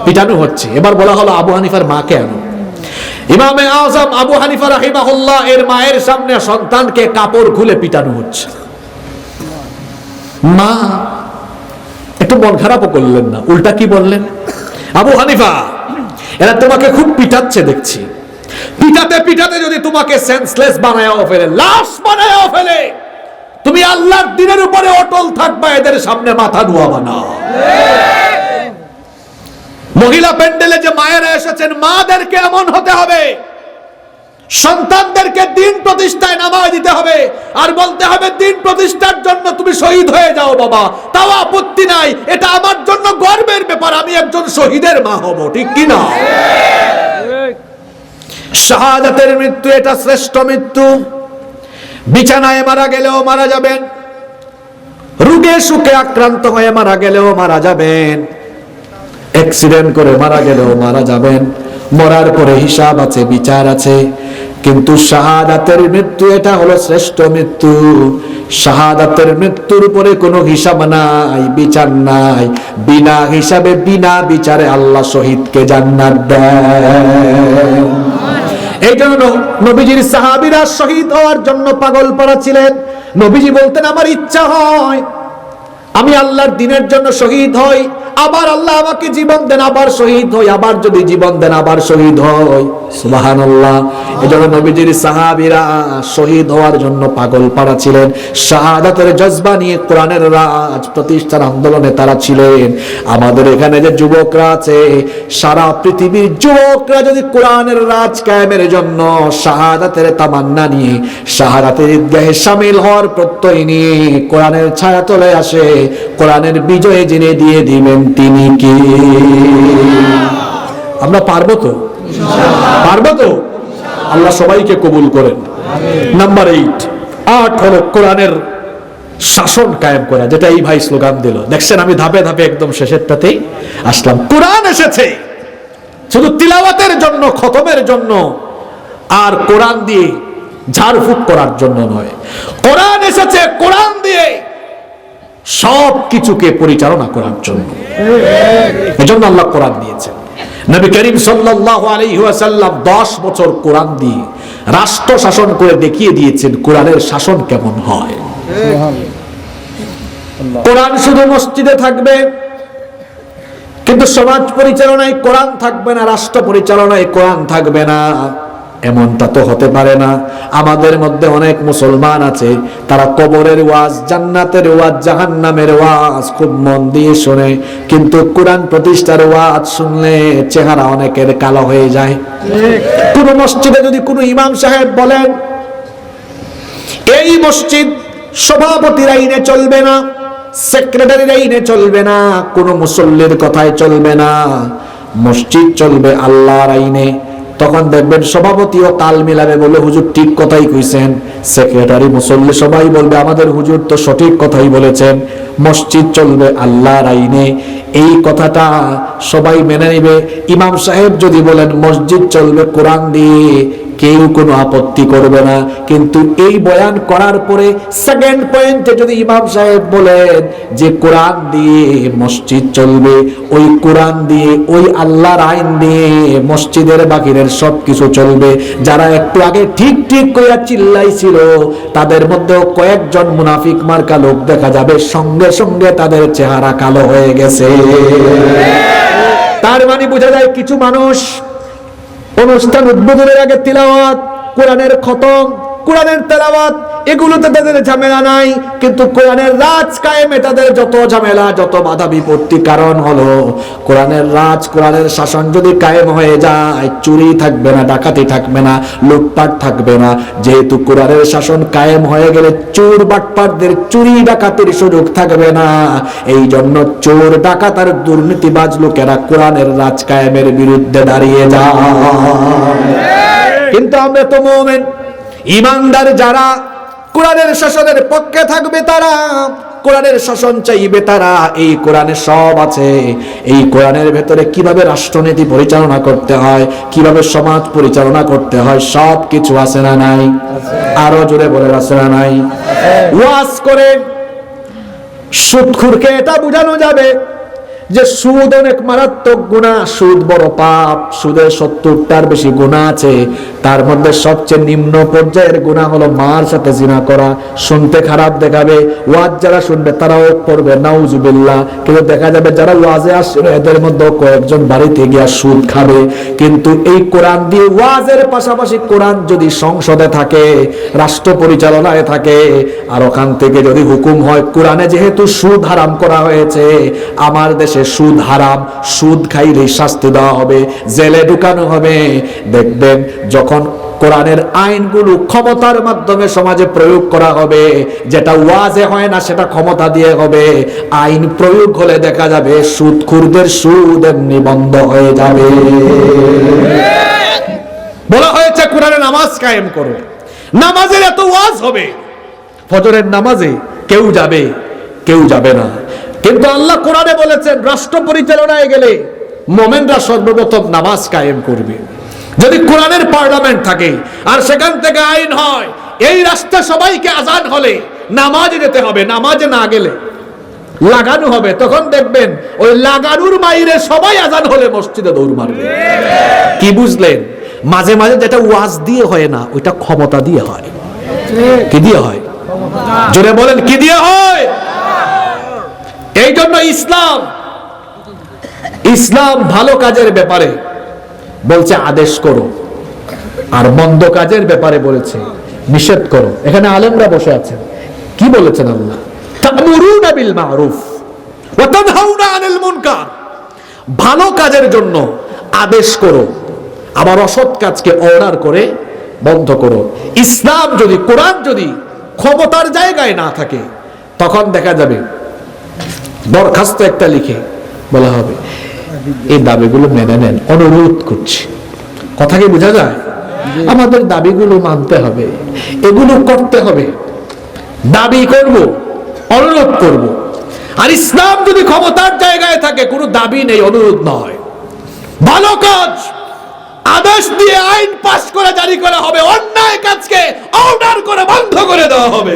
পিটানো হচ্ছে। এবার বলা হলো আবু হানিফার মাকে আনো। ইমামে আযম আবু হানিফা রাহিমাহুল্লাহ এর মায়ের সামনে সন্তানকে কাপড় খুলে পিটানো হচ্ছে। মা একটু মন খারাপও করলেন না, উল্টা কি বললেন, আবু হানিফা এরা তোমাকে খুব পিটাচ্ছে দেখছি, পিটাতে পিটাতে যদি তোমাকে সেন্সলেস বানায়াও ফেলে, লাশ বানায়াও ফেলে, তুমি আল্লাহর দ্বীনের উপরে অটল থাকবা, এদের সামনে মাথা নুয়াবা না। মহিলা প্যান্ডেলে যে মায়েরা এসেছেন, মাদেরকে এমন হতে হবে, সন্তানদেরকে দিন প্রতিষ্ঠায় নামায় দিতে হবে, আর বলতে হবে দিন প্রতিষ্ঠার জন্য তুমি শহীদ হয়ে যাও বাবা, তাও আপত্তি নাই, এটা আমার জন্য গর্বের ব্যাপার, আমি একজন শহীদের মা হব, ঠিক কি না? শাহাদাতের মৃত্যু এটা শ্রেষ্ঠ মৃত্যু। বিছানায় মারা গেলেও মারা যাবেন, রোগে সুখে আক্রান্ত হয়ে মারা গেলেও মারা যাবেন, অ্যাক্সিডেন্ট করে মারা গেলেও মারা যাবেন, মরার পরে হিসাব আছে, বিচার আছে। কিন্তু শাহাদাতের মৃত্যু এটা হলো শ্রেষ্ঠ মৃত্যু। শাহাদাতের মৃত্যুর উপরে কোনো হিসাব নাই, বিচার নাই, বিনা হিসাবে বিনা বিচারে আল্লাহ শহীদকে জান্নাত দেন। এই জন্য নবীজির সাহাবীরা শহীদ হওয়ার জন্য পাগল পারা ছিলেন। নবীজি বলতেন আমার ইচ্ছা হয় আমি আল্লাহর দ্বীনের জন্য শহীদ হই, আবার আল্লাহ আমাকে জীবন দেন, আবার শহীদ হই, আবার যদি জীবন দেন আবার শহীদ হই। সুবহানাল্লাহ। এজন্য নবীজির সাহাবীরা শহীদ হওয়ার জন্য পাগল পারা ছিলেন। শাহাদাতের জজবা নিয়ে কোরআনের রাজ প্রতিষ্ঠার আন্দোলনে তারা ছিলেন। আমাদের এখানে যে যুবকরা আছে, সারা পৃথিবীর যুবকরা যদি কোরআনের রাজ কায়েমের জন্য শাহাদাতের তামান্না নিয়ে শাহাদাতের ঈদগাহে শামিল হওয়ার প্রত্যয় নিয়ে কোরআনের ছায়া তলে আসে, কোরআনের বিজয় যিনি দিয়ে দিবেন তিনি কি? আমরা পারবো তো? পারবো তো? আল্লাহ সবাইকে কবুল করেন। নাম্বার 8 হলো কোরআনের শাসন কায়েম করা, যেটা এই ভাই স্লোগান দিল। দেখছেন আমি ধাপে ধাপে একদম শেষেরটাতেই আসলাম। কোরআন এসেছে শুধু তিলাওয়াতের জন্য, খতমের জন্য, আর কোরআন দিয়ে ঝাড়ফুঁক করার জন্য নয়। কোরআন এসেছে কোরআন দিয়ে সব কিছুকে পরিচালনা করার জন্য। এজন্য আল্লাহ কোরআন দিয়েছেন। নবী করিম সাল্লাল্লাহু আলাইহি ওয়াসাল্লাম 10 বছর কোরআন দিয়ে রাষ্ট্র শাসন করে দেখিয়ে দিয়েছেন কোরআনের শাসন কেমন হয়। কোরআন শুধু মসজিদে থাকবে, কিন্তু সমাজ পরিচালনায় কোরআন থাকবে না, রাষ্ট্র পরিচালনায় কোরআন থাকবে না, এমনটা তো হতে পারে না। আমাদের মধ্যে অনেক মুসলমান আছে, তারা কবরের ওয়াজ, জান্নাতের ওয়াজ, জাহান্নামের ওয়াজ খুব মন দিয়ে শোনে, কিন্তু কোরআন প্রতিষ্ঠার ওয়াজ শুনলে চেহারা অনেকের কালো হয়ে যায়। কোন মসজিদে যদি কোনো ইমাম সাহেব বলেন এই মসজিদ সভাপতির আইনে চলবে না, সেক্রেটারির আইনে চলবে না, কোন মুসল্লির কথায় চলবে না, মসজিদ চলবে আল্লাহর আইনে, তখন দেখবেন সভাপতিও তাল মিলাবে, বলে হুজুর ঠিক কথাই কইছেন। সেক্রেটারি, মুসল্লি সবাই বলবে আমাদের হুজুর তো সঠিক কথাই বলেছেন। মসজিদ চলবে আল্লাহর আইনে, এই কথাটা সবাই মেনে নেবে। ইমাম সাহেব যদি বলেন মসজিদ চলবে কোরআন দিয়ে, কেউ কোনো আপত্তি করবে না। কিন্তু এই বয়ান করার পরে সেকেন্ড পয়েন্টে যদি ইমাম সাহেব বলেন যে কোরআন দিয়ে মসজিদ চলবে, ওই কোরআন দিয়ে, ওই আল্লাহর আইন দিয়ে মসজিদের বাকিরের সবকিছু চলবে, যারা একটু আগে ঠিক ঠিক কইয়া চিল্লাইছিল তাদের মধ্যেও কয়েকজন মুনাফিক মার্কা লোক দেখা যাবে, সঙ্গে সঙ্গে তাদের চেহারা কালো হয়ে গেছে। তার মানে বোঝা যায় কিছু মানুষ অনুষ্ঠান উদ্বোধনের আগে তিলাওয়াত, কোরআনের খতম, কোরআনের তেলাওয়াত, এগুলোতে তাদের ঝামেলা নাই, কিন্তু কোরআনের রাজ কায়েমে তাদের যত ঝামেলা, যত বাধা বিপত্তি। কারণ হলো কোরআনের রাজ, কোরআনের শাসন যদি কায়েম হয়ে যায়, চুরি থাকবে না, ডাকাতি থাকবে না, লুটপাট থাকবে না। যেহেতু কোরআনের শাসন কায়েম হয়ে গেলে চোর বাটপাটদের চুরি ডাকাতির সুযোগ থাকবে না। এই জন্য চোর, ডাকাত আর দুর্নীতিবাজ লোকেরা কোরআনের রাজ কায়েমের বিরুদ্ধে দাঁড়িয়ে যায়। কিন্তু আমরা তো মুমিন, ইমানদার যারা কোরআনের শাসনের পক্ষে থাকবে, তারা কোরআনের শাসন চাইবে, তারা এই কোরআনে সব আছে। এই কোরআনের ভেতরে কিভাবে রাষ্ট্রনীতি পরিচালনা করতে হয়, কিভাবে সমাজ পরিচালনা করতে হয়, সব কিছু আছে না নাই? আরো জোরে বলে আছে না নাই? ওয়াজ করে সুদখোরকে এটা বোঝানো যাবে যে সুদ অনেক মারাত্মক গুনাহ, সুদ বড় পাপ, সুদের 70টার বেশি গুনাহ আছে, তার মধ্যে সবচেয়ে নিম্ন পর্যায়ের গুনাহ হলো মার সাথে জিনা করা। শুনতে খারাপ দেখাবে, ওয়াজ যারা শুনবে তারাও পড়বে নাউজুবিল্লাহ, কিন্তু দেখা যাবে যারা ওয়াজে আসবে এদের মধ্যে কয়েকজন বাড়িতে গিয়া সুদ খাবে। কিন্তু এই কোরআন দিয়ে ওয়াজের পাশাপাশি কোরআন যদি সংসদে থাকে, রাষ্ট্র পরিচালনায় থাকে, আর ওখান থেকে যদি হুকুম হয় কোরআনে যেহেতু সুদ হারাম করা হয়েছে, আমার দেশে সুদ হারাম, সুদ খাইলে শাস্তি দেওয়া হবে, জেলে ঢুকানো হবে। দেখবেন যখন কোরআনের আইনগুলো ক্ষমতার মাধ্যমে সমাজে প্রয়োগ করা হবে, যেটা ওয়াজে হয় না সেটা ক্ষমতা দিয়ে হবে, আইন প্রয়োগ হলে দেখা যাবে সুদখোরদের সুদ এমনি বন্ধ হয়ে যাবে। বলা হয়েছে কোরআনে নামাজ কায়েম করো, নামাজের এত ওয়াজ হবে, ফজরের নামাজে কেউ যাবে কেউ যাবে না, কিন্তু আল্লাহ কোরআনে বলেছেন রাষ্ট্র পরিচালনায় গেলে মোমেনরা সর্বপ্রথম নামাজ কায়েম করবে। যদি কোরআনের পার্লামেন্ট থাকে আর সেখান থেকে আইন হয় এই রাষ্ট্রে সবাইকে আজান হলে নামাজে যেতে হবে, নামাজে না গেলে লাগানো হবে, তখন দেখবেন ওই লাগানোর বাইরে সবাই আজান হলে মসজিদে দৌড় মারবে। কি বুঝলেন? মাঝে মাঝে যেটা ওয়াজ দিয়ে হয় না ওইটা ক্ষমতা দিয়ে হয়। কি দিয়ে হয়? জোরে বলেন, কি দিয়ে হয়? এই জন্য ইসলাম ভালো কাজের ব্যাপারে বলছে আদেশ করো, আর মন্দ কাজের ব্যাপারে বলেছে নিষেধ করো। এখানে আলেমরা বসে আছেন, কি বলেছেন আল্লাহ? তা'মুরুনা বিল মা'রুফ ওয়া তানহাউনা আনিল মুনকার। ভালো কাজের জন্য আদেশ করো, আবার অসৎ কাজকে অর্ডার করে বন্ধ করো। ইসলাম যদি, কোরআন যদি ক্ষমতার জায়গায় না থাকে, তখন দেখা যাবে দরখাস্ত একটা লিখে বলা হবে এই দাবিগুলো মেনে নেন, অনুরোধ করছি। কথা কি বোঝা যায়? আমাদের দাবিগুলো মানতে হবে, এগুলো করতে হবে, দাবি করব, অনুরোধ করব। আর ইসলাম যদি ক্ষমতার জায়গায় থাকে, কোনো দাবি নেই, অনুরোধ নয়, ভালো কাজ আদেশ দিয়ে আইন পাস করে জারি করা হবে, অন্যায় কাজকে অর্ডার করে বন্ধ করে দেওয়া হবে।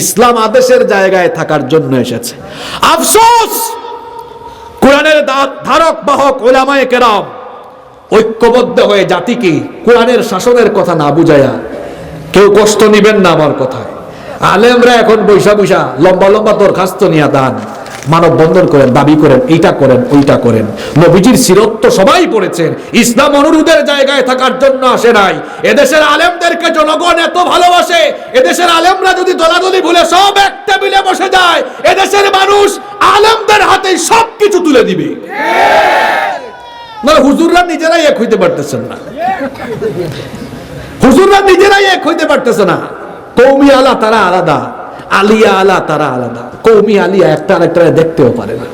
ইসলাম আদেশের জায়গায় থাকার জন্য এসেছে। আফসোস, কোরআনের ধারক বাহক উলামায়ে কেরাম ঐক্যবদ্ধ হয়ে জাতিকে কোরআনের শাসনের কথা না বুঝায়া, কেউ কষ্ট নিবেন না আমার কথায়, আলেমরা এখন বৈশা বৈশা লম্বা লম্বা দরখাস্ত নিয়ে দান, মানববন্ধন করেন, দাবি করেন, এইটা করেন ওইটা করেন। নবীজির সিরত তো সবাই পড়েছেন। ইসলাম অনুরোধের জায়গায় থাকার জন্য আসে নাই। এদেশের আলেমদেরকে জনগণ এত ভালোবাসে, এদেশের আলেমরা যদি দলাদলি ভুলে সব এক টেবিলে বসে যায়, এদেশের মানুষ আলেমদের হাতে সবকিছু তুলে দিবে। না, হুজুররা নিজেরাই এক হইতে পারতেছেন না, হুজুররা নিজেরাই এক হইতে পারতেছে না। কৌমি আলা তারা আলাদা, আলিয়া আলা তারা আলাদা। কৌমি আলিয়া একটা আরেকটা দেখতেও পারে না।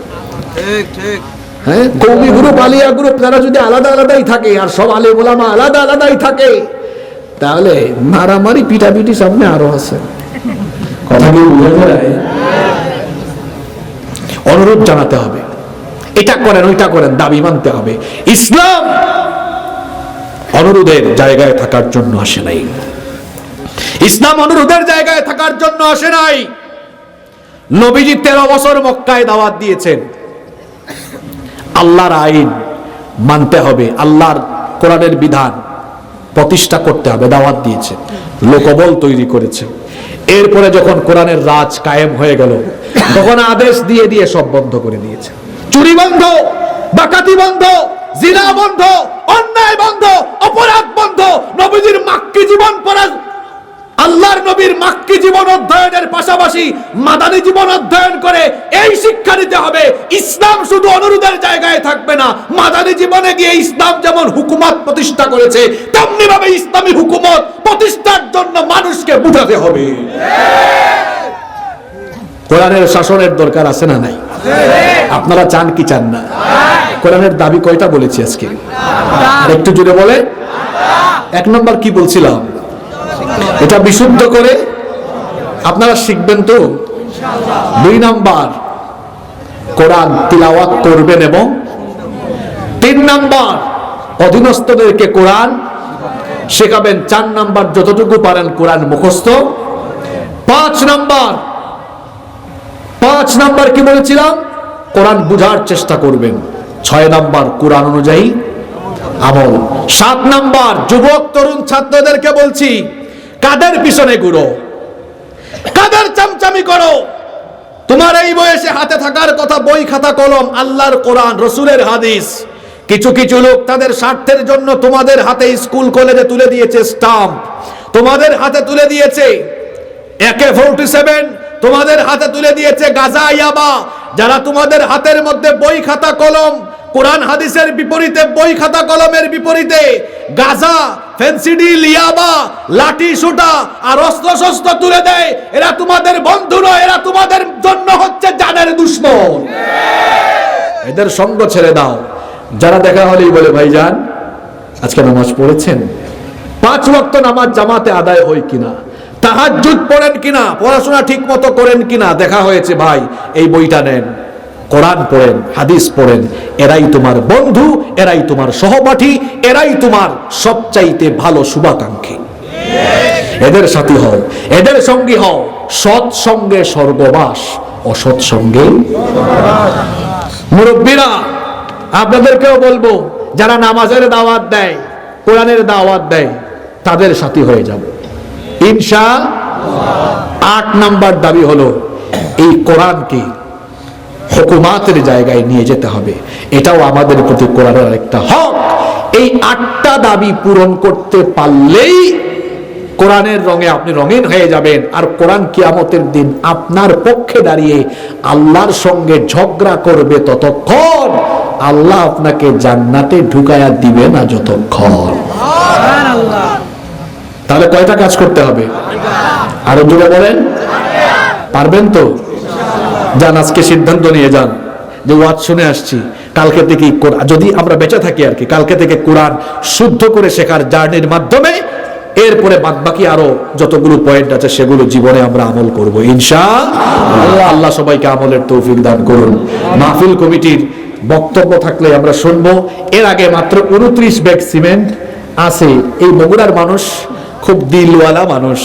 হ্যাঁ, কৌমি গ্রুপ আলিয়া গ্রুপ তারা যদি আলাদা আলাদাই থাকে আর সব আলেম ওলামা আলাদা আলাদাই থাকে, তাহলে মারামারি পিটাপিটি সামনে আরো আছে। কথা কি বুঝা যায়? অনুরোধ জানাতে হবে, এটা করেন ওইটা করেন, দাবি মানতে হবে। ইসলাম অনুরোধের জায়গায় থাকার জন্য আসে নাই। ইসলাম অনুরোধের জায়গায় থাকার জন্য আসে নাই। নবীজি 13 বছর মক্কায় দাওয়াত দিয়েছেন। আল্লাহর আইন মানতে হবে, আল্লাহর কোরআনের বিধান প্রতিষ্ঠা করতে হবে, দাওয়াত দিয়েছেন, লোকবল তৈরি করেছেন। এরপরে যখন কোরআনের রাজ কায়েম হয়ে গেল, তখন আদেশ দিয়ে দিয়ে সব বন্ধ করে দিয়েছে। চুরি বন্ধ, ডাকাতি বন্ধ, জিনা বন্ধ, অন্যায় বন্ধ, অপরাধ বন্ধ। নবীজির মাক্কি জীবন আল্লাহর নবীর মাক্কি জীবন অধ্যয়নের পাশাপাশি মাদানী জীবন অধ্যয়ন করে এই শিক্ষা নিতে হবে, ইসলাম শুধু অনুরোধের জায়গায় থাকবে না। মাদানী জীবনে গিয়ে ইসলাম যেমন হুকুমত প্রতিষ্ঠা করেছে, তেমনি ভাবে ইসলামী হুকুমত প্রতিষ্ঠার জন্য মানুষকে বুঝাতে হবে। কোরআনের শাসনের দরকার আছে না নাই? আপনারা চান কি চান না? কোরআনের দাবি কয়টা বলেছি আজকে? একটু জুড়ে বলে। 1 নম্বর কি বলছিলাম? এটা বিশুদ্ধ করে আপনারা শিখবেন তো। 2 নম্বর কোরআন তিলাওয়াত করবেন, এবং 3 নম্বর অধীনস্থদেরকে কোরআন শেখাবেন। 4 নম্বর যতটুকু পারেন কোরআন মুখস্থ। 5 নম্বর কি বলেছিলাম? কোরআন বুঝার চেষ্টা করবেন। 6 নাম্বার কোরআন অনুযায়ী আমল। 7 নাম্বার যুবক তরুণ ছাত্রদেরকে বলছি, কাদের পিছনে ঘুরো, কাদের চামচামি করো? তোমার এই বয়সে হাতে থাকার কথা বই খাতা কলম, আল্লাহর কোরআন, রসুলের হাদিস। কিছু কিছু লোক তাদের স্বার্থের জন্য তোমাদের হাতে স্কুল কলেজে তুলে দিয়েছে স্টাম্প, তোমাদের হাতে তুলে দিয়েছে AK-47, তোমাদের হাতে তুলে দিয়েছে গাজা ইয়াবা। যারা তোমাদের হাতের মধ্যে বই খাতা কলম, কোরআন হাদিসের বিপরীতে বই খাতা কলমের বিপরীতে গাজা, ফেন্সিডিল, ইয়াবা, লাঠি সুটা আর অস্ত্র শস্ত্র তুলে দেয়, এরা তোমাদের বন্ধু নয়, এরা তোমাদের জন্য হচ্ছে জানের দুশমন। এদের সঙ্গ ছেড়ে দাও। যারা দেখা হলেই বলে, ভাইজান আজকে নামাজ পড়েছেন? 5 ওয়াক্ত নামাজ জামাতে আদায় হয় কিনা, তাহাজ্জুদ পড়েন কিনা, পড়াশোনা ঠিক মতো করেন কিনা, দেখা হয়েছে ভাই, এই বইটা নেন, কোরআন পড়েন, হাদিস পড়েন। এরাই তোমার বন্ধু, এরাই তোমার সহপাঠী, এরাই তোমার সবচাইতে ভালো শুভাকাঙ্ক্ষী। এদের সাথী হও, এদের সঙ্গী হও। সৎ সঙ্গে স্বর্গবাস, অসৎ সঙ্গে। মুরব্বীরা, আপনাদেরকেও বলবো, যারা নামাজের দাওয়াত দেয়, কোরআনের দাওয়াত দেয়, তাদের সাথী হয়ে যাব ইনশাআল্লাহ। 8 নাম্বার দাবি হলো, এই কোরআনকে হুকুমাতের জায়গায় নিয়ে যেতে হবে। এটাও আমাদের প্রতি কোরআনের একটা হক। এই 8টা দাবি পূরণ করতে পারলেই কোরআনের রঙে আপনি রঙিন হয়ে যাবেন। আর কোরআন কিয়ামতের দিন আপনার পক্ষে দাঁড়িয়ে আল্লাহর সঙ্গে ঝগড়া করবে ততক্ষণ, আল্লাহ আপনাকে জান্নাতে ঢুকায়া দিবে না যতক্ষণ। তাহলে কয়টা কাজ করতে হবে? আরো জোরে বলেন, পারবেন তো? যান, আজকে সিদ্ধান্ত নিয়ে যান যে ওয়াজ শুনে আসছি, কালকে থেকে যদি আমরা বেঁচে থাকি আর কি, কালকে থেকে কোরআন শুদ্ধ করে শেখার জার্নির মাধ্যমে এরপরে বাদবাকি আরো যতগুলো পয়েন্ট আছে সেগুলো জীবনে আমরা আমল করব ইনশাআল্লাহ। আল্লাহ সবাইকে আমলের তৌফিক দান করুন। মাহফিল কমিটির বক্তব্য থাকলে আমরা শুনবো। এর আগে মাত্র 29 ব্যাগ সিমেন্ট আছে। এই বগুড়ার মানুষ খুব দিলওয়ালা মানুষ,